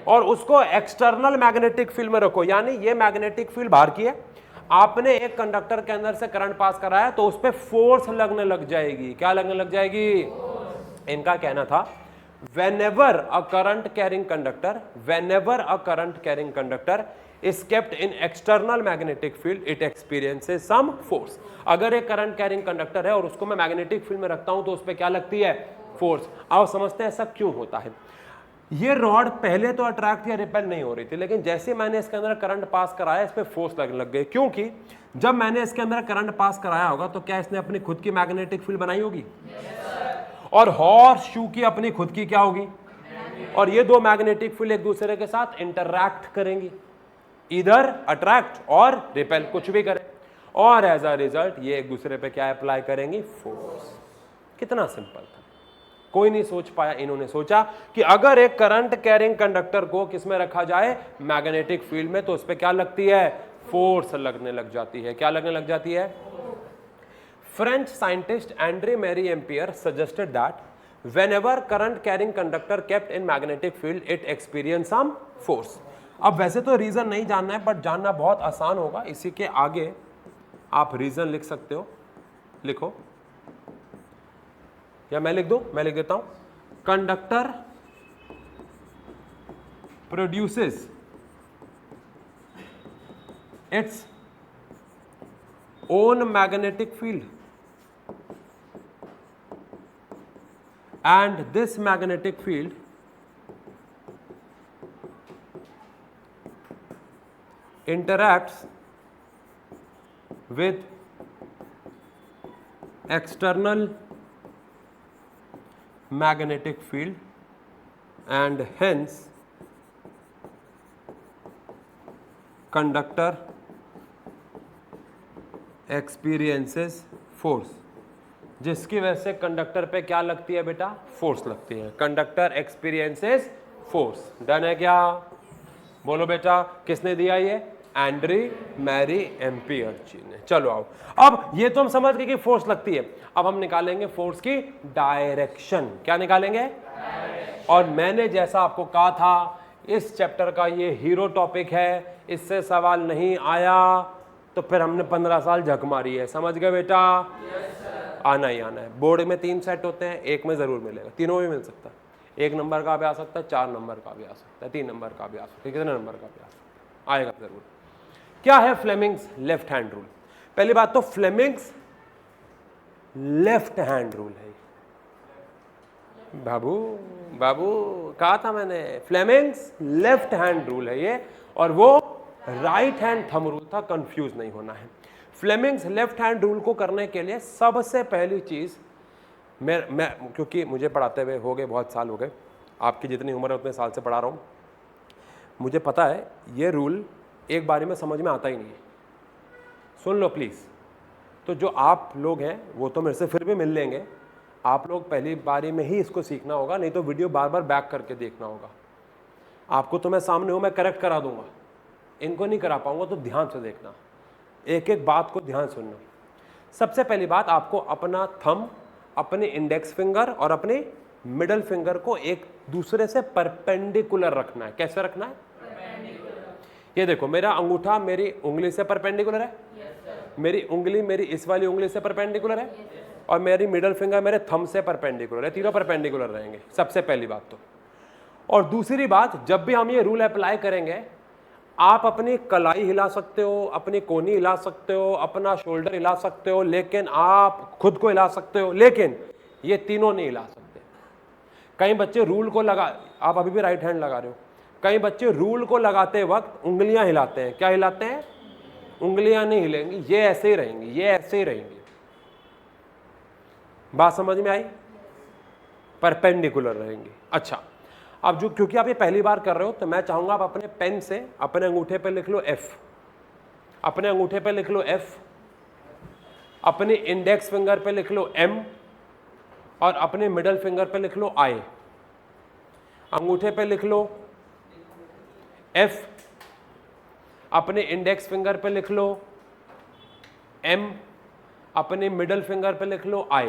S1: और उसको एक्सटर्नल मैग्नेटिक फील्ड में रखो, यानी ये मैग्नेटिक फील्ड बाहर की है, आपने एक कंडक्टर के अंदर से करंट पास कराया तो उस पर फोर्स लगने लग जाएगी। क्या लगने लग जाएगी? इनका कहना था whenever a current carrying conductor is kept in external magnetic field, it experiences some force. अगर एक करंट कैरिंग कंडक्टर है और उसको मैं मैग्नेटिक फील्ड में रखता हूं तो उस पर क्या लगती है? फोर्स. आप समझते हैं ऐसा क्यों होता है? ये रॉड पहले तो अट्रैक्ट या रिपेल नहीं हो रही थी, लेकिन जैसे मैंने इसके अंदर करंट पास कराया इस पे फोर्स लगने लग गई, क्योंकि जब मैंने इसके अंदर करंट पास कराया होगा तो क्या इसने अपनी खुद की मैग्नेटिक फील्ड बनाई होगी? और हॉर्स शू की अपनी खुद की क्या होगी? और ये दो मैग्नेटिक फील्ड एक दूसरे के साथ इंटरैक्ट करेंगी, इधर अट्रैक्ट और रिपेल, कुछ भी करें, और एज अ रिजल्ट ये एक दूसरे पे क्या अप्लाई करेंगी? फोर्स. कितना सिंपल था. कोई नहीं सोच पाया, इन्होंने सोचा कि अगर एक करंट कैरिंग कंडक्टर को किसमें रखा जाए? मैग्नेटिक फील्ड में, तो उस पर क्या लगती है? फोर्स लगने लग जाती है. क्या लगने लग जाती है? French scientist Andre Marie Ampere suggested that whenever current carrying conductor kept in magnetic field, it experienced some force. अब वैसे तो रीजन नहीं जानना है, बट जानना बहुत आसान होगा. इसी के आगे आप रीजन लिख सकते हो. लिखो, या मैं लिख दूं? मैं लिख देता हूं. Conductor produces it's own magnetic field, and this magnetic field interacts with external magnetic field, and hence conductor experiences force. जिसकी वजह से कंडक्टर पे क्या लगती है बेटा? फोर्स लगती है. Conductor experiences force. डन है क्या? बोलो बेटा, किसने दिया ये? एंड्री मैरी एम्पियर जी ने. चलो आओ, अब ये तो हम समझ गए कि फोर्स लगती है. अब हम निकालेंगे फोर्स की डायरेक्शन. क्या निकालेंगे? और मैंने जैसा आपको कहा था, इस चैप्टर का ये हीरो टॉपिक है, इससे सवाल नहीं आया तो फिर हमने 15 साल झक मारी है. समझ गए बेटा? आना ही आना है. बोर्ड में 3 सेट होते हैं, एक में जरूर मिलेगा, तीनों में मिल सकता है. 1 नंबर का भी आ सकता है, 4 नंबर का भी आ सकता है, 3 नंबर का भी आ सकता है, कितने नंबर का भी आ सकता है, आएगा जरूर. क्या है फ्लेमिंग्स लेफ्ट हैंड रूल? पहली बात तो फ्लेमिंग्स लेफ्ट हैंड रूल है. बाबू बाबू कहा था मैंने, फ्लेमिंग्स लेफ्ट हैंड रूल है ये, और वो राइट हैंड थंब रूल था. कंफ्यूज नहीं होना है. फ्लेमिंग्स लेफ्ट हैंड रूल को करने के लिए सबसे पहली चीज, मैं क्योंकि मुझे पढ़ाते हुए हो गए, बहुत साल हो गए, आपकी जितनी उम्र है उतने साल से पढ़ा रहा हूँ, मुझे पता है ये रूल एक बारी में समझ में आता ही नहीं है. सुन लो प्लीज़. तो जो आप लोग हैं वो तो मेरे से फिर भी मिल लेंगे, आप लोग पहली बारी में ही इसको सीखना होगा, नहीं तो वीडियो बार बार बैक करके देखना होगा. आपको तो मैं सामने हूँ, मैं करेक्ट करा दूंगा, इनको नहीं करा पाऊंगा, तो ध्यान से देखना, एक एक बात को ध्यान सुनना. सबसे पहली बात, आपको अपना थंब, अपने इंडेक्स फिंगर और अपने मिडल फिंगर को एक दूसरे से परपेंडिकुलर रखना है. कैसे रखना है? ये देखो, मेरा अंगूठा मेरी उंगली से परपेंडिकुलर है, मेरी उंगली मेरी इस वाली उंगली से परपेंडिकुलर है, और मेरी मिडल फिंगर मेरे थंब से परपेंडिकुलर है. तीनों परपेंडिकुलर रहेंगे, सबसे पहली बात तो. और दूसरी बात, जब भी हम ये रूल अप्लाई करेंगे, आप अपनी कलाई हिला सकते हो, अपनी कोहनी हिला सकते हो, अपना शोल्डर हिला सकते हो, लेकिन आप खुद को हिला सकते हो, लेकिन ये तीनों नहीं हिला सकते. कई बच्चे रूल को लगा, आप अभी भी राइट हैंड लगा रहे हो, कई बच्चे रूल को लगाते वक्त उंगलियां हिलाते हैं. क्या हिलाते हैं? उंगलियां नहीं हिलेंगी, ये ऐसे ही रहेंगी, ये ऐसे ही रहेंगी. बात समझ में आई? परपेंडिकुलर रहेंगी. अच्छा, अब जो क्योंकि आप ये पहली बार कर रहे हो, तो मैं चाहूंगा आप अपने पेन से अपने अंगूठे पे लिख लो F, अपने अंगूठे पे लिख लो F, अपने इंडेक्स फिंगर पे लिख लो M, और अपने मिडल फिंगर पे लिख लो I. अंगूठे पे लिख लो F, अपने इंडेक्स फिंगर पे लिख लो M, अपने मिडल फिंगर पे लिख लो I.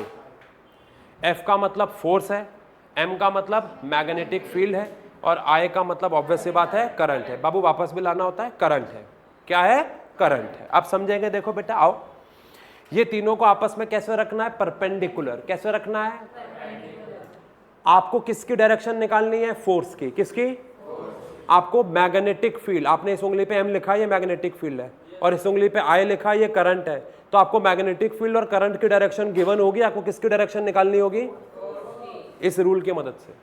S1: F का मतलब फोर्स है, M का मतलब मैग्नेटिक फील्ड है, और I का मतलब ऑब्वियस सी बात है करंट है. बाबू वापस भी लाना होता है, करंट है. क्या है? करंट है. आप समझेंगे. देखो बेटा आओ, ये तीनों को आपस में कैसे रखना है? परपेंडिकुलर. कैसे रखना है? आपको किसकी डायरेक्शन निकालनी है? फोर्स की। किसकी? आपको मैग्नेटिक फील्ड, आपने इस उंगली पे एम लिखा है, ये मैग्नेटिक फील्ड है, और इस उंगली पे आई लिखा है, ये करंट है। तो आपको मैग्नेटिक फील्ड और करंट की डायरेक्शन गिवन होगी, आपको किसकी डायरेक्शन निकालनी होगी? इस रूल की मदद से।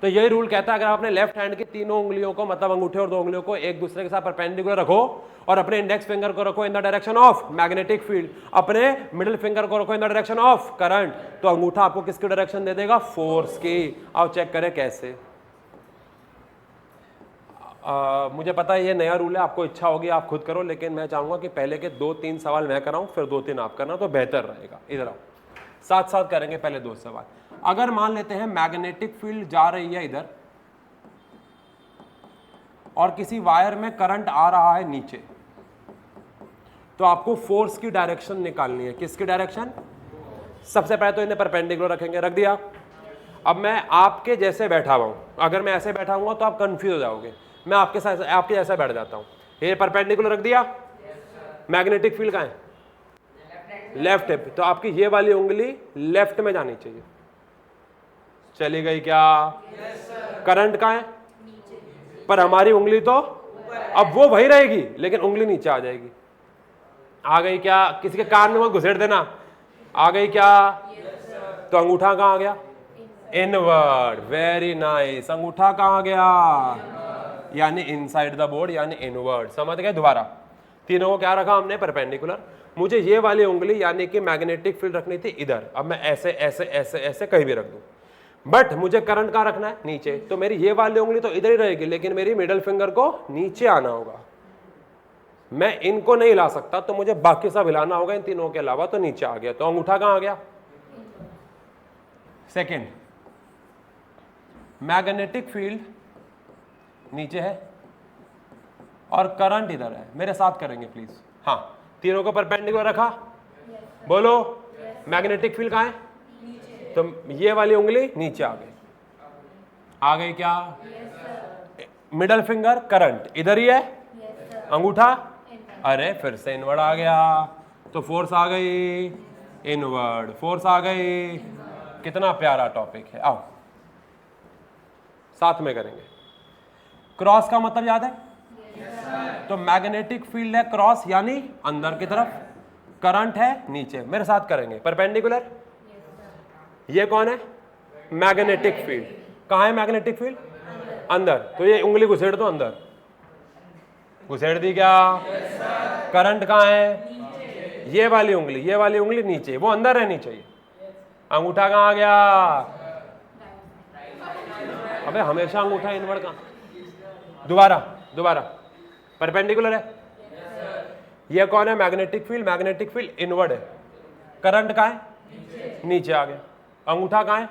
S1: तो यही रूल कहता है अगर आपने लेफ्ट हैंड की तीनों उंगलियों को, मतलब अंगूठे और दो उंगलियों को एक दूसरे के साथ परपेंडिकुलर रखो और अपने इंडेक्स फिंगर को रखो in the direction of magnetic field, अपने मिडिल फिंगर को रखो in the direction of current, तो अंगूठा आपको किसकी डायरेक्शन दे देगा? फोर्स की। आओ चेक करें कैसे। मुझे पता है ये नया रूल है, आपको इच्छा होगी आप खुद करो, लेकिन मैं चाहूंगा कि पहले के 2-3 सवाल मैं कराऊं, फिर 2-3 आप करना, तो बेहतर रहेगा। इधर आओ, साथ साथ करेंगे पहले 2 सवाल। अगर मान लेते हैं मैग्नेटिक फील्ड जा रही है इधर और किसी वायर में करंट आ रहा है नीचे, तो आपको फोर्स की डायरेक्शन निकालनी है। किसकी डायरेक्शन? सबसे पहले तो इन्हें परपेंडिकुलर रखेंगे, रख दिया। अब मैं आपके जैसे बैठा हुआ हूं, अगर मैं ऐसे बैठा हुआ तो आप कंफ्यूज हो जाओगे, मैं आपके साथ आपके जैसा बैठ जाता हूं। ये परपेंडिकुलर रख दिया, मैग्नेटिक फील्ड कहां है? लेफ्ट है, तो आपकी ये वाली उंगली लेफ्ट में जानी चाहिए। चली गई क्या? करंट कहां है? पर हमारी उंगली तो अब वो वही रहेगी, लेकिन उंगली नीचे आ जाएगी। आ गई क्या? किसी के कान में मत घुसेड़ देना। आ गई क्या? तो अंगूठा कहां आ गया? इनवर्ड। Very nice. अंगूठा कहां आ गया? यानी इनसाइड द बोर्ड, यानी इनवर्ड। समझ गए? दोबारा तीनों को क्या रखा हमने? परपेंडिकुलर। मुझे ये वाली उंगली यानी कि मैग्नेटिक फील्ड रखनी थी इधर, अब मैं ऐसे ऐसे ऐसे ऐसे कहीं भी रख दूं, बट मुझे करंट कहां रखना है? नीचे। तो मेरी ये वाली उंगली तो इधर ही रहेगी, लेकिन मेरी मिडल फिंगर को नीचे आना होगा। मैं इनको नहीं हिला सकता, तो मुझे बाकी सब हिलाना होगा इन तीनों के अलावा, तो नीचे आ गया। तो अंगूठा कहां आ गया? सेकेंड, मैग्नेटिक फील्ड नीचे है और करंट इधर है। मेरे साथ करेंगे प्लीज। हाँ, तीनों को परपेंडिकुलर रखा। बोलो, मैग्नेटिक फील्ड कहां है? तो ये वाली उंगली नीचे आ गई। आ गई क्या? मिडल फिंगर करंट इधर ही है, अंगूठा अरे फिर से इनवर्ड आ गया, तो फोर्स आ गई इनवर्ड, फोर्स आ गई। कितना प्यारा टॉपिक है। आओ साथ में करेंगे। क्रॉस का मतलब याद है? तो मैग्नेटिक फील्ड है क्रॉस, यानी अंदर की तरफ, करंट है नीचे। मेरे साथ करेंगे। परपेंडिकुलर, ये कौन है? Magnetic field. कहां है मैग्नेटिक फील्ड? अंदर। तो ये उंगली घुसेड़ दो अंदर, घुसेड़ दी क्या? करंट कहां है? ये वाली उंगली नीचे, वो अंदर रहनी चाहिए। अंगूठा कहां आ गया? अबे हमेशा अंगूठा इनवर्ड कहां? दोबारा परपेंडिकुलर है। ये कौन है? Magnetic field. Magnetic field inward है, करंट कहां है? नीचे आ गया। अंगूठा कहां है?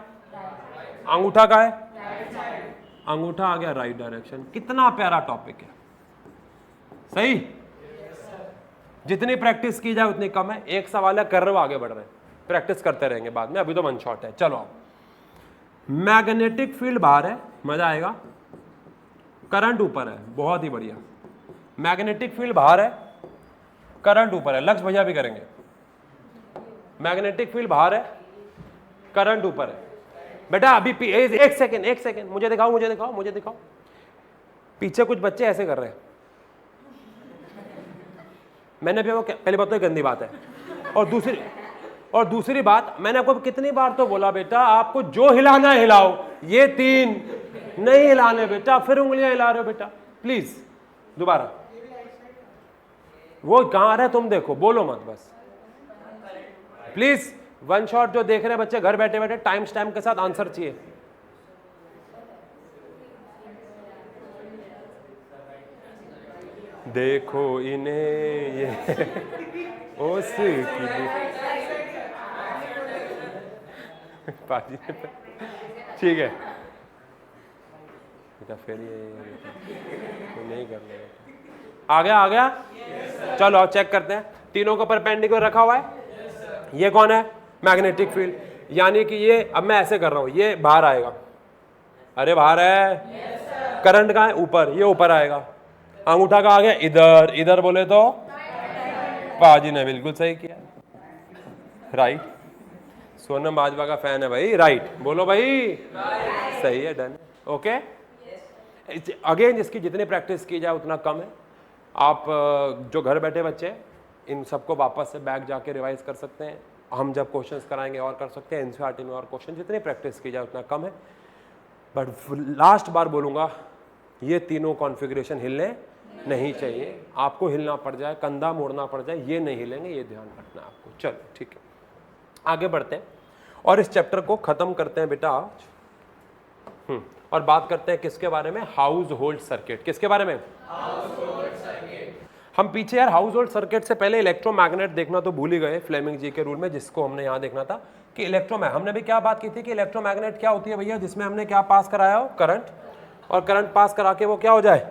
S1: अंगूठा कहां है? अंगूठा आ गया राइट डायरेक्शन। कितना प्यारा टॉपिक है। सही? जितनी प्रैक्टिस की जाए उतनी कम है। एक सवाल है, कर रहे हो, आगे बढ़ रहे हैं, प्रैक्टिस करते रहेंगे बाद में, अभी तो वन शॉट है। चलो, मैग्नेटिक फील्ड बाहर है, मजा आएगा। करंट ऊपर है, बहुत ही बढ़िया। मैग्नेटिक फील्ड बाहर है, करंट ऊपर है। लक्ष्य भैया भी करेंगे। मैग्नेटिक फील्ड बाहर है, करंट ऊपर है। बेटा अभी एक सेकेंड मुझे दिखाओ। पीछे कुछ बच्चे ऐसे कर रहे हैं। मैंने भी वो, पहली बात तो गंदी बात है, और दूसरी बात, मैंने आपको कितनी बार तो बोला बेटा आपको जो हिलाना है हिलाओ, ये 3 नहीं हिलाने बेटा, फिर उंगलियां हिला रहे हो बेटा, प्लीज दोबारा। वो कहां आ रहा है तुम देखो, बोलो मत बस प्लीज। वन शॉट जो देख रहे हैं बच्चे घर बैठे बैठे, टाइम स्टैम्प के साथ आंसर चाहिए। देखो इन्हें ये ठीक है बेटा, फिर ये नहीं करना। आ गया चलो अब चेक करते हैं। तीनों को परपेंडिकुलर रखा हुआ है। ये कौन है? मैग्नेटिक फील्ड, यानी कि ये, अब मैं ऐसे कर रहा हूं, ये बाहर आएगा। अरे बाहर है। करंट कहां है? ऊपर, ये ऊपर आएगा। अंगूठा कहां आ गया? इधर बोले तो पाजी ने बिल्कुल सही किया, राइट। सोनम बाजवा का फैन है भाई, राइट बोलो भाई, सही है, डन, ओके। अगेन इसकी जितनी प्रैक्टिस की जाए उतना कम है। आप जो घर बैठे बच्चे हैं, इन सबको वापस से बैक जाके रिवाइज कर सकते हैं, हम जब क्वेश्चंस कराएंगे और कर सकते हैं, एनसीईआरटी में और क्वेश्चन जितनी प्रैक्टिस की जाए उतना कम है। बट लास्ट बार बोलूँगा, ये तीनों कॉन्फ़िगरेशन हिलने नहीं चाहिए, आपको हिलना पड़ जाए, कंधा मोड़ना पड़ जाए, ये नहीं हिलेंगे, ये ध्यान रखना है आपको। चलो ठीक है, आगे बढ़ते हैं और इस चैप्टर को ख़त्म करते हैं बेटा आज। और बात करते हैं किसके बारे में, हाउस होल्ड सर्किट। किसके बारे में, हाउस होल्ड सर्किट। हम पीछे यार हाउस होल्ड सर्किट से पहले इलेक्ट्रोमैग्नेट देखना तो भूल ही गए फ्लेमिंग जी के रूल में, जिसको हमने यहाँ देखना था कि हमने भी क्या बात की थी कि इलेक्ट्रोमैग्नेट क्या होती है भैया, जिसमें हमने क्या पास कराया हो, करंट, और करंट पास करा के वो क्या हो जाए,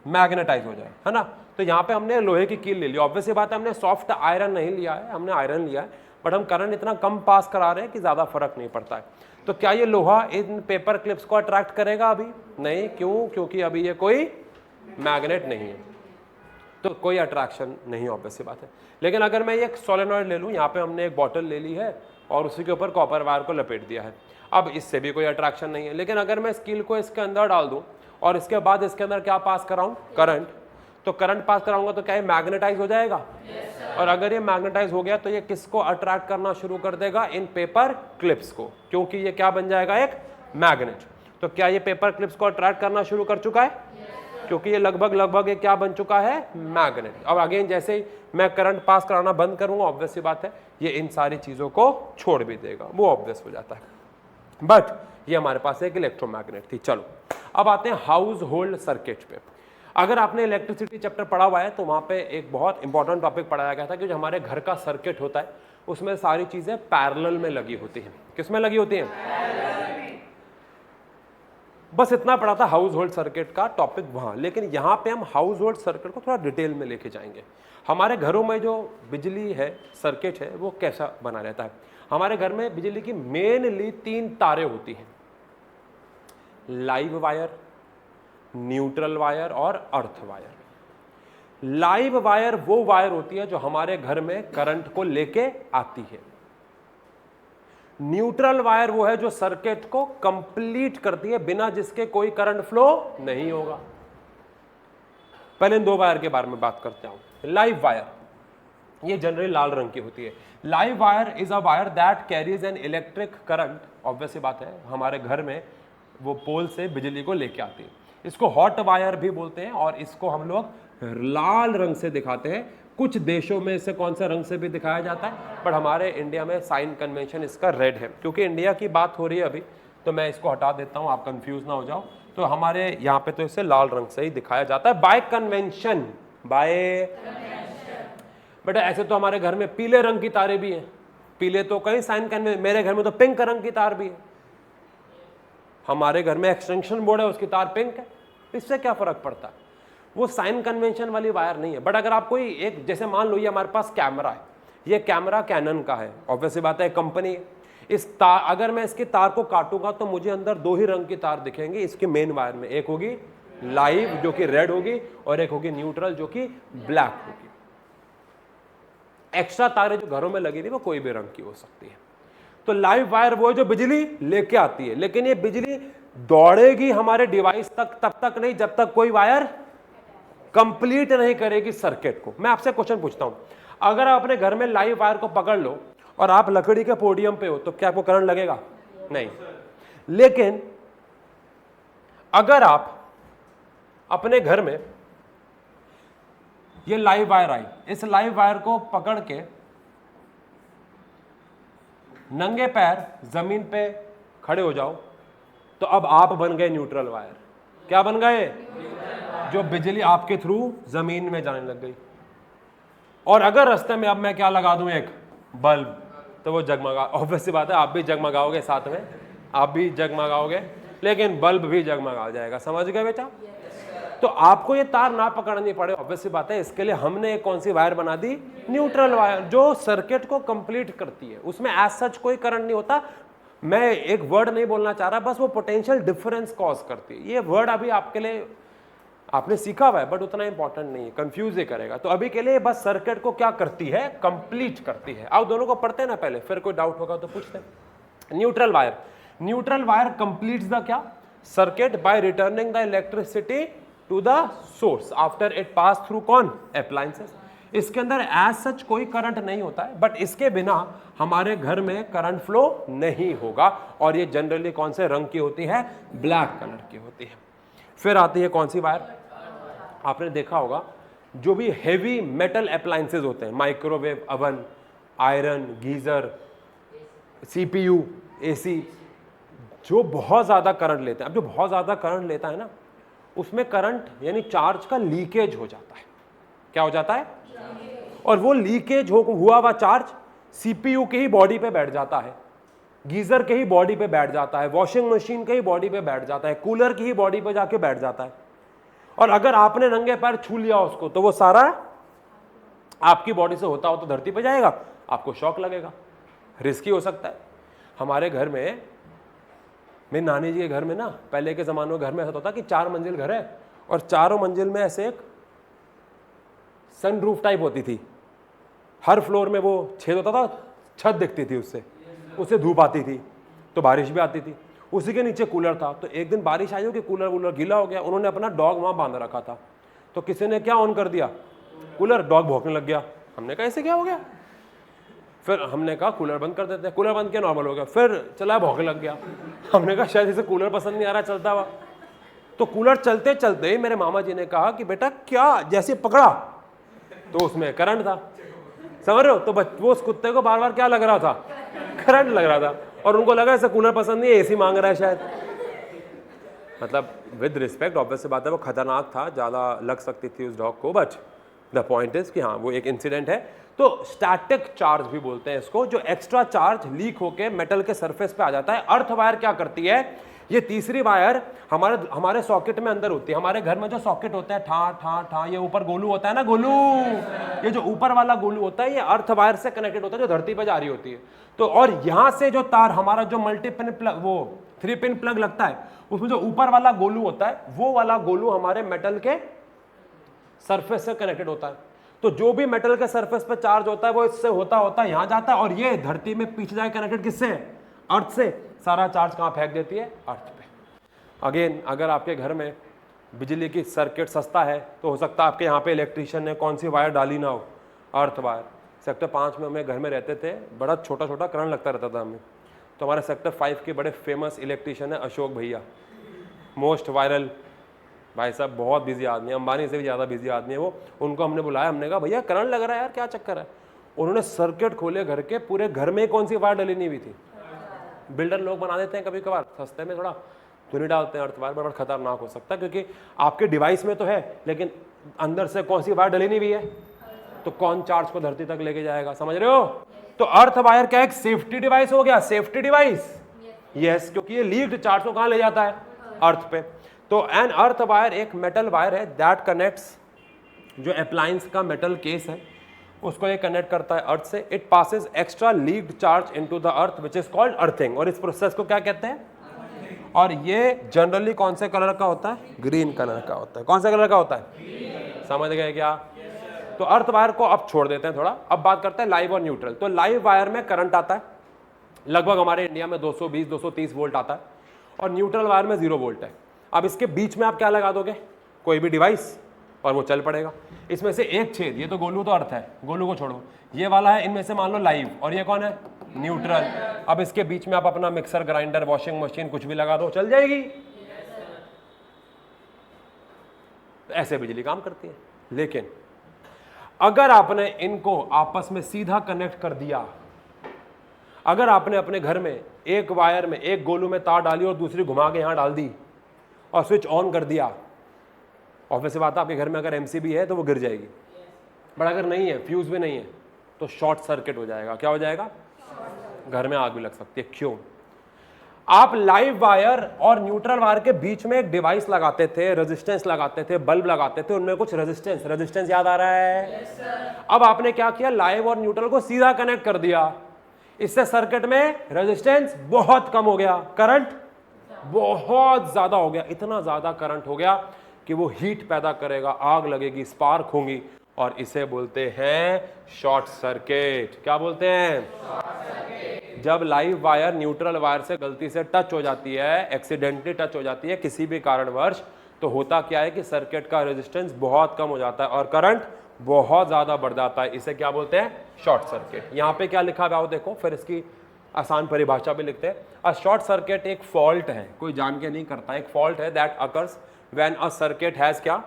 S1: मैग्नेटाइज हो जाए, है ना। तो यहाँ पे हमने लोहे की कील ले ली, ऑब्वियसली बात है हमने सॉफ्ट आयरन नहीं लिया है, हमने आयरन लिया है, बट हम करंट इतना कम पास करा रहे हैं कि ज़्यादा फर्क नहीं पड़ता है। तो क्या ये लोहा इन पेपर क्लिप्स को अट्रैक्ट करेगा अभी? नहीं, क्यों? क्योंकि अभी ये कोई मैग्नेट नहीं है, तो कोई अट्रैक्शन नहीं, ऑब्वियसली बात है। लेकिन अगर मैं ये एक सोलेनॉइड ले लूँ, यहाँ पे हमने एक बॉटल ले ली है और उसी के ऊपर कॉपर वायर को लपेट दिया है, अब इससे भी कोई अट्रैक्शन नहीं है। लेकिन अगर मैं स्कील को इसके अंदर डाल दूँ और इसके बाद इसके अंदर क्या पास कराऊँ, करंट, तो करंट पास कराऊंगा तो क्या ये मैग्नेटाइज हो जाएगा? और अगर ये मैग्नेटाइज हो गया तो ये किसको अट्रैक्ट करना शुरू कर देगा, इन पेपर क्लिप्स को, क्योंकि ये क्या बन जाएगा, एक मैग्नेट। तो क्या ये पेपर क्लिप्स को अट्रैक्ट करना शुरू कर चुका है? क्योंकि ये लगभग ये क्या बन चुका है, मैग्नेट। अब अगेन जैसे ही मैं करंट पास कराना बंद करूंगा, ऑब्वियस सी बात है ये इन सारी चीजों को छोड़ भी देगा, वो ऑब्वियस हो जाता है। बट ये हमारे पास एक इलेक्ट्रोमैग्नेट थी। चलो अब आते हैं हाउस होल्ड सर्किट पे। अगर आपने इलेक्ट्रिसिटी चैप्टर पढ़ा हुआ है तो वहाँ पे एक बहुत इंपॉर्टेंट टॉपिक पढ़ाया गया था कि जो हमारे घर का सर्किट होता है उसमें सारी चीजें पैरेलल में लगी होती हैं। किसमें लगी होती हैं? बस इतना पढ़ा था हाउस होल्ड सर्किट का टॉपिक वहाँ। लेकिन यहाँ पे हम हाउस होल्ड सर्किट को थोड़ा डिटेल में लेके जाएंगे। हमारे घरों में जो बिजली है, सर्किट है, वो कैसा बना रहता है। हमारे घर में बिजली की मेनली 3 तारें होती हैं, लाइव वायर, न्यूट्रल वायर और अर्थ वायर। लाइव वायर वो वायर होती है जो हमारे घर में करंट को लेके आती है। न्यूट्रल वायर वो है जो सर्किट को कंप्लीट करती है, बिना जिसके कोई करंट फ्लो नहीं होगा। पहले इन 2 वायर के बारे में बात करते हूं। लाइव वायर, ये जनरली लाल रंग की होती है। Live wire is a wire that carries an electric current. Obvious बात है हमारे घर में वो पोल से बिजली को लेके आती है। इसको हॉट वायर भी बोलते हैं और इसको हम लोग लाल रंग से दिखाते हैं। कुछ देशों में इसे कौन सा रंग से भी दिखाया जाता है, पर हमारे इंडिया में साइन कन्वेंशन इसका रेड है। क्योंकि इंडिया की बात हो रही है अभी, तो मैं इसको हटा देता हूं, आप कंफ्यूज ना हो जाओ। तो हमारे यहाँ पे तो इसे लाल रंग से ही दिखाया जाता है, बाय कन्वेंशन, बाय। बेटा ऐसे तो हमारे घर में पीले रंग की तारें भी हैं। पीले तो कई साइन कन्वेंशन, मेरे घर में तो पिंक रंग की तार भी है। हमारे घर में एक्सटेंशन बोर्ड है, उसकी तार पिंक है। इससे क्या फर्क पड़ता है? वो साइन कन्वेंशन वाली वायर नहीं है। बट अगर आप कोई एक, जैसे मान लो ये हमारे पास कैमरा है, ये कैमरा कैनन का है, ऑब्वियसली बात है कंपनी है। इस तार, अगर मैं इसकी तार को काटूंगा तो मुझे अंदर 2 ही रंग की तार दिखेंगी इसके मेन वायर में। एक होगी लाइव जो कि रेड होगी और एक होगी न्यूट्रल जो कि ब्लैक होगी। एक्स्ट्रा तारें जो घरों में लगी थी वो कोई भी रंग की हो सकती है। तो लाइव वायर वो है जो बिजली लेके आती है, लेकिन ये बिजली दौड़ेगी हमारे डिवाइस तक तब तक नहीं जब तक कोई वायर कंप्लीट नहीं करेगी सर्किट को। मैं आपसे क्वेश्चन पूछता हूं, अगर आप अपने घर में लाइव वायर को पकड़ लो और आप लकड़ी के पोडियम पे हो तो क्या आपको करंट लगेगा? नहीं। लेकिन अगर आप अपने घर में ये लाइव वायर आई, इस लाइव वायर को पकड़ के नंगे पैर जमीन पे खड़े हो जाओ तो अब आप बन गए न्यूट्रल वायर। क्या बन गए? जो बिजली आपके थ्रू जमीन में जाने लग गई। और अगर रास्ते में अब मैं क्या लगा दूं, एक बल्ब, तो वो जगमगा, ऑब्वियसली बात है आप भी जगमगाओगे, साथ में आप भी जगमगाओगे, लेकिन बल्ब भी जगमगा जाएगा। समझ गए बेटा? तो आपको ये तार ना पकड़नी पड़े, ऑब्वियसली बात है। इसके लिए हमने एक कौन सी वायर बना दी? न्यूट्रल वायर, जो सर्किट को कंप्लीट करती है। उसमें एज सच कोई करंट नहीं होता। मैं एक वर्ड नहीं बोलना चाह रहा, बस वो पोटेंशियल डिफरेंस कॉज करती है। ये वर्ड अभी आपके लिए आपने सीखा हुआ है बट उतना इंपॉर्टेंट नहीं है, कंफ्यूज ही करेगा। तो अभी के लिए बस सर्किट को क्या करती है, कंप्लीट करती है। आप दोनों को पढ़ते हैं ना पहले, फिर कोई डाउट होगा तो पूछते हैं। Neutral wire, neutral wire completes the क्या, circuit by returning the electricity to the source after it pass through कौन, अप्लायंसेस। इसके अंदर एज सच कोई करंट नहीं होता है, बट इसके बिना हमारे घर में करंट फ्लो नहीं होगा। और ये जनरली कौन से रंग की होती है, ब्लैक कलर की होती है। फिर आती है कौन सी वायर, आपने देखा होगा जो भी हेवी मेटल अप्लायंसेस होते हैं, microwave oven, iron, geyser, CPU, AC, जो बहुत ज़्यादा करंट लेते हैं। अब जो बहुत ज़्यादा करंट लेता है ना, उसमें करंट यानी चार्ज का लीकेज हो जाता है। क्या हो जाता है, और वो लीकेज हुआ हुआ चार्ज सीपीयू के ही बॉडी पे बैठ जाता है, गीजर के ही बॉडी पे बैठ जाता है, वॉशिंग मशीन के ही बॉडी पे बैठ जाता है, कूलर की ही बॉडी पे जाके बैठ जाता है। और अगर आपने नंगे पैर छू लिया उसको तो वो सारा आपकी बॉडी से होता हो तो धरती पे जाएगा, आपको शॉक लगेगा, रिस्की हो सकता है। हमारे घर में, मेरी नानी जी के घर में ना, पहले के ज़माने में घर में ऐसा होता कि 4 मंजिल घर है और चारों मंजिल में ऐसे एक सन रूफ टाइप होती थी, हर फ्लोर में वो छेद होता था, छत दिखती थी उससे धूप आती थी तो बारिश भी आती थी। उसी के नीचे कूलर था। तो एक दिन बारिश आई हो कि कूलर वूलर गीला हो गया, उन्होंने अपना डॉग वहाँ बांध रखा था, तो किसी ने क्या ऑन कर दिया, कूलर, डॉग भौंकने लग गया। हमने कहा ऐसे क्या हो गया, फिर हमने कहा कूलर बंद कर देते हैं, कूलर बंद किया, नॉर्मल हो गया, फिर चला भौंकने लग गया। हमने कहा शायद इसे कूलर पसंद नहीं आ रहा, चलता हुआ। तो कूलर चलते चलते मेरे मामा जी ने कहा कि बेटा क्या, जैसे पकड़ा तो उसमें करंट था, समझ रहे हो। तो वो उस कुत्ते को बार बार क्या लग रहा था, करंट लग रहा था, और उनको लगा ऐसे कूलर पसंद नहीं है, एसी मांग रहा है शायद। मतलब विद रिस्पेक्ट, ऑब्वियस बात है वो खतरनाक था, ज़्यादा लग सकती थी उस डॉग को, बट द पॉइंट इज कि हाँ वो एक इंसिडेंट है। तो स्टैटिक चार्ज भी बोलते हैं इसको, जो एक्स्ट्रा चार्ज लीक होके मेटल के सरफेस पे आ जाता है। अर्थ वायर क्या करती है, ये तीसरी वायर हमारे सॉकेट में अंदर होती है। हमारे घर में जो सॉकेट होता है, ठा ठा ठा, ये ऊपर गोलू होता है ना, गोलू, ये जो ऊपर वाला गोलू होता है, ये अर्थ वायर से कनेक्टेड होता है, जो धरती पर जा रही होती है। तो और यहां से जो तार, हमारा जो मल्टी पिन प्लग, वो 3 पिन प्लग लगता है, उसमें जो ऊपर वाला गोलू होता है, वो वाला गोलू हमारे मेटल के सरफेस से कनेक्टेड होता है। तो जो भी मेटल के सरफेस पे चार्ज होता है वो इससे होता यहां जाता है, और ये धरती में पीछे जाए कनेक्टेड किससे, अर्थ से। सारा चार्ज कहां फेंक देती है, अर्थ पे। अगेन, अगर आपके घर में बिजली की सर्किट सस्ता है तो हो सकता है आपके यहाँ पे इलेक्ट्रिशियन ने कौन सी वायर डाली ना हो, अर्थ वायर। सेक्टर 5 में हमें घर में रहते थे, बड़ा छोटा छोटा करंट लगता रहता था हमें। तो हमारे सेक्टर 5 के बड़े फेमस इलेक्ट्रिशियन है अशोक भैया, मोस्ट वायरल भाई साहब, बहुत बिजी आदमी है, अंबानी से भी ज़्यादा बिजी आदमी है वो। उनको हमने बुलाया, हमने कहा भैया करंट लग रहा है यार, क्या चक्कर है। उन्होंने सर्किट खोले घर के, पूरे घर में कौन सी वायर डली नहीं हुई थी। बिल्डर लोग बना देते हैं कभी कभार सस्ते में, थोड़ा तो नहीं डालते हैं अर्थ वायर, बड़ा खतरनाक हो सकता है, क्योंकि आपके डिवाइस में तो है लेकिन अंदर से कौन सी वायर डली नहीं हुई है, तो कौन चार्ज को धरती तक लेके जाएगा, समझ रहे हो। तो अर्थ वायर क्या एक सेफ्टी डिवाइस हो गया, सेफ्टी डिवाइस, यस, क्योंकि ये लीक्ड चार्ज को कहां ले जाता है, अर्थ पे। तो एन अर्थ वायर एक मेटल वायर है दैट कनेक्ट्स, जो अप्लायंस का मेटल केस है उसको ये कनेक्ट करता है अर्थ से। It passes extra leaked charge into the earth which is called earthing, और इस प्रोसेस को क्या कहते हैं, और ये जनरली कौन से कलर का होता है, ग्रीन कलर का होता है। कौन सा कलर का होता है, समझ गए क्या। तो अर्थ वायर को अब छोड़ देते हैं थोड़ा, अब बात करते हैं लाइव और न्यूट्रल। तो लाइव वायर में करंट आता है, लगभग हमारे इंडिया में 220-230 वोल्ट आता है, और न्यूट्रल वायर में 0 वोल्ट है। अब इसके बीच में आप क्या लगा दोगे, कोई भी डिवाइस, और वो चल पड़ेगा। इसमें से एक छेद, ये तो गोलू तो अर्थ है, गोलू को छोड़ो, ये वाला है, इनमें से मान लो लाइव, और ये कौन है, न्यूट्रल। अब इसके बीच में आप अपना मिक्सर, ग्राइंडर, वॉशिंग मशीन कुछ भी लगा दो, चल जाएगी। तो ऐसे बिजली काम करती है। लेकिन अगर आपने इनको आपस में सीधा कनेक्ट कर दिया, अगर आपने अपने घर में एक वायर में, एक गोलू में तार डाली और दूसरी घुमा के यहां डाल दी और स्विच ऑन कर दिया, ऑब्वियस बात है आपके घर में अगर एमसीबी है तो वो गिर जाएगी, बट अगर नहीं है, फ्यूज भी नहीं है, तो शॉर्ट सर्किट हो जाएगा। क्या हो जाएगा, घर में आग भी लग सकती है। क्यों, आप लाइव वायर और न्यूट्रल वायर के बीच में एक डिवाइस लगाते थे, रेजिस्टेंस लगाते थे, बल्ब लगाते थे, उनमें कुछ रेजिस्टेंस याद आ रहा है। अब आपने क्या किया, लाइव और न्यूट्रल को सीधा कनेक्ट कर दिया, इससे सर्किट में रेजिस्टेंस बहुत कम हो गया, करंट बहुत ज्यादा हो गया। इतना ज्यादा करंट हो गया कि वो हीट पैदा करेगा, आग लगेगी, स्पार्क होंगी, और इसे बोलते हैं शॉर्ट सर्किट। क्या बोलते हैं? जब लाइव वायर न्यूट्रल वायर से गलती से टच हो जाती है, एक्सीडेंटली टच हो जाती है किसी भी कारणवश, तो होता क्या है कि सर्किट का रेजिस्टेंस बहुत कम हो जाता है और करंट बहुत ज्यादा बढ़ जाता है। इसे क्या बोलते हैं? Short circuit. यहां पे क्या लिखा हुआ है देखो, फिर इसकी आसान परिभाषा भी लिखते हैं। अ शॉर्ट सर्किट एक फॉल्ट है, कोई जान के नहीं करता, एक फॉल्ट है that occurs when a circuit has क्या,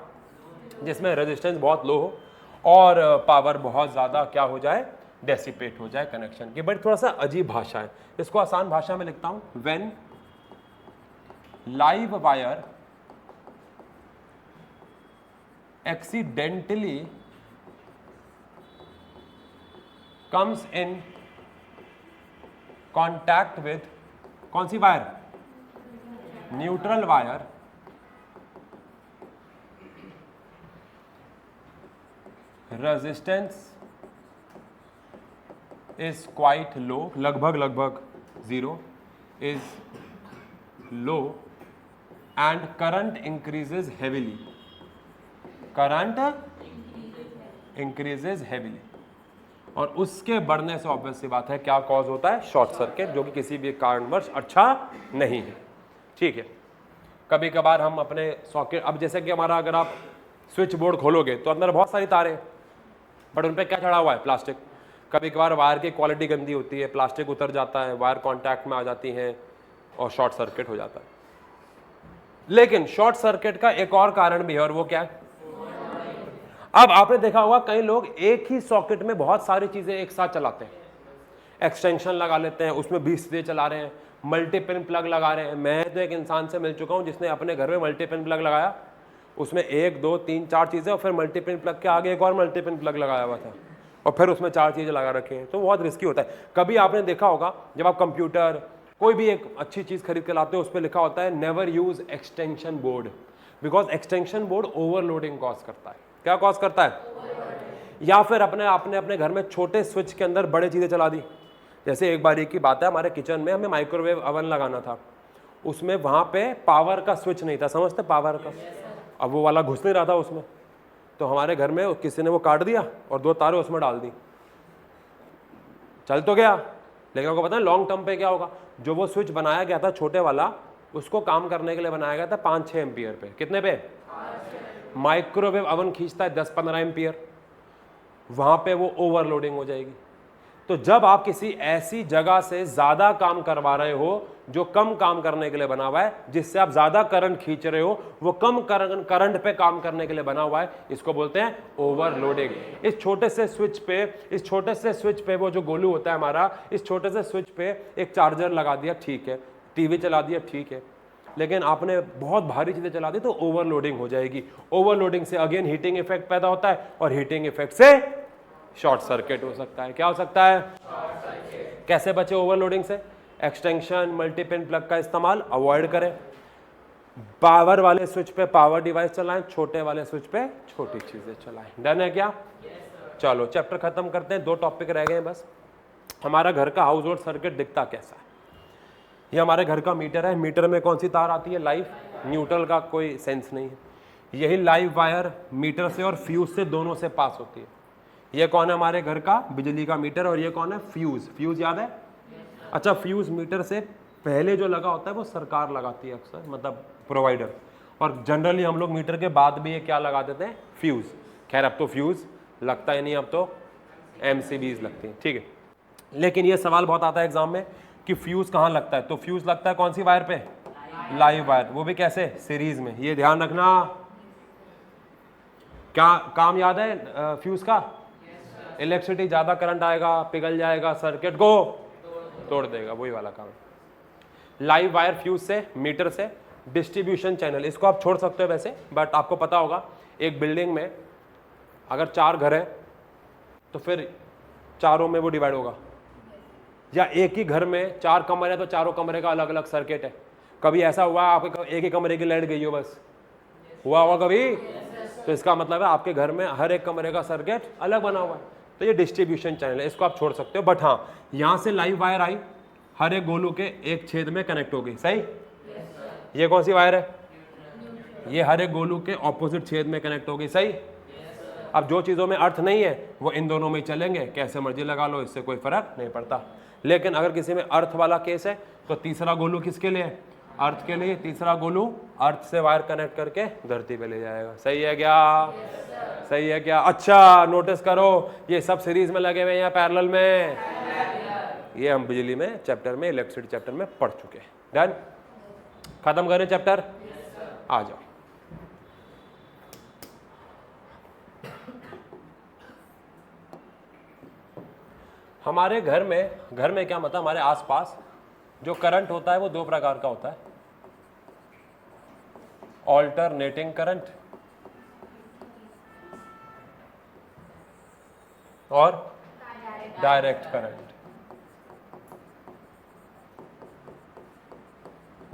S1: जिसमें रेजिस्टेंस बहुत लो हो और पावर बहुत ज्यादा क्या हो जाए, डेसिपेट हो जाए कनेक्शन की। बट थोड़ा सा अजीब भाषा है, इसको आसान भाषा में लिखता हूं। When live wire accidentally comes in contact with कौन सी वायर? Neutral wire, resistance is quite low, लगभग zero, is low, and current increases heavily, current increases heavily, और उसके बढ़ने से ऑब्वियस सी बात है क्या कॉज होता है? शॉर्ट सर्किट, जो कि किसी भी कारणवश अच्छा नहीं है। ठीक है, कभी कभार हम अपने सॉकेट, अब जैसे कि हमारा अगर आप स्विच बोर्ड खोलोगे तो अंदर बहुत सारी तारें, बट उन पर क्या चढ़ा हुआ है? प्लास्टिक। कभी कभार वायर की क्वालिटी गंदी होती है, प्लास्टिक उतर जाता है, वायर कॉन्टैक्ट में आ जाती है और शॉर्ट सर्किट हो जाता है। लेकिन शॉर्ट सर्किट का एक और कारण भी है, और वो क्या है? अब आपने देखा होगा कई लोग एक ही सॉकेट में बहुत सारी चीजें एक साथ चलाते हैं, एक्सटेंशन लगा लेते हैं, उसमें 20 चीजें चला रहे हैं, मल्टीपिन प्लग लगा रहे हैं। मैं तो एक इंसान से मिल चुका हूं जिसने अपने घर में मल्टीपिन प्लग लगाया, उसमें 1 2 3 4 चीजें, और फिर मल्टीपिन प्लग के आगे एक और मल्टीपिन प्लग लगाया हुआ था, और फिर उसमें 4 चीजें लगा रखी हैं। तो बहुत रिस्की होता है। कभी आपने देखा होगा जब आप कंप्यूटर कोई भी एक अच्छी चीज खरीद के लाते हो, उस पर लिखा होता है never use extension board, because extension board overloading cause करता है। क्या कॉज करता है? या फिर आपने अपने घर में छोटे स्विच के अंदर बड़े चीजें चला दी। जैसे एक बारी की बात है, हमारे किचन में हमें माइक्रोवेव ओवन लगाना था, उसमें वहां पे पावर का स्विच नहीं था, समझते? पावर का, अब वो वाला घुस नहीं रहा था उसमें, तो हमारे घर में किसी ने वो काट दिया और 2 तारें उसमें डाल दी, चल तो गया। लेकिन आपको पता है लॉन्ग टर्म पे क्या होगा? जो वो स्विच बनाया गया था छोटे वाला, उसको काम करने के लिए बनाया गया था 5-6 एम्पियर पे। कितने पे? माइक्रोवेव ओवन खींचता है 10-15 एम्पियर, वहां पे वो ओवरलोडिंग हो जाएगी। तो जब आप किसी ऐसी जगह से ज्यादा काम करवा रहे हो जो कम काम करने के लिए बना हुआ है, जिससे आप ज्यादा करंट खींच रहे हो, वो कम करंट पे काम करने के लिए बना हुआ है, इसको बोलते हैं ओवरलोडिंग। इस छोटे से स्विच पे वो जो गोलू होता है हमारा, इस छोटे से स्विच पे एक चार्जर लगा दिया, ठीक है, टीवी चला दिया, ठीक है, लेकिन आपने बहुत भारी चीजें चला दी तो ओवरलोडिंग हो जाएगी। ओवरलोडिंग से अगेन हीटिंग इफेक्ट पैदा होता है, और हीटिंग इफेक्ट से शॉर्ट सर्किट हो सकता है। क्या हो सकता है? कैसे बचे ओवरलोडिंग से? एक्सटेंशन, मल्टीपिन प्लग का इस्तेमाल अवॉइड करें, पावर वाले स्विच पे पावर डिवाइस चलाएं, छोटे वाले स्विच पे छोटी चीजें चलाएं। डन है क्या? चलो चैप्टर खत्म करते हैं, 2 टॉपिक रह गए हैं बस। हमारा घर का हाउस होल्ड सर्किट दिखता कैसा है? ये हमारे घर का मीटर है, मीटर में कौन सी तार आती है? लाइव, न्यूट्रल का कोई सेंस नहीं है। यही लाइव वायर मीटर से और फ्यूज से दोनों से पास होती है। ये कौन है? हमारे घर का बिजली का मीटर, और ये कौन है? फ्यूज। फ्यूज याद है? अच्छा, फ्यूज मीटर से पहले जो लगा होता है वो सरकार लगाती है अक्सर, मतलब प्रोवाइडर, और जनरली हम लोग मीटर के बाद भी ये क्या लगा देते हैं? फ्यूज। खैर अब तो फ्यूज लगता ही नहीं, अब तो MCBs लगती हैं, ठीक है। लेकिन ये सवाल बहुत आता है एग्जाम में कि फ्यूज कहाँ लगता है, तो फ्यूज लगता है कौन सी वायर पे? लाइव वायर, वो भी कैसे? सीरीज में। ये ध्यान रखना। क्या काम याद है फ्यूज का? इलेक्ट्रिसिटी, ज्यादा करंट आएगा, पिघल जाएगा, सर्किट को तोड़ देगा, वही वाला काम। लाइव वायर फ्यूज से, मीटर से, डिस्ट्रीब्यूशन चैनल, इसको आप छोड़ सकते हो वैसे, बट आपको पता होगा एक बिल्डिंग में अगर 4 घर है तो फिर चारों में वो डिवाइड होगा, या एक ही घर में 4 कमरे हैं तो चारों कमरे का अलग अलग सर्किट है। कभी ऐसा हुआ आपके एक ही कमरे की लाइट गई हो बस? हुआ होगा कभी? तो इसका मतलब है आपके घर में हर एक कमरे का सर्किट अलग बना हुआ है, तो ये डिस्ट्रीब्यूशन चैनल है, इसको आप छोड़ सकते हो। बट हाँ, यहां से लाइव वायर आई, हर एक गोलू के एक छेद में कनेक्ट हो गई, सही? ये कौन सी वायर है? ये हर एक गोलू के ऑपोजिट छेद में कनेक्ट होगी, सही। अब जो चीज़ों में अर्थ नहीं है वो इन दोनों में ही चलेंगे, कैसे मर्जी लगा लो, इससे कोई फर्क नहीं पड़ता। लेकिन अगर किसी में अर्थ वाला केस है तो तीसरा गोलू किसके लिए है? अर्थ के लिए। तीसरा गोलू अर्थ से वायर कनेक्ट करके धरती पे ले जाएगा। सही है क्या? सही है क्या? अच्छा नोटिस करो, ये सब सीरीज में लगे हुए हैं या पैरेलल में? ये हम बिजली में चैप्टर में, इलेक्ट्रिसिटी चैप्टर में पढ़ चुके हैं। डन, खत्म करें चैप्टर, आ जाओ। हमारे घर में क्या मतलब हमारे आसपास जो करंट होता है वो दो प्रकार का होता है, ऑल्टरनेटिंग करंट और डायरेक्ट करंट।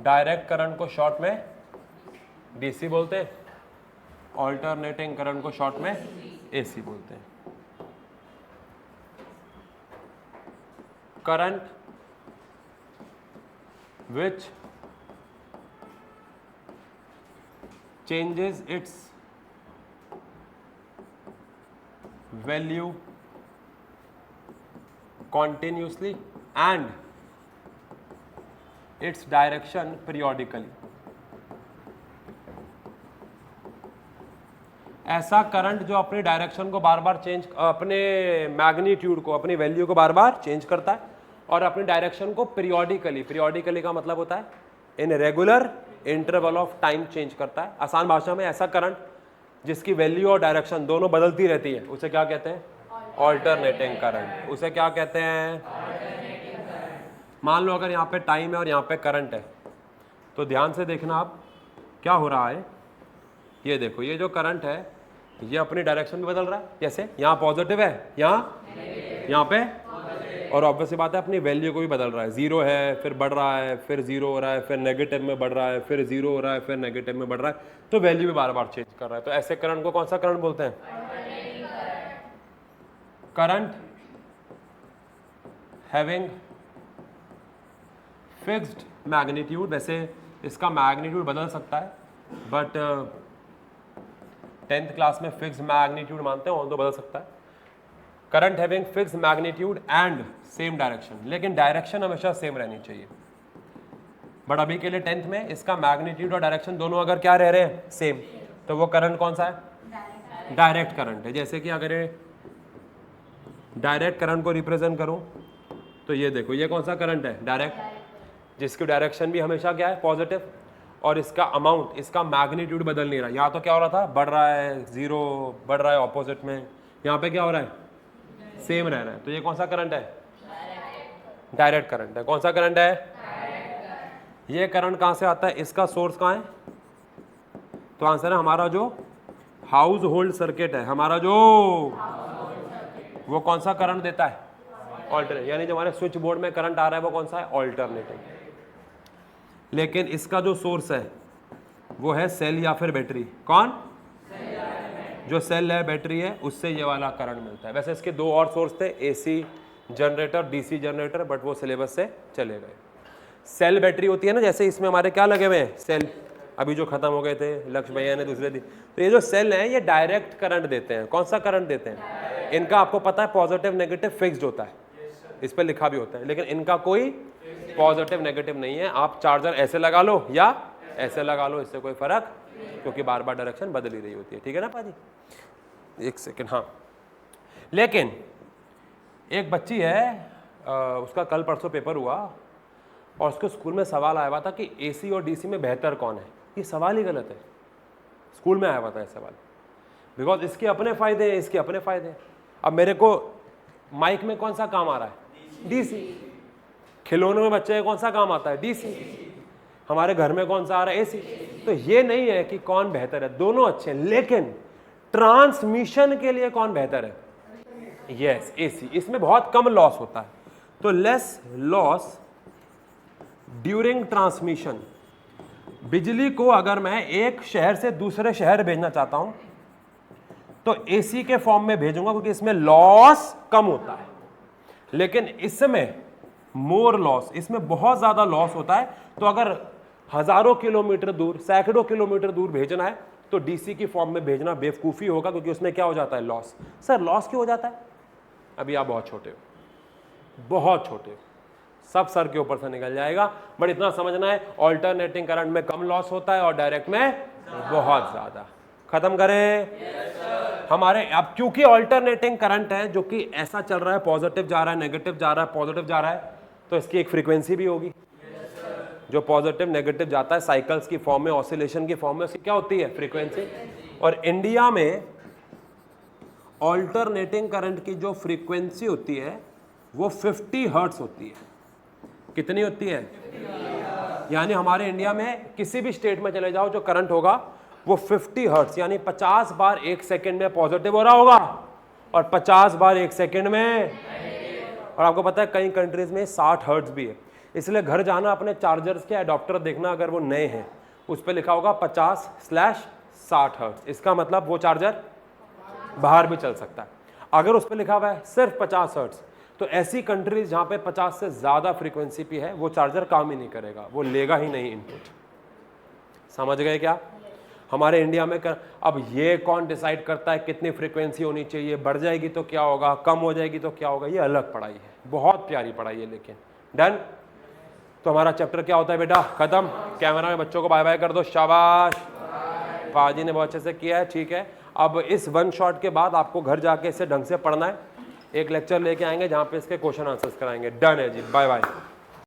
S1: डायरेक्ट करंट को शॉर्ट में डीसी बोलते हैं, ऑल्टरनेटिंग करंट को शॉर्ट में एसी बोलते हैं। Current which changes its value continuously and its direction periodically। ऐसा करंट जो अपनी डायरेक्शन को बार बार चेंज, अपने मैग्नीट्यूड को, अपनी वैल्यू को बार बार चेंज करता है और अपनी डायरेक्शन को पीरियोडिकली का मतलब होता है in regular interval of time change करता है। आसान भाषा में ऐसा करंट जिसकी वैल्यू और डायरेक्शन दोनों बदलती रहती है उसे क्या कहते हैं? Alternating current. उसे क्या कहते हैं? मान लो अगर यहाँ पे टाइम है और यहाँ पे करंट है तो ध्यान से देखना आप क्या हो रहा है। ये देखो, ये जो करंट है ये अपनी डायरेक्शन में बदल रहा है, जैसे यहाँ पॉजिटिव है, यहाँ पे, और ऑब्वियसली बात है अपनी वैल्यू को भी बदल रहा है। जीरो है, फिर बढ़ रहा है, फिर जीरो हो रहा है, फिर नेगेटिव में बढ़ रहा है, फिर जीरो हो रहा है, फिर नेगेटिव में बढ़ रहा है, तो वैल्यू भी बार बार चेंज कर रहा है। तो ऐसे करंट को कौन सा करंट बोलते हैं? Current having fixed magnitude. वैसे इसका मैग्नीट्यूड बदल सकता है बट 10th क्लास में फिक्स्ड मैग्नीट्यूड मानते हैं, तो बदल सकता है। Current having fixed magnitude and same direction, लेकिन डायरेक्शन हमेशा सेम रहनी चाहिए। बट अभी के लिए 10th में इसका मैग्नीट्यूड और डायरेक्शन दोनों अगर क्या रह रहे हैं? सेम, तो वो करंट कौन सा है? डायरेक्ट करंट है। जैसे कि अगर डायरेक्ट करंट को रिप्रेजेंट करूं तो ये देखो, ये कौन सा करंट है? डायरेक्ट, जिसकी डायरेक्शन भी हमेशा क्या है? पॉजिटिव, और इसका अमाउंट, इसका मैग्नीट्यूड बदल नहीं रहा। यहाँ तो क्या हो रहा था? बढ़ रहा है, जीरो बढ़ रहा है ऑपोजिट में, यहाँ पे क्या हो रहा है? सेम रह रहा है। तो ये कौन सा करंट है? डायरेक्ट करंट है। कौन सा करंट है? ये करंट कहां से आता है? इसका सोर्स कहां है? तो आंसर है हमारा जो हाउस होल्ड सर्किट है, हमारा जो वो कौन सा करंट देता है? ऑल्टरनेट, यानी जो हमारे स्विच बोर्ड में करंट आ रहा है वो कौन सा है? ऑल्टरनेटिंग। लेकिन इसका जो सोर्स है वो है सेल या फिर बैटरी। कौन? जो सेल है, बैटरी है, उससे ये वाला करंट मिलता है। वैसे इसके दो और सोर्स थे, AC generator, DC generator, but वो सिलेबस से चले गए। सेल बैटरी होती है ना, जैसे इसमें हमारे क्या लगे हुए हैं? सेल, अभी जो खत्म हो गए थे लक्ष्य भैया ने दूसरे दिन। तो ये जो सेल हैं ये डायरेक्ट करंट देते हैं। कौन सा करंट देते हैं? इनका आपको पता है पॉजिटिव नेगेटिव फिक्स्ड होता है, इस पर लिखा भी होता है, लेकिन इनका कोई पॉजिटिव नेगेटिव नहीं है। आप चार्जर ऐसे लगा लो या ऐसे लगा लो, इससे कोई फर्क, क्योंकि बार बार डायरेक्शन बदल ही रही होती है। ठीक है ना पाजी? एक सेकेंड। हाँ, लेकिन एक बच्ची है, उसका कल परसों पेपर हुआ और उसको स्कूल में सवाल आया हुआ था कि एसी और डीसी में बेहतर कौन है। ये सवाल ही गलत है, स्कूल में आया हुआ था ये सवाल, बिकॉज इसके अपने फायदे हैं, इसके अपने फायदे हैं। अब मेरे को माइक में कौन सा काम आ रहा है? डीसी। खिलौनों में बच्चे कौन सा काम आता है? डीसी। हमारे घर में कौन सा आ रहा है? एसी। तो ये नहीं है कि कौन बेहतर है, दोनों अच्छे हैं, लेकिन ट्रांसमिशन के लिए कौन बेहतर है? Yes, AC. इसमें बहुत कम लॉस होता है, तो लेस लॉस ड्यूरिंग ट्रांसमिशन। बिजली को अगर मैं एक शहर से दूसरे शहर भेजना चाहता हूं तो एसी के फॉर्म में भेजूंगा, क्योंकि इसमें लॉस कम होता है। लेकिन इसमें मोर लॉस, इसमें बहुत ज्यादा लॉस होता है। तो अगर हजारों किलोमीटर दूर, सैकड़ों किलोमीटर दूर भेजना है तो डीसी की फॉर्म में भेजना बेवकूफ़ी होगा, क्योंकि उसमें क्या हो जाता है, लॉस। सर लॉस क्यों हो जाता है? अभी आप बहुत छोटे हो, बहुत छोटे हो, सब सर के ऊपर से निकल जाएगा, बट इतना समझना है ऑल्टरनेटिंग करंट में कम लॉस होता है और डायरेक्ट में बहुत ज्यादा। खत्म करें हमारे अब, क्योंकि ऑल्टरनेटिंग करंट है जो कि ऐसा चल रहा है, पॉजिटिव जा रहा है, नेगेटिव जा रहा है, पॉजिटिव जा रहा है, तो इसकी एक फ्रीक्वेंसी भी होगी। जो पॉजिटिव नेगेटिव जाता है साइकिल्स की फॉर्म में, ऑसिलेशन की फॉर्म में, उसकी क्या होती है, फ्रीक्वेंसी। और इंडिया में ऑल्टरनेटिंग करंट की जो फ्रीक्वेंसी होती है वो 50 हर्ट्ज होती है। कितनी होती है? यानी हमारे इंडिया में किसी भी स्टेट में चले जाओ, जो करंट होगा वो 50 हर्ट्ज, यानी 50 बार एक सेकंड में पॉजिटिव हो रहा होगा और 50 बार एक सेकंड में। और आपको पता है कई कंट्रीज में 60 हर्ट्ज भी है, इसलिए घर जाना अपने चार्जर्स के अडॉप्टर देखना, अगर वो नए हैं उस पर लिखा होगा 50/60 हर्ट्ज, इसका मतलब वो चार्जर बाहर भी चल सकता है। अगर उस पर लिखा हुआ है सिर्फ 50 हर्ट्ज, तो ऐसी कंट्रीज जहां पे 50 से ज्यादा फ्रीक्वेंसी भी है वो चार्जर काम ही नहीं करेगा, वो लेगा ही नहीं इनपुट। समझ गए क्या? हमारे इंडिया में अब ये कौन डिसाइड करता है कितनी फ्रीक्वेंसी होनी चाहिए, बढ़ जाएगी तो क्या होगा, कम हो जाएगी तो क्या होगा, ये अलग पढ़ाई है, बहुत प्यारी पढ़ाई है। लेकिन डन। तो हमारा चैप्टर क्या होता है बेटा, खत्म। कैमरा में बच्चों को बाय बाय कर दो, शाबाश, पाजी ने बहुत अच्छे से किया है, ठीक है। अब इस वन शॉट के बाद आपको घर जाके इसे ढंग से पढ़ना है, एक लेक्चर लेके आएंगे जहाँ पे इसके क्वेश्चन आंसर्स कराएंगे। डन है जी, बाय बाय।